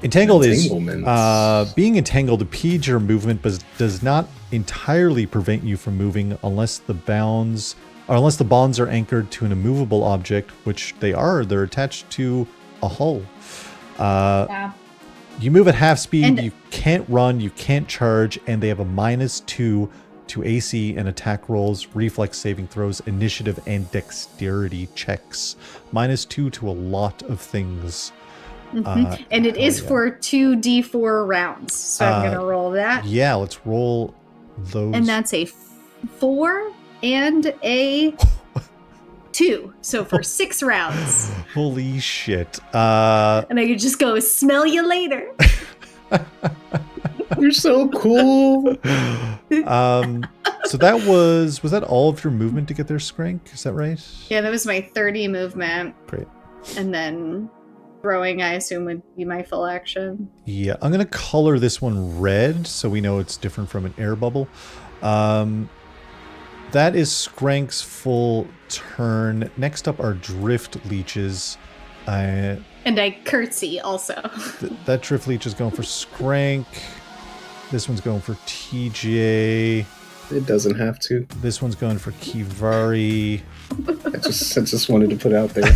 Entangled is being entangled impedes your movement, but does not entirely prevent you from moving unless the bonds are anchored to an immovable object, which they are. They're attached to a hull. You move at half speed. And- you can't run. You can't charge, and they have a -2 to AC and attack rolls, reflex saving throws, initiative, and dexterity checks. -2 to a lot of things. And it is for 2d4 rounds. So I'm going to roll that. Yeah, let's roll those. And that's a 4 and a 2. So for 6 rounds. Holy shit. And I could just go smell you later. You're so cool. So that was that all of your movement to get there, Skrank? Is that right? Yeah, that was my 30 movement. Great. And then throwing, I assume, would be my full action. Yeah, I'm going to color this one red so we know it's different from an air bubble. That is Skrank's full turn. Next up are Drift Leeches. And I curtsy also. That Drift Leech is going for Skrank. This one's going for TJ. It doesn't have to. This one's going for Kivari. I just wanted to put out there.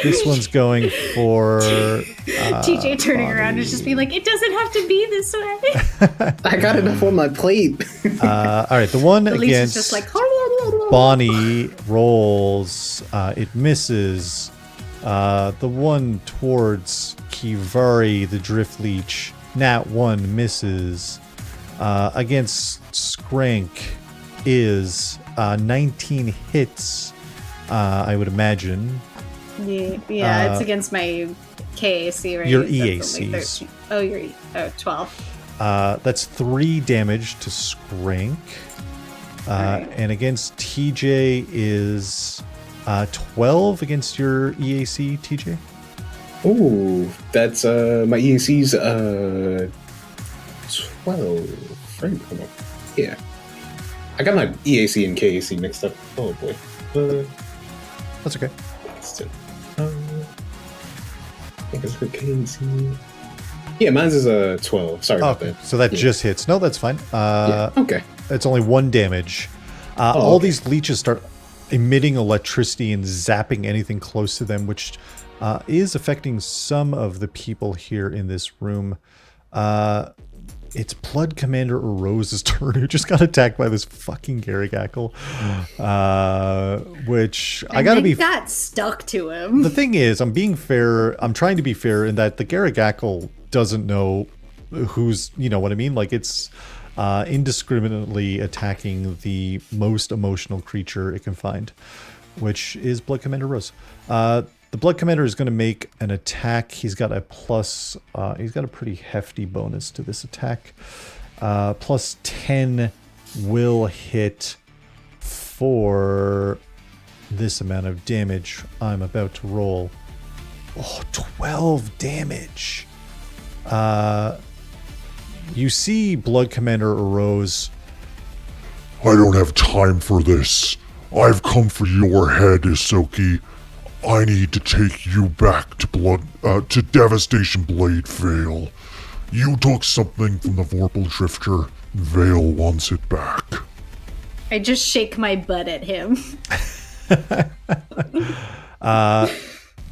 This one's going for TJ turning around and just being like, it doesn't have to be this way. I got enough on my plate. all right, the one The leech is against just like, Bonnie rolls. It misses. The one towards Kivari, the Drift Leech, nat 1 misses. Against Skrank is 19 hits, I would imagine. Yeah, it's against my KAC, right? Your That's EACs. only 13. Oh, 12. That's 3 damage to Skrank. Right. And against TJ is 12 against your EAC, TJ. Ooh, that's my EAC's 12. Right? Hold on. Yeah. I got my EAC and KAC mixed up. Oh boy. That's okay. Still. I think it's the KAC. Yeah, mine's is 12. Sorry about Okay, that. so that Yeah. just hits. No, that's fine. Yeah, okay. It's only 1 damage. All okay. these leeches start emitting electricity and zapping anything close to them, which is affecting some of the people here in this room. It's Blood Commander Rose's turn, who just got attacked by this fucking Garagackle. Which I gotta be. got stuck to him. The thing is, I'm being fair. I'm trying to be fair in that the Garagackle doesn't know who's, you know what I mean? Like, it's indiscriminately attacking the most emotional creature it can find, which is Blood Commander Rose. The Blood Commander is going to make an attack. He's got a plus, he's got a pretty hefty bonus to this attack. Plus 10 will hit for this amount of damage I'm about to roll. Oh, 12 damage. You see Blood Commander Rose. I don't have time for this. I've come for your head, ysoki. I need to take you back to Devastation Blade Vale. You took something from the Vorpal Drifter. Vale wants it back. I just shake my butt at him.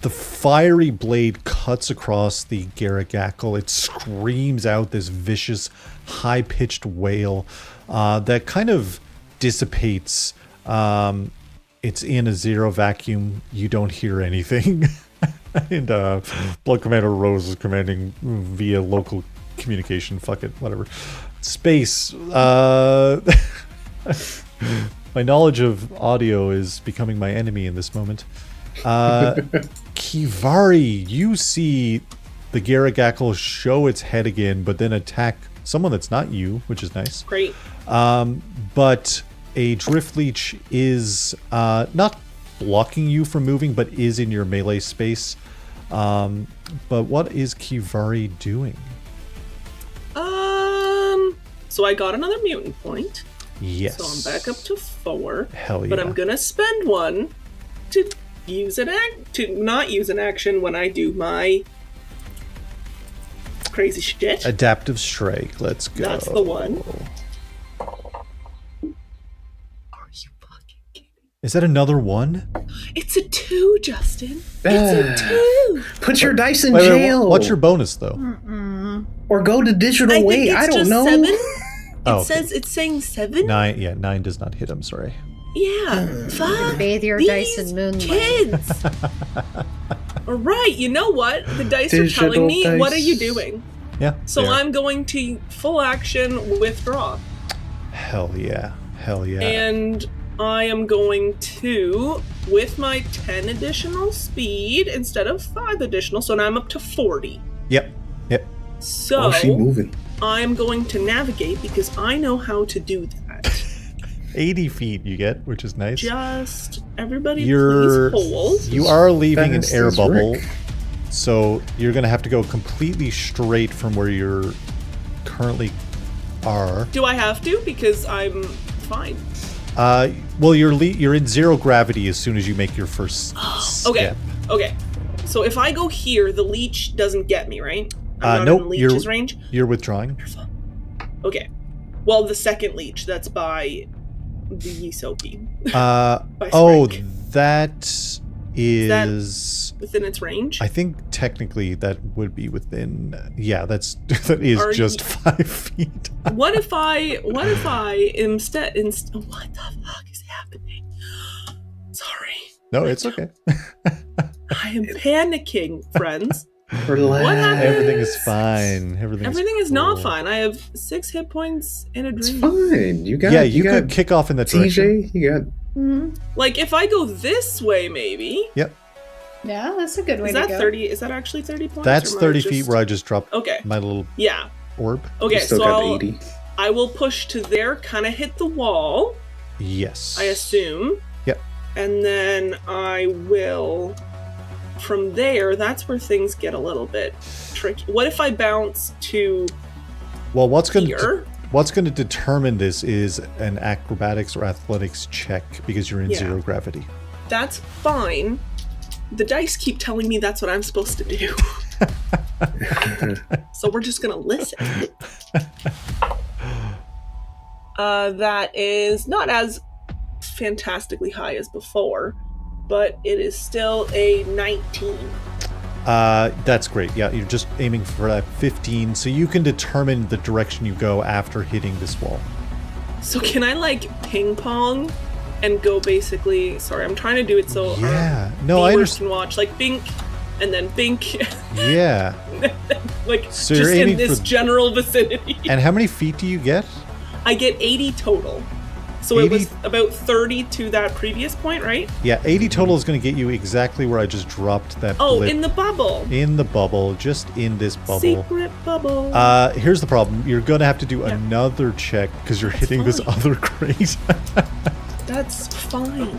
The fiery blade cuts across the Garagackle. It screams out this vicious, high-pitched wail that kind of dissipates. It's in a zero vacuum. You don't hear anything. And Blood Commander Rose is commanding via local communication. Fuck it, whatever. Space. My knowledge of audio is becoming my enemy in this moment. Kivari, you see the Garagackle show its head again, but then attack someone that's not you, which is nice. Great. But a Drift Leech is not blocking you from moving, but is in your melee space. But what is Kivari doing? So I got another mutant point. Yes. So I'm back up to 4. Hell yeah. But I'm gonna spend 1 to not use an action when I do my crazy shit. Adaptive Strike. Let's go. That's the one. Is that another one? It's a 2, Justin. It's a 2. Put your dice in Wait, jail. what's your bonus though? Or go to digital I way. think it's I don't just know. 7. Oh, Says it's saying 7. 9. Yeah, 9 does not hit. I'm sorry. Yeah. Fuck. Bathe your these dice in moonlight. kids. All right. You know what? The dice are Digital telling me. What are dice. you doing? Yeah. So there. I'm going to full action withdraw. Hell yeah. Hell yeah. And I am going to, with my 10 additional speed instead of 5 additional, so now I'm up to 40. Yep. Yep. So Oh, she moving. I'm going to navigate because I know how to do that. 80 feet you get, which is nice. Just everybody You're, please hold. You are leaving an Fast air as bubble, Rick. so you're going to have to go completely straight from where you're currently are. Do I have to? Because I'm fine. Well, you're in zero gravity as soon as you make your first Okay. step. Okay. So if I go here, the leech doesn't get me, right? I'm not Nope, in leech's range? You're withdrawing. Okay. Well, the second leech, that's by the ysoki. Oh, Skrank. that is Within its range? I think technically that would be within. Yeah, that is just 5 feet. What if I instead what the fuck is happening? Sorry. No, it's okay. I am panicking, friends. Relax. What happened? Everything is fine. Everything is not cool. fine. I have 6 hit points and a It's dream. fine. You got. Yeah, you you got could kick off in that direction. TJ. You got. Mhm. Like if I go this way, maybe. Yep, Yeah, that's a good way Is to that go. 30? Is that actually 30 points? that's or am I 30 just- feet where I just dropped Okay. my little Yeah. orb. Okay. You still So got 80. I will push to there, kind of hit the wall. Yes. I assume. Yep. And then I will. From there, that's where things get a little bit tricky. What if I bounce to Well, what's going here? to determine this is an acrobatics or athletics check because you're in Yeah. 0 gravity. That's fine. The dice keep telling me that's what I'm supposed to do. So we're just gonna listen. That is not as fantastically high as before, but it is still a 19. That's great. Yeah, you're just aiming for that 15, so you can determine the direction you go after hitting this wall. So can I like ping pong and go basically? Sorry, I'm trying to do it so Yeah. No, I viewers understand. can watch like bink and then bink, Yeah. like So you're just in aiming this for- general vicinity. And how many feet do you get? I get 80 total. So 80? it was about 30 to that previous point, right? Yeah, 80 total is going to get you exactly where I just dropped that Oh, blip. in the bubble. In the bubble, just in this bubble. Secret bubble. Here's the problem. You're going to have to do Yeah. another check because you're hitting this fine. other crate. That's fine.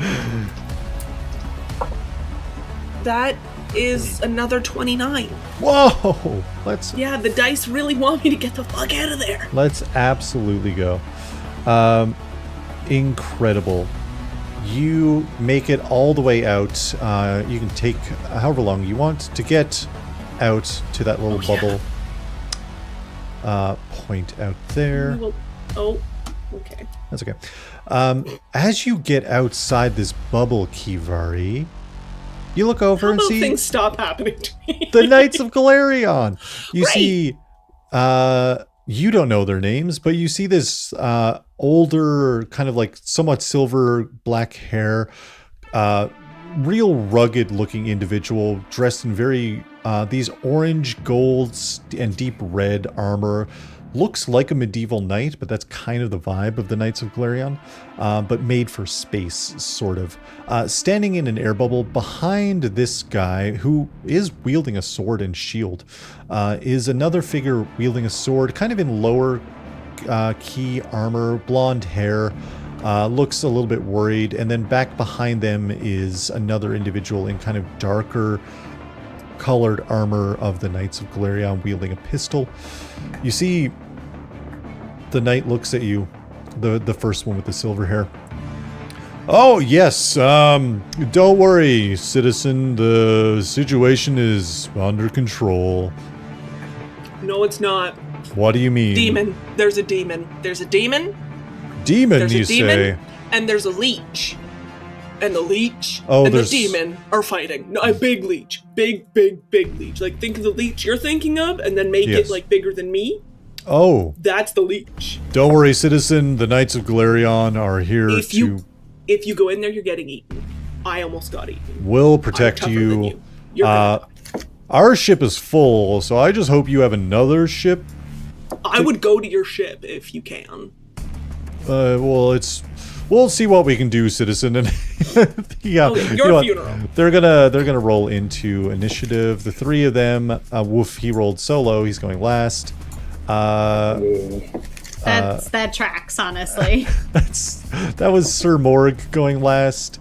That is another 29. Whoa! Yeah, the dice really want me to get the fuck out of there. Let's absolutely go. Incredible. You make it all the way out. You can take however long you want to get out to that little bubble. Point out there. Oh, okay. That's okay. As you get outside this bubble, Kivari, you look over How and about see things stop happening to me? the Knights of Golarion. You Right. see, you don't know their names, but you see this older, kind of like somewhat silver black hair, real rugged looking individual dressed in very these orange, golds, and deep red armor. Looks like a medieval knight, but that's kind of the vibe of the Knights of Golarion, but made for space, sort of. Standing in an air bubble behind this guy, who is wielding a sword and shield, is another figure wielding a sword, kind of in lower key armor, blonde hair, looks a little bit worried, and then back behind them is another individual in kind of darker colored armor of the Knights of Golarion wielding a pistol. You see the knight looks at you, the first one with the silver hair. Oh, yes, don't worry, citizen, the situation is under control. No, it's not. What do you mean? Demon. There's a demon. There's a demon. Demon, There's you a demon. say? And there's a leech. And the leech Oh, and the there's- demon are fighting. No, a big leech. Big leech. Like, think of the leech you're thinking of and then make Yes. it, like, bigger than me. Oh, That's the leech. don't worry, citizen, the Knights of Golarion are here If to... you go in there, you're getting eaten. I almost got eaten. Will I'm protect tougher than you. You're gonna die. Our ship is full, so I just hope you have another ship. I would go to your ship if you can. Well, we'll see what we can do, citizen. And yeah, Okay, you your know what? funeral. They're gonna roll into initiative. The three of them. Woof, he rolled solo. He's going last. That tracks, honestly. That was Sir Morg going last.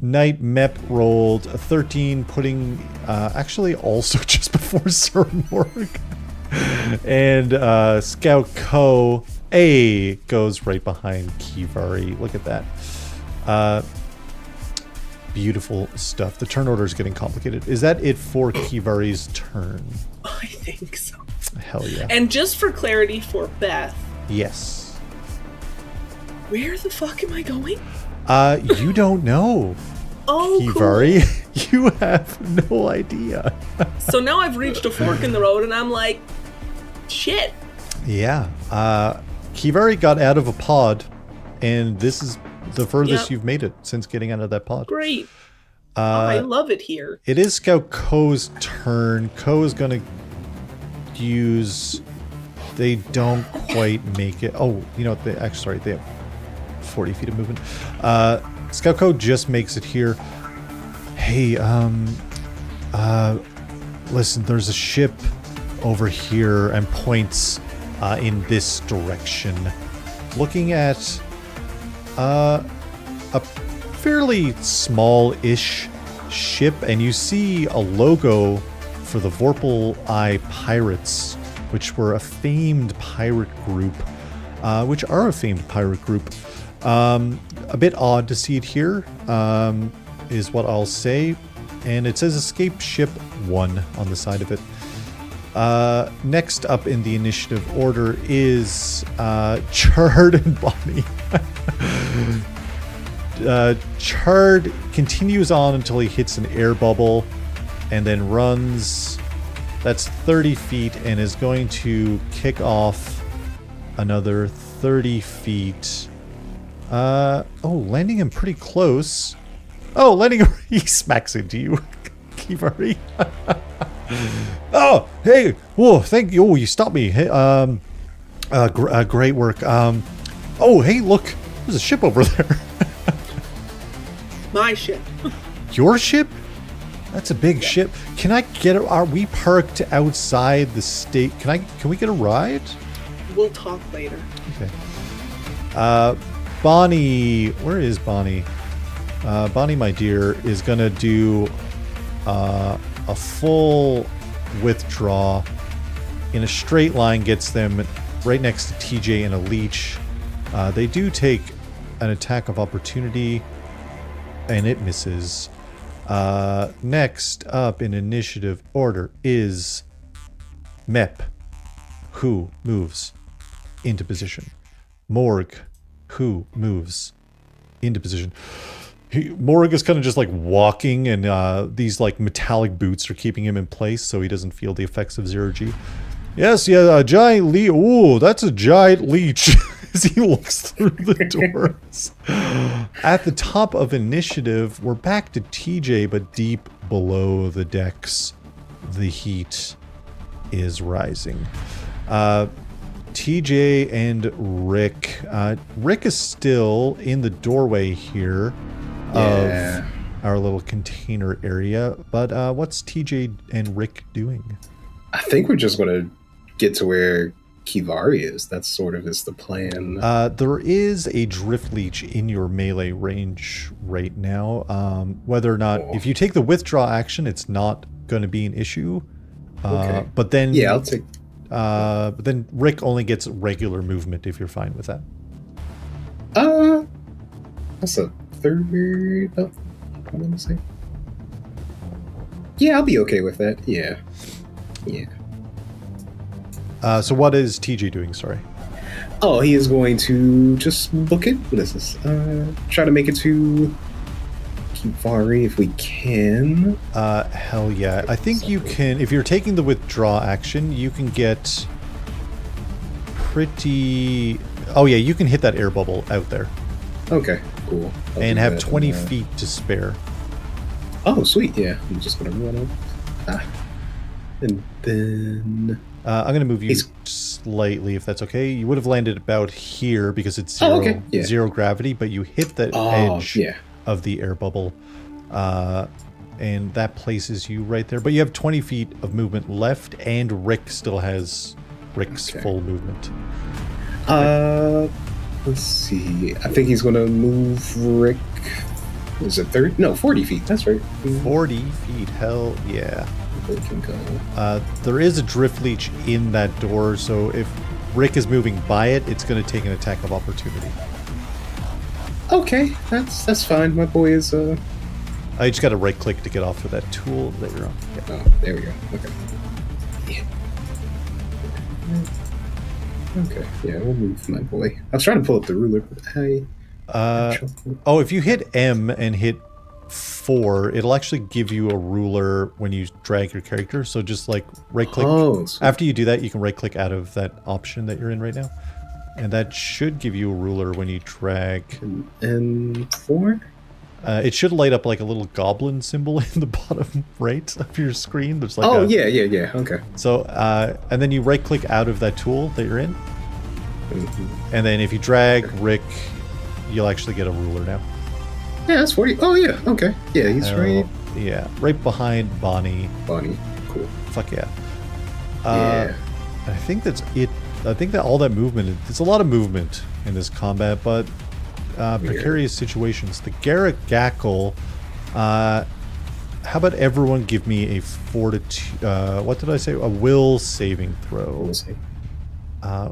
Knight Mep rolled a 13, putting actually also just before Sir Morg. And Scout Ko goes right behind Kivari. Look at that. Beautiful stuff. The turn order is getting complicated. Is that it for Kivari's turn? I think so. Hell yeah. And just for clarity for Beth, Yes. where the fuck am I going? You don't know. Oh, Kivari. You have no idea. cool. So now I've reached a fork in the road and I'm like, shit. Yeah. Kivari got out of a pod, and this is the furthest Yep. you've made it since getting out of that pod. Great. I love it here. It is Scout Ko's turn. Ko is going to use... They don't quite make it. Oh, you know what? They have 40 feet of movement. Scout Ko just makes it here. Hey, listen, there's a ship over here, and points in this direction. Looking at a fairly small-ish ship, and you see a logo for the Vorpal Eye Pirates, which were a famed pirate group, a bit odd to see it here, is what I'll say. And it says Escape Ship 1 on the side of it. Next up in the initiative order is Chard and Bonnie. Chard continues on until he hits an air bubble, and then runs. That's 30 feet, and is going to kick off another 30 feet. Landing him pretty close. Oh, landing him, he smacks into you, Kivari. Oh, hey, whoa, thank you. Oh, you stopped me. Hey, great work. Oh, hey, look, there's a ship over there. My ship. Your ship? That's a big ship. Can I get it? Are we parked outside the state? Can we get a ride? We'll talk later. Okay. Bonnie, where is Bonnie? Bonnie, my dear, is gonna do a full withdraw in a straight line, gets them right next to TJ and a leech. They do take an attack of opportunity, and it misses. Next up in initiative order is Mep, who moves into position. Morg, who moves into position. Morg is kind of just like walking, and these like metallic boots are keeping him in place so he doesn't feel the effects of zero-G. Yes, yeah, a giant leech. Ooh, that's a giant leech. As he looks through the doors. At the top of initiative, we're back to TJ, but deep below the decks, the heat is rising. TJ and Rick. Rick is still in the doorway here of our little container area, but what's TJ and Rick doing? I think we're just going to get to where Kivari is. That's sort of is the plan. There is a drift leech in your melee range right now. Whether or not, if you take the withdraw action, it's not going to be an issue. Okay. But then, Yeah, I'll take. But then Rick only gets regular movement if you're fine with that. That's a third. Oh, I want to say. Yeah, I'll be okay with that. Yeah. So what is TJ doing? Sorry. Oh, he is going to just book it. What is this? Try to make it to Kivari if we can. Hell yeah. I think you can, if you're taking the withdraw action, you can get pretty... Oh yeah, you can hit that air bubble out there. Okay, cool. And have 20 feet to spare. Oh, sweet, yeah. I'm just going to run up. And then... I'm going to move you slightly, if that's okay. You would have landed about here because it's zero gravity, but you hit the edge of the air bubble. And that places you right there. But you have 20 feet of movement left, and Rick still has Rick's full movement. Let's see. I think he's going to move Rick... Is it 30? No, 40 feet. That's right. 40 feet. Hell yeah. Can go. There is a drift leech in that door, so if Rick is moving by it, it's going to take an attack of opportunity. Okay, that's fine. My boy is I just got to right click to get off of that tool that you're on. Yeah. Oh, there we go. Okay. Yeah. Okay, yeah, we'll move my boy. I was trying to pull up the ruler, but if you hit M and hit 4, it'll actually give you a ruler when you drag your character. So just like right click. Oh, so after you do that, you can right click out of that option that you're in right now. And that should give you a ruler when you drag. and 4? It should light up like a little goblin symbol in the bottom right of your screen. There's like yeah. Okay. So, and then you right click out of that tool that you're in. And then if you drag Rick, you'll actually get a ruler now. Yeah, that's 40. Oh, yeah. Okay. Yeah, he's right. Yeah, right behind Bonnie. Bonnie. Cool. Fuck yeah. Yeah. I think that's it. I think that all that movement, it's a lot of movement in this combat, but precarious situations. The Garrett Gackle, how about everyone give me a fortitude, what did I say? A will saving throw. We'll see.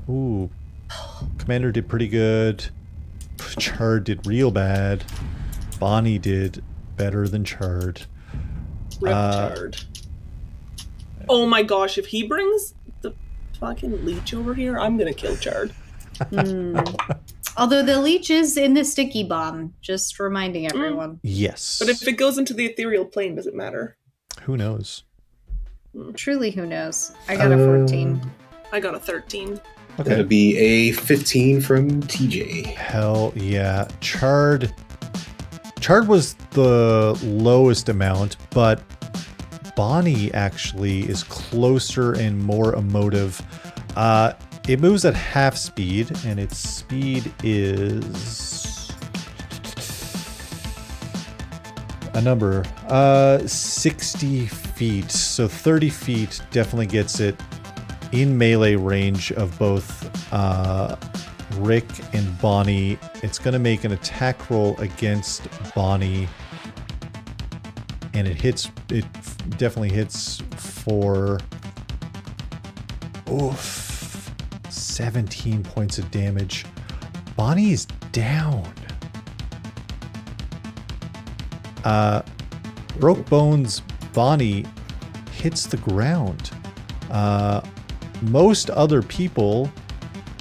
Ooh. Commander did pretty good. Chard did real bad. Bonnie did better than Chard. Rip Chard. Oh my gosh, if he brings the fucking leech over here, I'm gonna kill Chard. Although the leech is in the sticky bomb, just reminding everyone. Yes. But if it goes into the ethereal plane, does it matter? Who knows? Truly, who knows? I got a 14. I got a 13. Okay. That'll be a 15 from TJ. Hell yeah. Chard was the lowest amount, but Bonnie actually is closer and more emotive. It moves at half speed, and its speed is a number. 60 feet. So 30 feet definitely gets it in melee range of both Rick and Bonnie. It's going to make an attack roll against Bonnie. And it definitely hits for 17 points of damage. Bonnie's down. Broke Bones Bonnie hits the ground. Most other people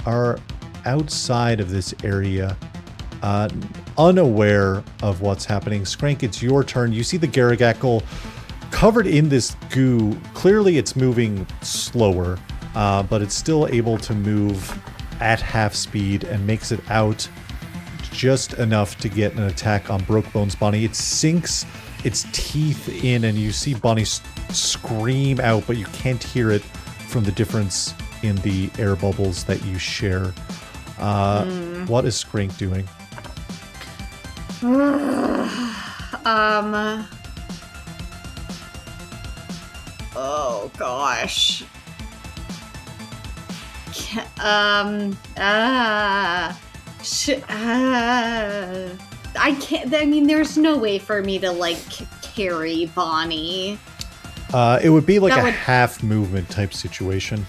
are outside of this area, unaware of what's happening. Skrank, it's your turn. You see the Garagackle covered in this goo. Clearly it's moving slower, but it's still able to move at half speed and makes it out just enough to get an attack on Broke Bones Bonnie. It sinks its teeth in, and you see Bonnie scream out, but you can't hear it from the difference in the air bubbles that you share. What is Skrank doing? Oh gosh. I can't. I mean, there's no way for me to like carry Bonnie. It would be like a half movement type situation.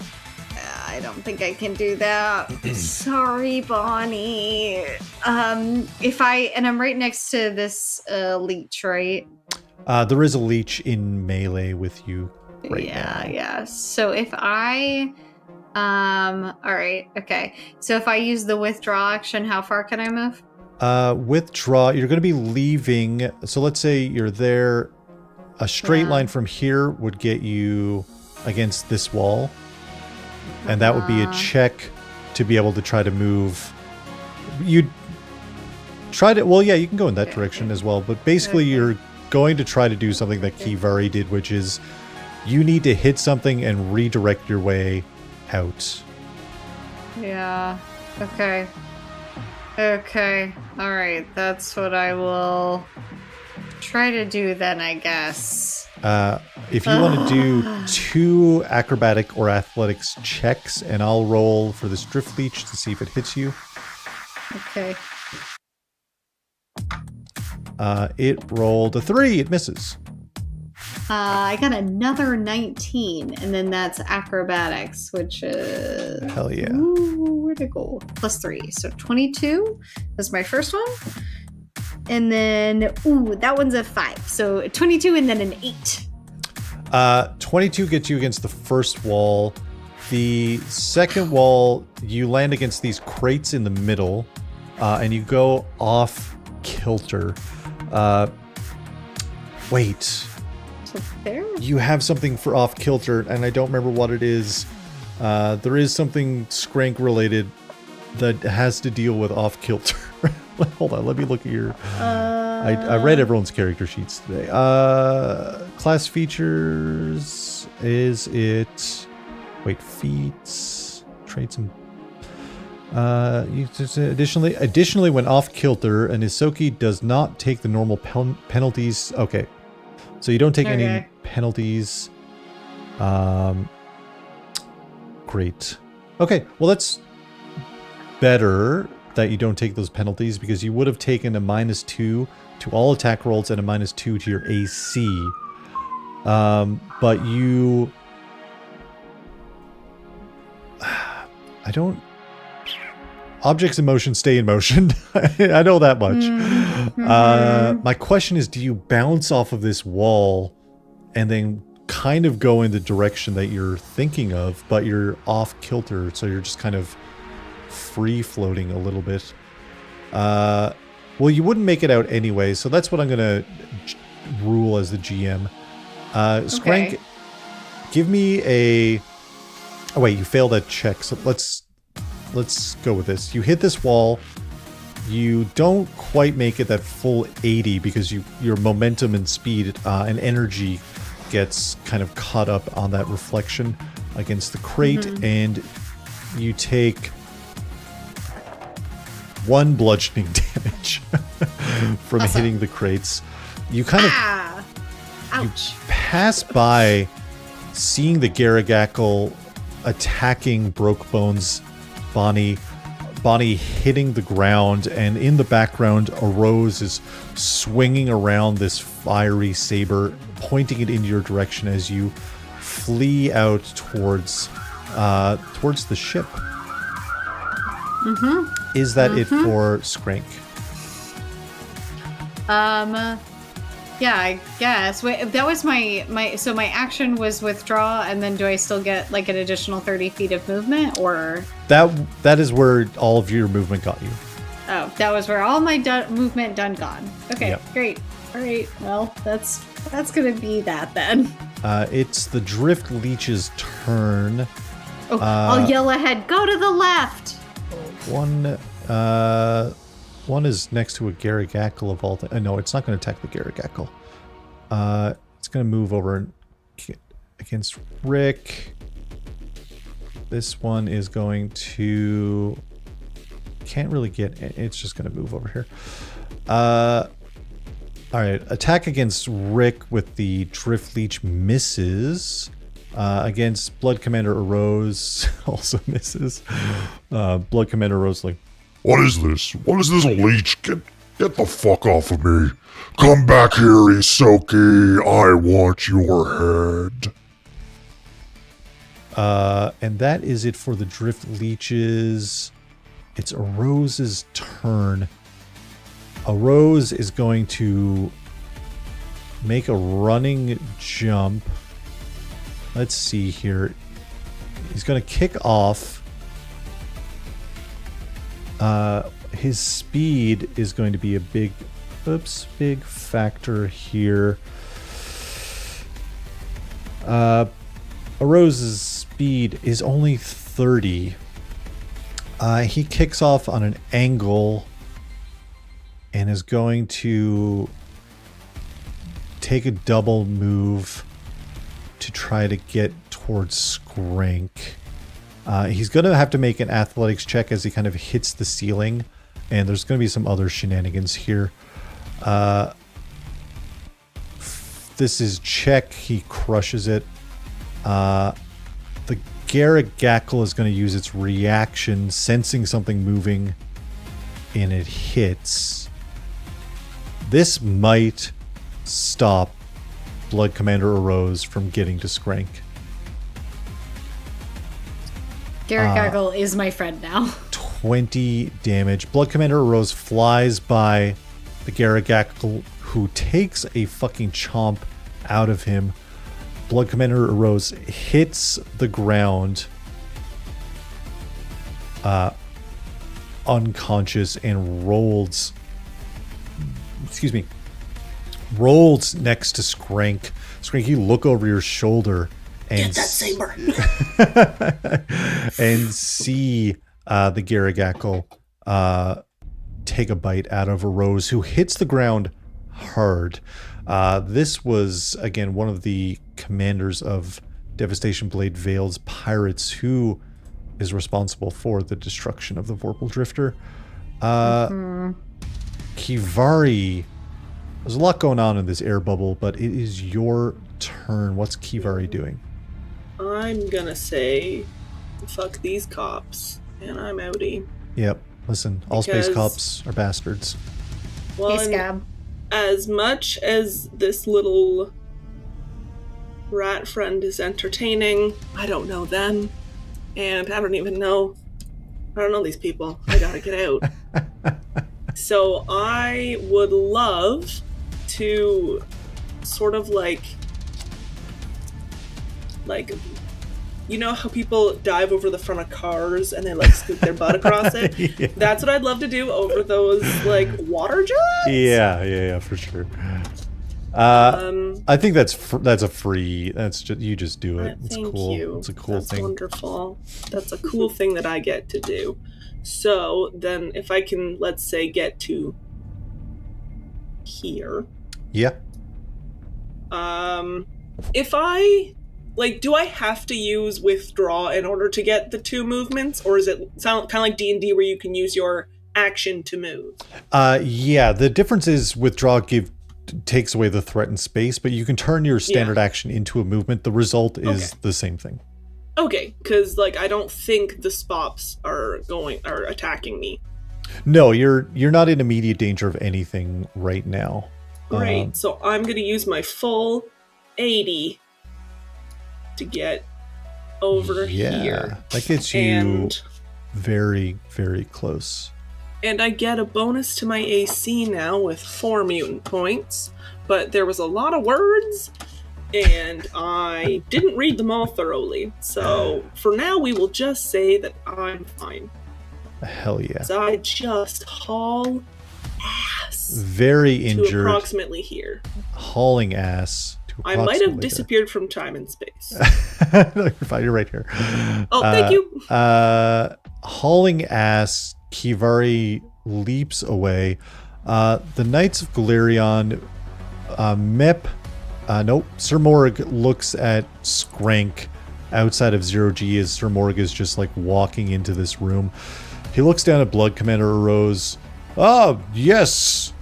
I don't think I can do that. Sorry, Bonnie. I'm right next to this leech, right? There is a leech in melee with you right now. Yeah. So if I, all right, okay. So if I use the withdraw action, how far can I move? Withdraw. You're going to be leaving. So let's say you're there. A straight line from here would get you against this wall. And that would be a check to be able to try to move. You'd try to, well, yeah, you can go in that direction as well. But basically, you're going to try to do something that Kivari did, which is you need to hit something and redirect your way out. Yeah. Okay. All right. That's what I will try to do then, I guess. If you want to do 2 acrobatic or athletics checks, and I'll roll for this drift leech to see if it hits you. Okay. It rolled a 3. It misses. I got another 19, and then that's acrobatics, which is... Hell yeah. Ooh, where'd it go? +3, so 22 was my first one. And then, that one's a 5. So 22 and then an 8. 22 gets you against the first wall. The second wall, you land against these crates in the middle, and you go off kilter. Wait. So there? You have something for off kilter, and I don't remember what it is. There is something Skrank related that has to deal with off kilter. Hold on, let me look at your... I read everyone's character sheets today. Class features, is it... Wait, feats, traits, and... Additionally, when off kilter, an ysoki does not take the normal penalties. Okay, so you don't take any penalties. Great. Okay, well that's better that you don't take those penalties, because you would have taken a -2 to all attack rolls and a -2 to your AC. But you... I don't... Objects in motion stay in motion. I know that much. My question is, do you bounce off of this wall and then kind of go in the direction that you're thinking of, but you're off kilter, so you're just kind of free floating a little bit? Well, you wouldn't make it out anyway, so that's what I'm going to rule as the GM. Skrank, give me a... Oh wait, you failed that check, so let's go with this. You hit this wall. You don't quite make it that full 80 because your momentum and speed and energy gets kind of caught up on that reflection against the crate, and you take 1 bludgeoning damage from hitting the crates. You kind of Ouch. you pass by seeing the Garagackle attacking Brokebone's Bonnie hitting the ground, and in the background, a Rose is swinging around this fiery saber, pointing it in your direction as you flee out towards the ship. Is that it for Skrank? Yeah, I guess. Wait, that was my so my action was withdraw, and then do I still get like an additional 30 feet of movement, or that is where all of your movement got you. Oh, that was where all my movement gone. Okay, Yep. Great. All right, well, that's gonna be that then. It's the Drift Leech's turn. Oh, I'll yell ahead. Go to the left. One is next to a Garagackle of all things. No, it's not going to attack the Garagackle. It's going to move over and against Rick. This one is going to... Can't really get... It's just going to move over here. Alright, attack against Rick with the Drift Leech misses. Against Blood Commander Arose also misses. Blood Commander Arose like... What is this? What is this leech? Get the fuck off of me. Come back here, ysoki. I want your head. And that is it for the Drift Leeches. It's Arose's turn. Arose is going to make a running jump. Let's see here. He's going to kick off. His speed is going to be a big factor here. Arose's speed is only 30. He kicks off on an angle and is going to take a double move to try to get towards Skrank. He's going to have to make an athletics check as he kind of hits the ceiling, and there's going to be some other shenanigans here. This is check. He crushes it. The Garagackle is going to use its reaction, sensing something moving, and it hits. This might stop Blood Commander Arose from getting to Skrank. Garagackle is my friend now. 20 damage. Blood Commander Arose flies by the Garagackle, who takes a fucking chomp out of him. Blood Commander Rose hits the ground unconscious and rolls next to Skrank. Skrank, you look over your shoulder and get that saber. and see the Garagackle take a bite out of a Rose, who hits the ground hard. This was, again, one of the commanders of Devastation Blade Veil's pirates who is responsible for the destruction of the Vorpal Drifter. Kivari, there's a lot going on in this air bubble, but it is your turn. What's Kivari doing? I'm gonna say, fuck these cops, and I'm outie. Yep. Listen, all space cops are bastards. Well, Hey, Scab. as much as this little rat friend is entertaining, I don't know them, and I don't know these people. I gotta get out. So I would love to sort of like you know how people dive over the front of cars and they like scoop their butt across it? Yeah. That's what I'd love to do over those like water jugs. Yeah, for sure. I think that's a free. That's just, you just do it. It's Thank cool. you. It's a cool That's thing. Wonderful. That's a cool thing that I get to do. So then, if I can, let's say, get to here. Yeah. If I do I have to use withdraw in order to get the 2 movements, or is it sound kind of like D&D where you can use your action to move? Yeah. The difference is withdraw takes away the threat in space, but you can turn your standard action into a movement. The result is the same thing. Okay, because I don't think the spops are attacking me. No, you're not in immediate danger of anything right now. Great. So I'm going to use my full 80 to get over here. That gets you very, very close. And I get a bonus to my AC now with 4 mutant points, but there was a lot of words, and I didn't read them all thoroughly. So for now, we will just say that I'm fine. Hell yeah. So I just haul ass. Very injured. To approximately here. Hauling ass. I might have disappeared from time and space. No, you're fine. You're right here. Oh, thank you. Hauling ass, Kivari leaps away. The Knights of Golarion, Sir Morg looks at Skrank outside of 0G as Sir Morg is just walking into this room. He looks down at Blood Commander Rose. Yes.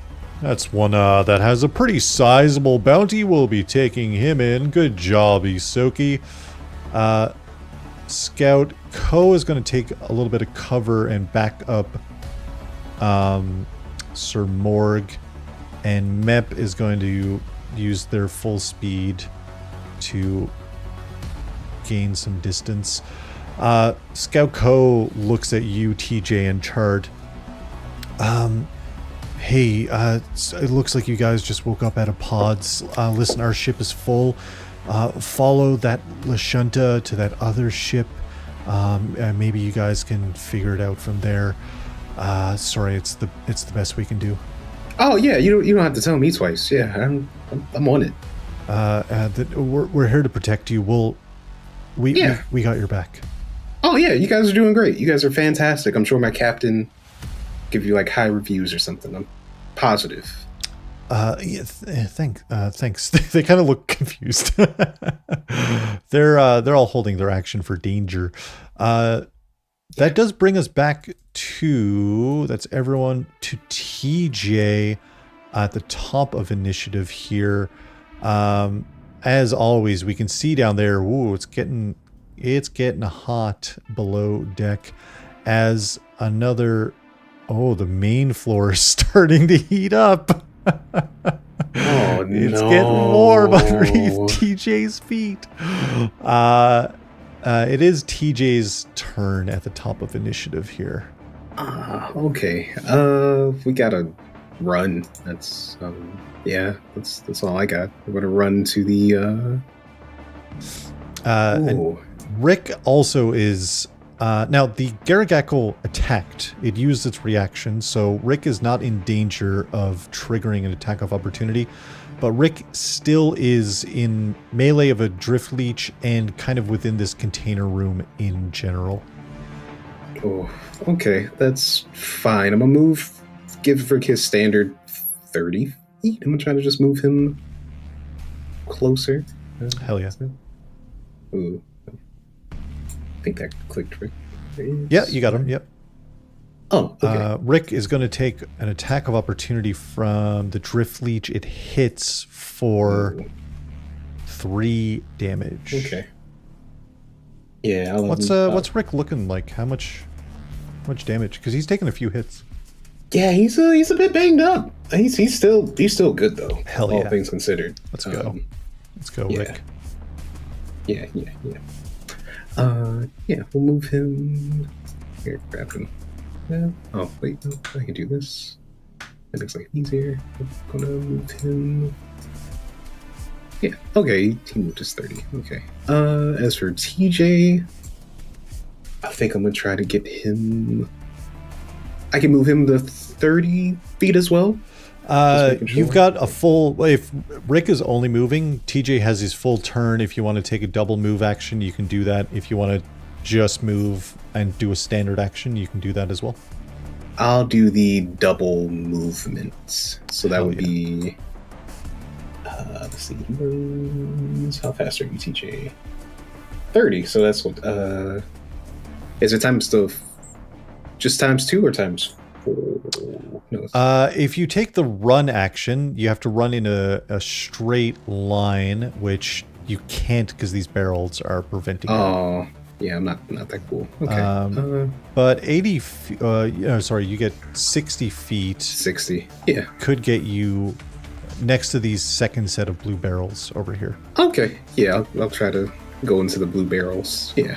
That's one that has a pretty sizable bounty. We'll be taking him in. Good job, ysoki. Scout Ko is going to take a little bit of cover and back up Sir Morg. And Mep is going to use their full speed to gain some distance. Scout Ko looks at you, TJ, and Chard. Hey, it looks like you guys just woke up out of pods. Listen, our ship is full. Follow that lashunta to that other ship. And maybe you guys can figure it out from there. Sorry, it's the best we can do. Oh yeah, you don't have to tell me twice. Yeah, I'm on it. We're here to protect you. We got your back. Oh yeah, you guys are doing great. You guys are fantastic. I'm sure my captain give you high reviews or something. I'm positive. Thanks. They kind of look confused. They're all holding their action for danger. That does bring us back to everyone to TJ at the top of initiative here. As always, we can see down there. Ooh, it's getting hot below deck as another. Oh, the main floor is starting to heat up. Oh, it's getting warm underneath TJ's feet. It is TJ's turn at the top of initiative here. Okay. We got a run. That's that's all I got. I'm gonna run to the. And Rick also is. Now, the Garagackle attacked. It used its reaction, so Rick is not in danger of triggering an attack of opportunity. But Rick still is in melee of a Drift Leech and kind of within this container room in general. Oh, okay, that's fine. I'm gonna give Rick his standard 30 feet. I'm gonna try to just move him closer. Hell yeah. Ooh. I think that clicked, Rick. Yeah, you got him, yep. Oh, okay. Rick is going to take an attack of opportunity from the Drift Leech. It hits for 3 damage. Okay. Yeah. What's Rick looking like? How much damage? Because he's taken a few hits. Yeah, he's a bit banged up. He's still good though. Hell all yeah. things considered. Let's go. Let's go, yeah. Rick. Yeah. We'll move him. Here, grab him. Oh, wait, no, I can do this. That makes life easier. I'm gonna move him. Yeah, okay, he moved us 30. Okay. As for TJ, I think I'm gonna try to get him. I can move him to 30 feet as well. You've got a full. If Rick is only moving, TJ has his full turn. If you want to take a double move action, you can do that. If you want to just move and do a standard action, you can do that as well. I'll do the double movements. So that would be. Let's see. How fast are you, TJ? 30. So that's what. Is it just times 2 or times 4? No, if you take the run action, you have to run in a straight line, which you can't because these barrels are preventing. Oh, yeah, I'm not that cool. Okay. But 80. You get 60 feet. 60. Yeah. Could get you next to these second set of blue barrels over here. Okay. Yeah, I'll try to go into the blue barrels. Yeah.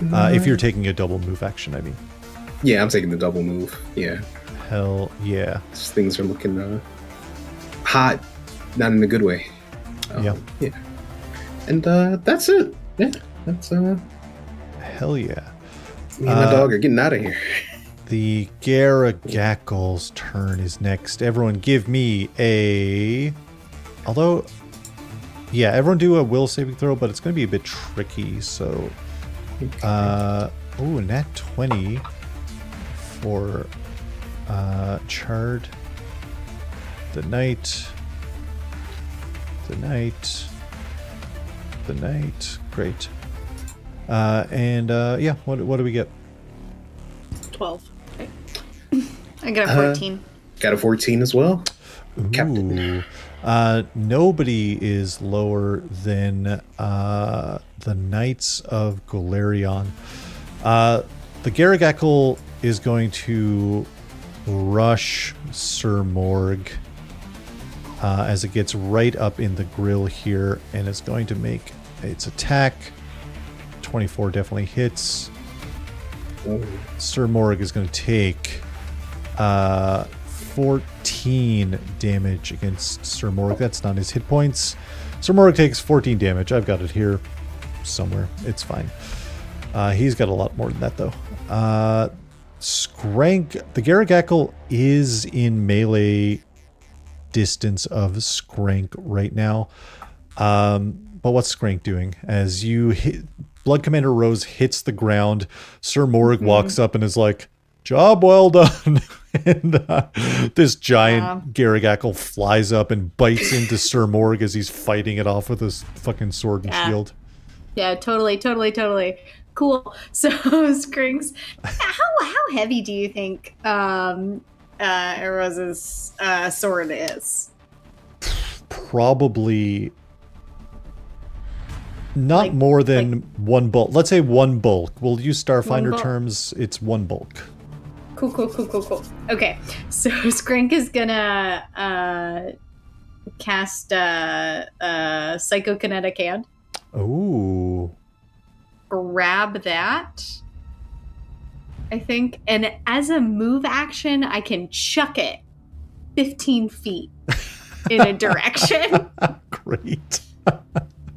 If you're taking a double move action, I mean. Yeah, I'm taking the double move. Yeah. Hell yeah. These things are looking hot, not in a good way. Yeah. And that's it. Yeah, that's Hell yeah. Me and my dog are getting out of here. The Garagackle's turn is next. Everyone give me a... Although... Yeah, everyone do a will saving throw, but it's going to be a bit tricky, so... Okay. Nat 20 for Chard. The Knight. Great. What do we get? 12. Okay. I got a 14. Got a 14 as well. Ooh. Captain. Nobody is lower than the Knights of Golarion. The Garagackle is going to rush Sir Morg as it gets right up in the grill here, and it's going to make its attack. 24 definitely hits. Ooh. Sir Morg is going to take 14 damage against Sir Morg. That's not his hit points. Sir Morg takes 14 damage. I've got it here somewhere. It's fine. He's got a lot more than that, though. Skrank, the Garagackle is in melee distance of Skrank right now. But what's Skrank doing? As you hit, Blood Commander Rose hits the ground, Sir Morg walks up and is like, "Job well done." And this giant Garagackle flies up and bites into Sir Morg as he's fighting it off with his fucking sword and shield. Yeah, totally. Cool. So, Skrinks, how heavy do you think Rose's sword is? Probably not more than one bulk. Let's say one bulk. We'll use Starfinder terms. It's one bulk. Cool. Okay, so Skrank is gonna cast Psychokinetic Hand. Ooh. Grab that. I think. And as a move action, I can chuck it 15 feet in a direction. Great.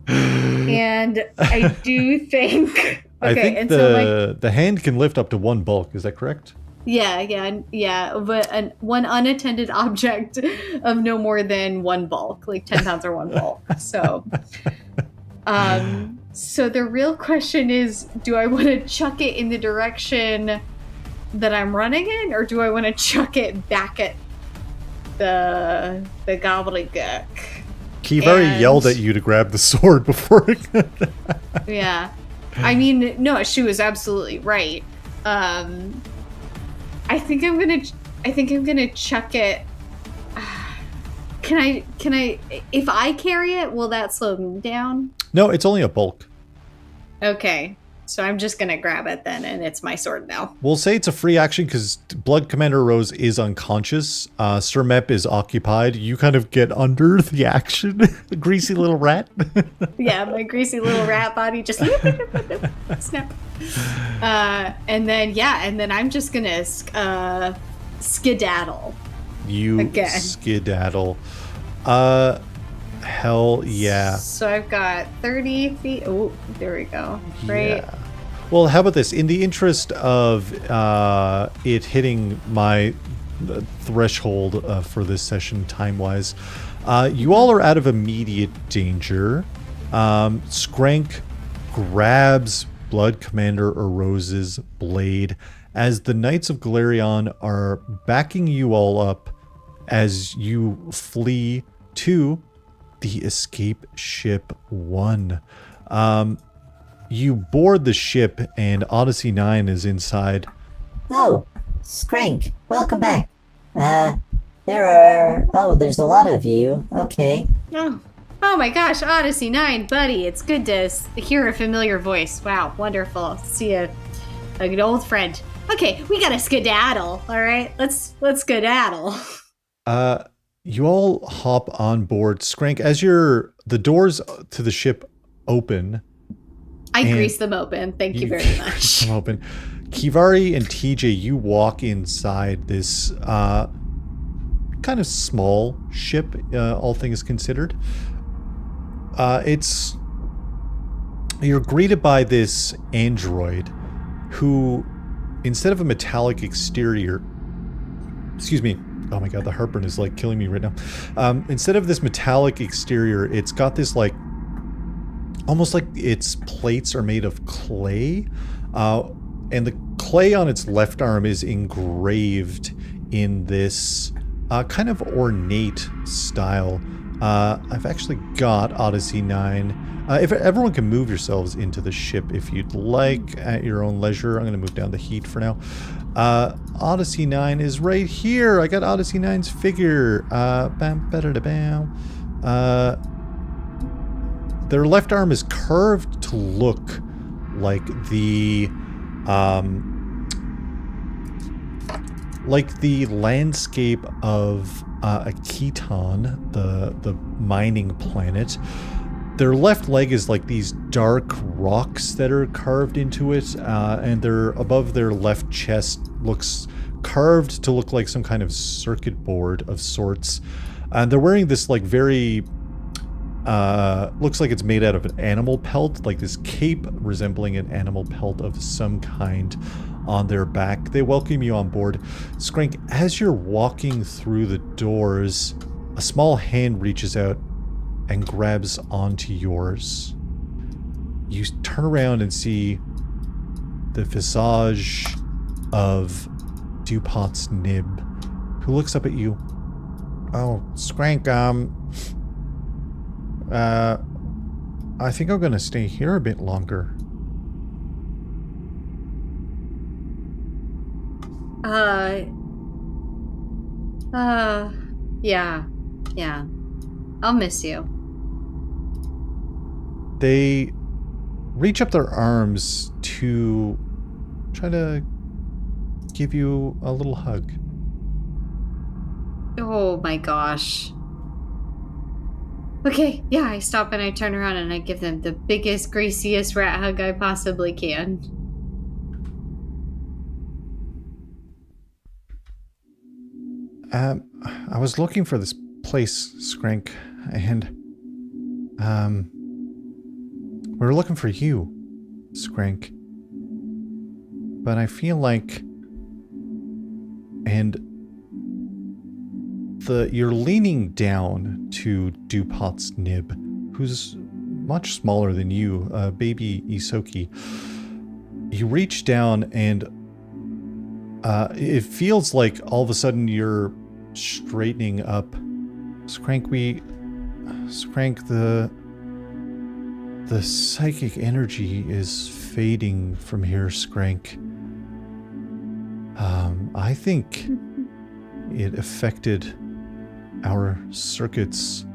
And I do think... Okay, I think and the hand can lift up to 1 bulk. Is that correct? Yeah. But one unattended object of no more than 1 bulk, like 10 pounds or 1 bulk. So, so the real question is, do I want to chuck it in the direction that I'm running in, or do I want to chuck it back at the gobbledygook? Kivari yelled at you to grab the sword before it could. Yeah. I mean, no, she was absolutely right. I think I'm gonna chuck it. Can I if I carry it, will that slow me down? No, it's only a bulk. Okay. So I'm just gonna grab it then, and it's my sword now. We'll say it's a free action because Blood Commander Rose is unconscious. Sir Mep is occupied. You kind of get under the action. The greasy little rat. Yeah, my greasy little rat body just snap. And then I'm just gonna skedaddle. You again. Skedaddle. Hell yeah. So I've got 30 feet. Oh, there we go. Right. Yeah. Well, how about this? In the interest of it hitting my threshold for this session time-wise, you all are out of immediate danger. Skrank grabs Blood Commander Rose's blade as the Knights of Golarion are backing you all up as you flee to the escape ship 1. You board the ship and Odyssey 9 is inside. Oh, Skrank, welcome back. There's a lot of you. Okay. Oh my gosh, Odyssey 9, buddy. It's good to hear a familiar voice. Wow, wonderful. See a good old friend. Okay, we gotta skedaddle, all right? Let's skedaddle. You all hop on board. Skrank, as the doors to the ship open. I grease them open. Thank you very much. Them open. Kivari and TJ, you walk inside this kind of small ship, all things considered. You're greeted by this android who, instead of a metallic exterior, excuse me, oh my god, the heartburn is like killing me right now. Instead of this metallic exterior, it's got this like, almost like its plates are made of clay. And the clay on its left arm is engraved in this kind of ornate style. I've actually got Odyssey 9. If everyone can move yourselves into the ship if you'd like at your own leisure. I'm going to move down the heat for now. Odyssey 9 is right here. I got Odyssey 9's figure. Their left arm is curved to look like the landscape of Akiton, the mining planet. Their left leg is like these dark rocks that are carved into it, and they're above their left chest looks carved to look like some kind of circuit board of sorts. And they're wearing this like very looks like it's made out of an animal pelt, like this cape resembling an animal pelt of some kind on their back. They welcome you on board. Skrank, as you're walking through the doors, a small hand reaches out and grabs onto yours. You turn around and see the visage of Dupot's Nib, who looks up at you. Oh, Skrank, I think I'm gonna stay here a bit longer. Yeah. I'll miss you. They reach up their arms to try to give you a little hug. Oh my gosh. Okay, yeah, I stop and I turn around and I give them the biggest, greasiest rat hug I possibly can. I was looking for this place, Skrank, and we were looking for you, Skrank. But I feel like, and you're leaning down to Dupot's nib, who's much smaller than you, baby ysoki. You reach down and it feels like all of a sudden you're straightening up. Skrank, the psychic energy is fading from here, Skrank. I think it affected our circuits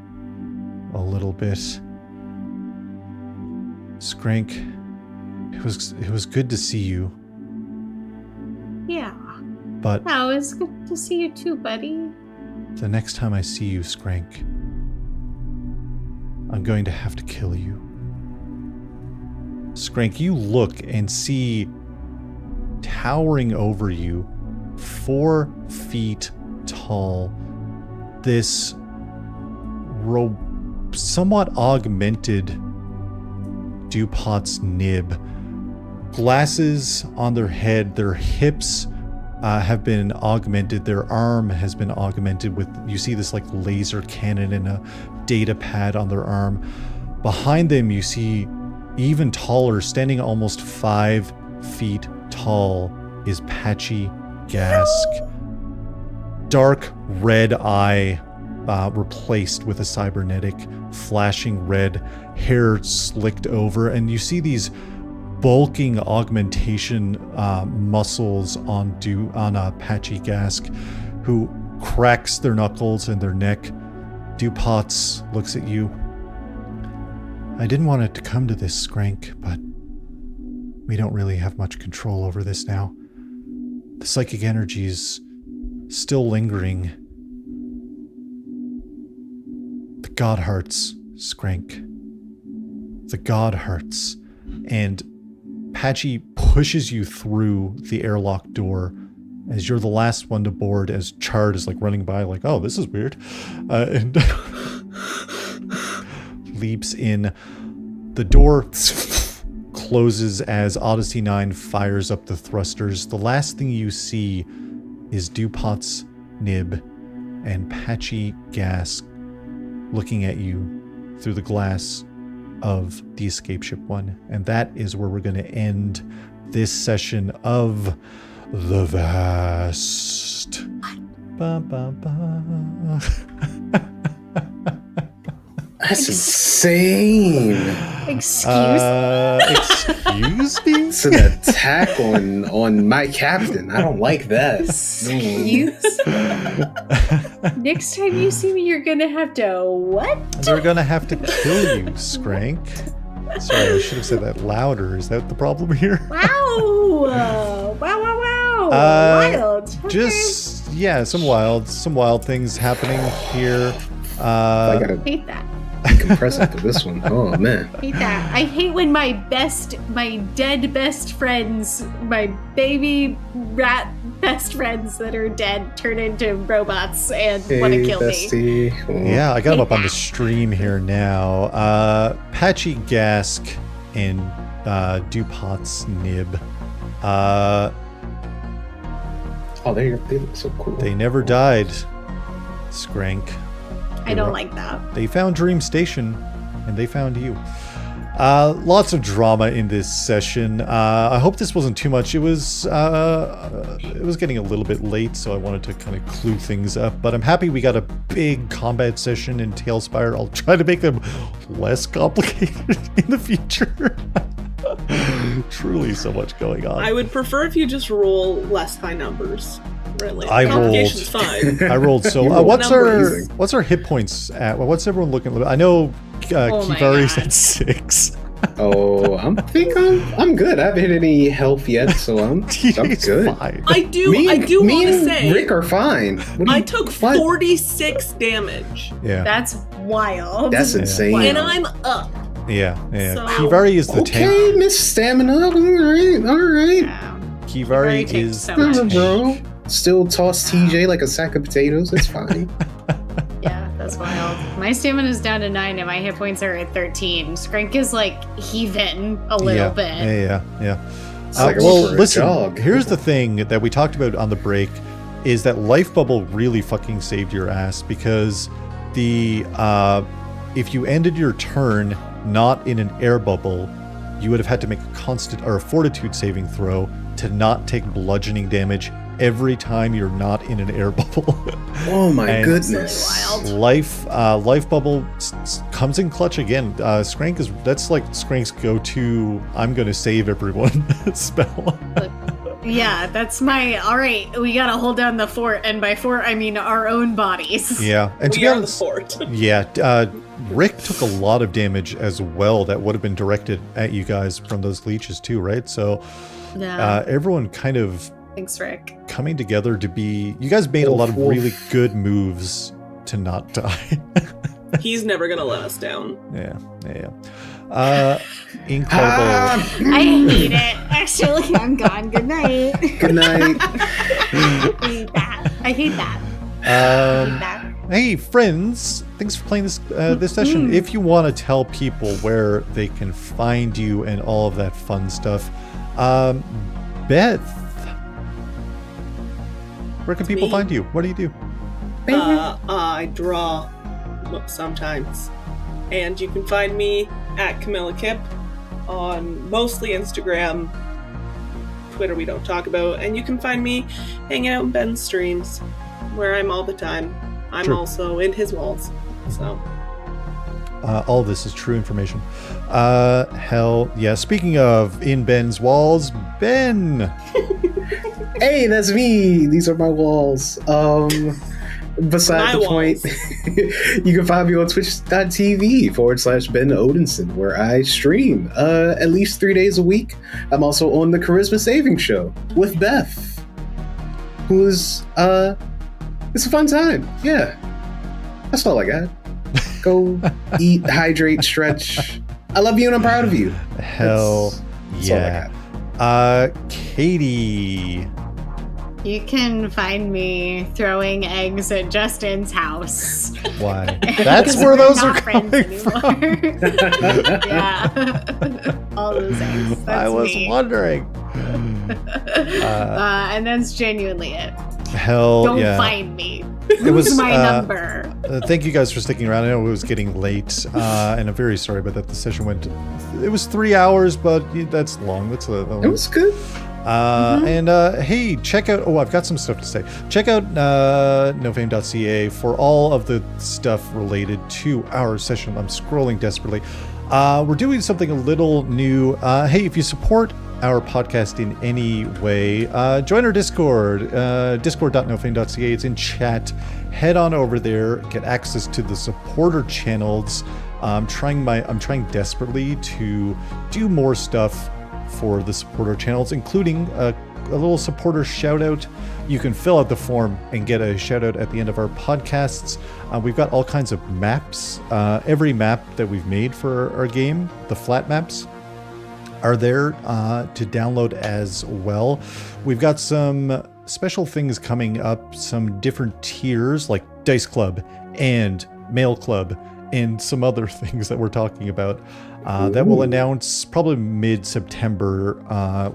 a little bit. Skrank, it was good to see you. Yeah. But Oh, it was good to see you too, buddy. the next time I see you, Skrank, I'm going to have to kill you. Skrank, you look and see towering over you, 4 feet tall, this somewhat augmented Dupot's nib. Glasses on their head, their hips have been augmented, their arm has been augmented with, you see this like laser cannon and a data pad on their arm. Behind them you see even taller, standing almost 5 feet tall, is Patchy Gask. Dark red eye replaced with a cybernetic, flashing red, hair slicked over, and you see these bulking augmentation muscles on Patchy Gask, who cracks their knuckles and their neck. Dupot's looks at you. I didn't want it to come to this, Skrank, but we don't really have much control over this now. The psychic energy's still lingering. The God Hearts, Skrank. The God Hearts. And Patchy pushes you through the airlock door as you're the last one to board, as Chard is like running by like, oh, this is weird. And leaps in. The door closes as Odyssey 9 fires up the thrusters. The last thing you see is Dupot's nib and Patchy Gask looking at you through the glass of the Escape Ship 1. And that is where we're going to end this session of The Vast. Ba, ba, ba. That's insane. Excuse Excuse me? It's an attack on my captain. I don't like that. Excuse? Next time you see me, you're gonna have to what? They're going to have to kill you, Skrank. Sorry, I should have said that louder. Is that the problem here? Wow! Wow! Wild. Okay. Just, yeah, some wild things happening here. I gotta hate that. compress it for this one. Oh man. Hate that. I hate when my dead best friends, my baby rat best friends that are dead turn into robots and want to kill me. bestie. Oh. Yeah, I got him up on the stream here now. Patchy Gask and Dupot's nib. Oh, they look so cool. They never died, Skrank. I don't like that. They found Dream Station, and they found you. Lots of drama in this session. I hope this wasn't too much. It was getting a little bit late, so I wanted to kind of clue things up. But I'm happy we got a big combat session in Tailspire. I'll try to make them less complicated in the future. Truly so much going on. I would prefer if you just roll less high numbers. Really. I Complication's fine. I rolled so. You rolled What's our hit points at? What's everyone looking? I know Kivari's God. at 6. Oh, I'm good. I haven't hit any health yet, so I'm TJ's good. fine. I do Me want to and say Rick are fine. I took what? 46 damage. Yeah. That's wild. That's insane. And I'm up. Yeah. So- Kivari is the Okay, tank. Miss Stamina. All right. Yeah. Kivari takes is so the much. tank. Bro. still toss TJ like a sack of potatoes. It's fine. Yeah, that's wild. My stamina is down to 9 and my hit points are at 13. Skrank is like heathen a little bit. Yeah. It's like I well, went for a listen, jog. here's the thing that we talked about on the break is that life bubble really fucking saved your ass because the if you ended your turn not in an air bubble, you would have had to make a constant or a fortitude saving throw to not take bludgeoning damage every time you're not in an air bubble. Oh my And goodness. Really wild. Life bubble comes in clutch again. That's like Skrank's go-to I'm gonna save everyone spell. Yeah, that's my. All right, we gotta hold down the fort, and by fort I mean our own bodies. Yeah, and to We be are the honest, fort. yeah, Rick took a lot of damage as well that would have been directed at you guys from those leeches too, right? So Yeah. everyone kind of Thanks, Rick. coming together to be. You guys made a lot of really good moves to not die. He's never gonna let us down. Yeah. Incredible. I hate it. Actually, I'm gone. Good night. Good night. I hate that. Hey friends, thanks for playing this session. If you want to tell people where they can find you and all of that fun stuff, Beth, where can people Me. find you? What do you do? I draw sometimes. And you can find me at Camilla Kip on mostly Instagram. Twitter we don't talk about. And you can find me hanging out in Ben's streams, where I'm all the time. I'm True. also in his walls. So All this is true information. Hell yeah. Speaking of in Ben's walls, Ben. Hey, that's me. These are my walls. Beside My the point, you can find me on twitch.tv/Ben Odinson, where I stream at least 3 days a week. I'm also on the Charisma Saving Show with Beth, who's it's a fun time. Yeah, that's all I got. Go eat, hydrate, stretch. I love you and I'm proud of you. Hell That's all I yeah. Katie. You can find me throwing eggs at Justin's house. Why? That's where We're those are not friends coming from. anymore. Yeah. All those eggs. That's I was me. wondering. And that's genuinely it. Hell Don't yeah. find me. It was my number. Thank you guys for sticking around. I know it was getting late, and I'm very sorry about that. The session went. It was 3 hours, but that's long. That's a It was good. And hey, check out. Oh, I've got some stuff to say. Check out nofame.ca for all of the stuff related to our session. I'm scrolling desperately. We're doing something a little new. Hey, if you support our podcast in any way, join our Discord, discord.nofame.ca. It's in chat. Head on over there, get access to the supporter channels. I'm trying desperately to do more stuff for the supporter channels, including a little supporter shout out. You can fill out the form and get a shout out at the end of our podcasts. We've got all kinds of maps. Every map that we've made for our game, the flat maps, are there to download as well. We've got some special things coming up, some different tiers like Dice Club and Mail Club and some other things that we're talking about that we'll announce probably mid-September,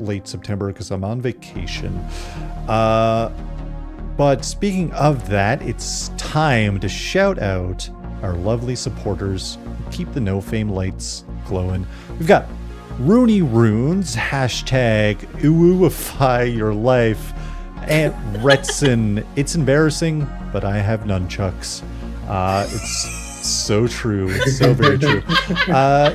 late September, because I'm on vacation. But speaking of that, it's time to shout out our lovely supporters who keep the No Fame lights glowing. We've got Rooney Runes, hashtag Uwify your life, and Retson. It's embarrassing, but I have nunchucks. It's so true. It's so very true.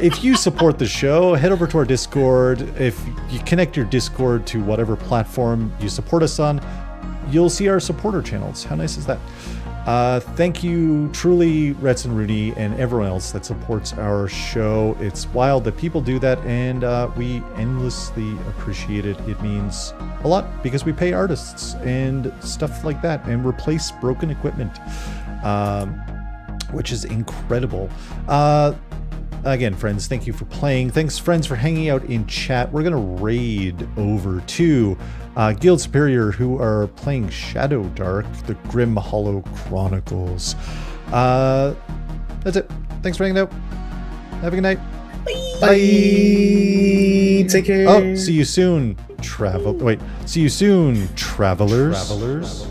If you support the show, head over to our Discord. If you connect your Discord to whatever platform you support us on, you'll see our supporter channels. How nice is that? Thank you, truly, Rets and Rooney, and everyone else that supports our show. It's wild that people do that, and we endlessly appreciate it. It means a lot because we pay artists and stuff like that and replace broken equipment, which is incredible. Again, friends, thank you for playing. Thanks, friends, for hanging out in chat. We're going to raid over to Guild Superior, who are playing Shadow Dark, the Grim Hollow Chronicles. That's it. Thanks for hanging out. Have a good night. Bye. Take care. Oh, see you soon, see you soon, travelers.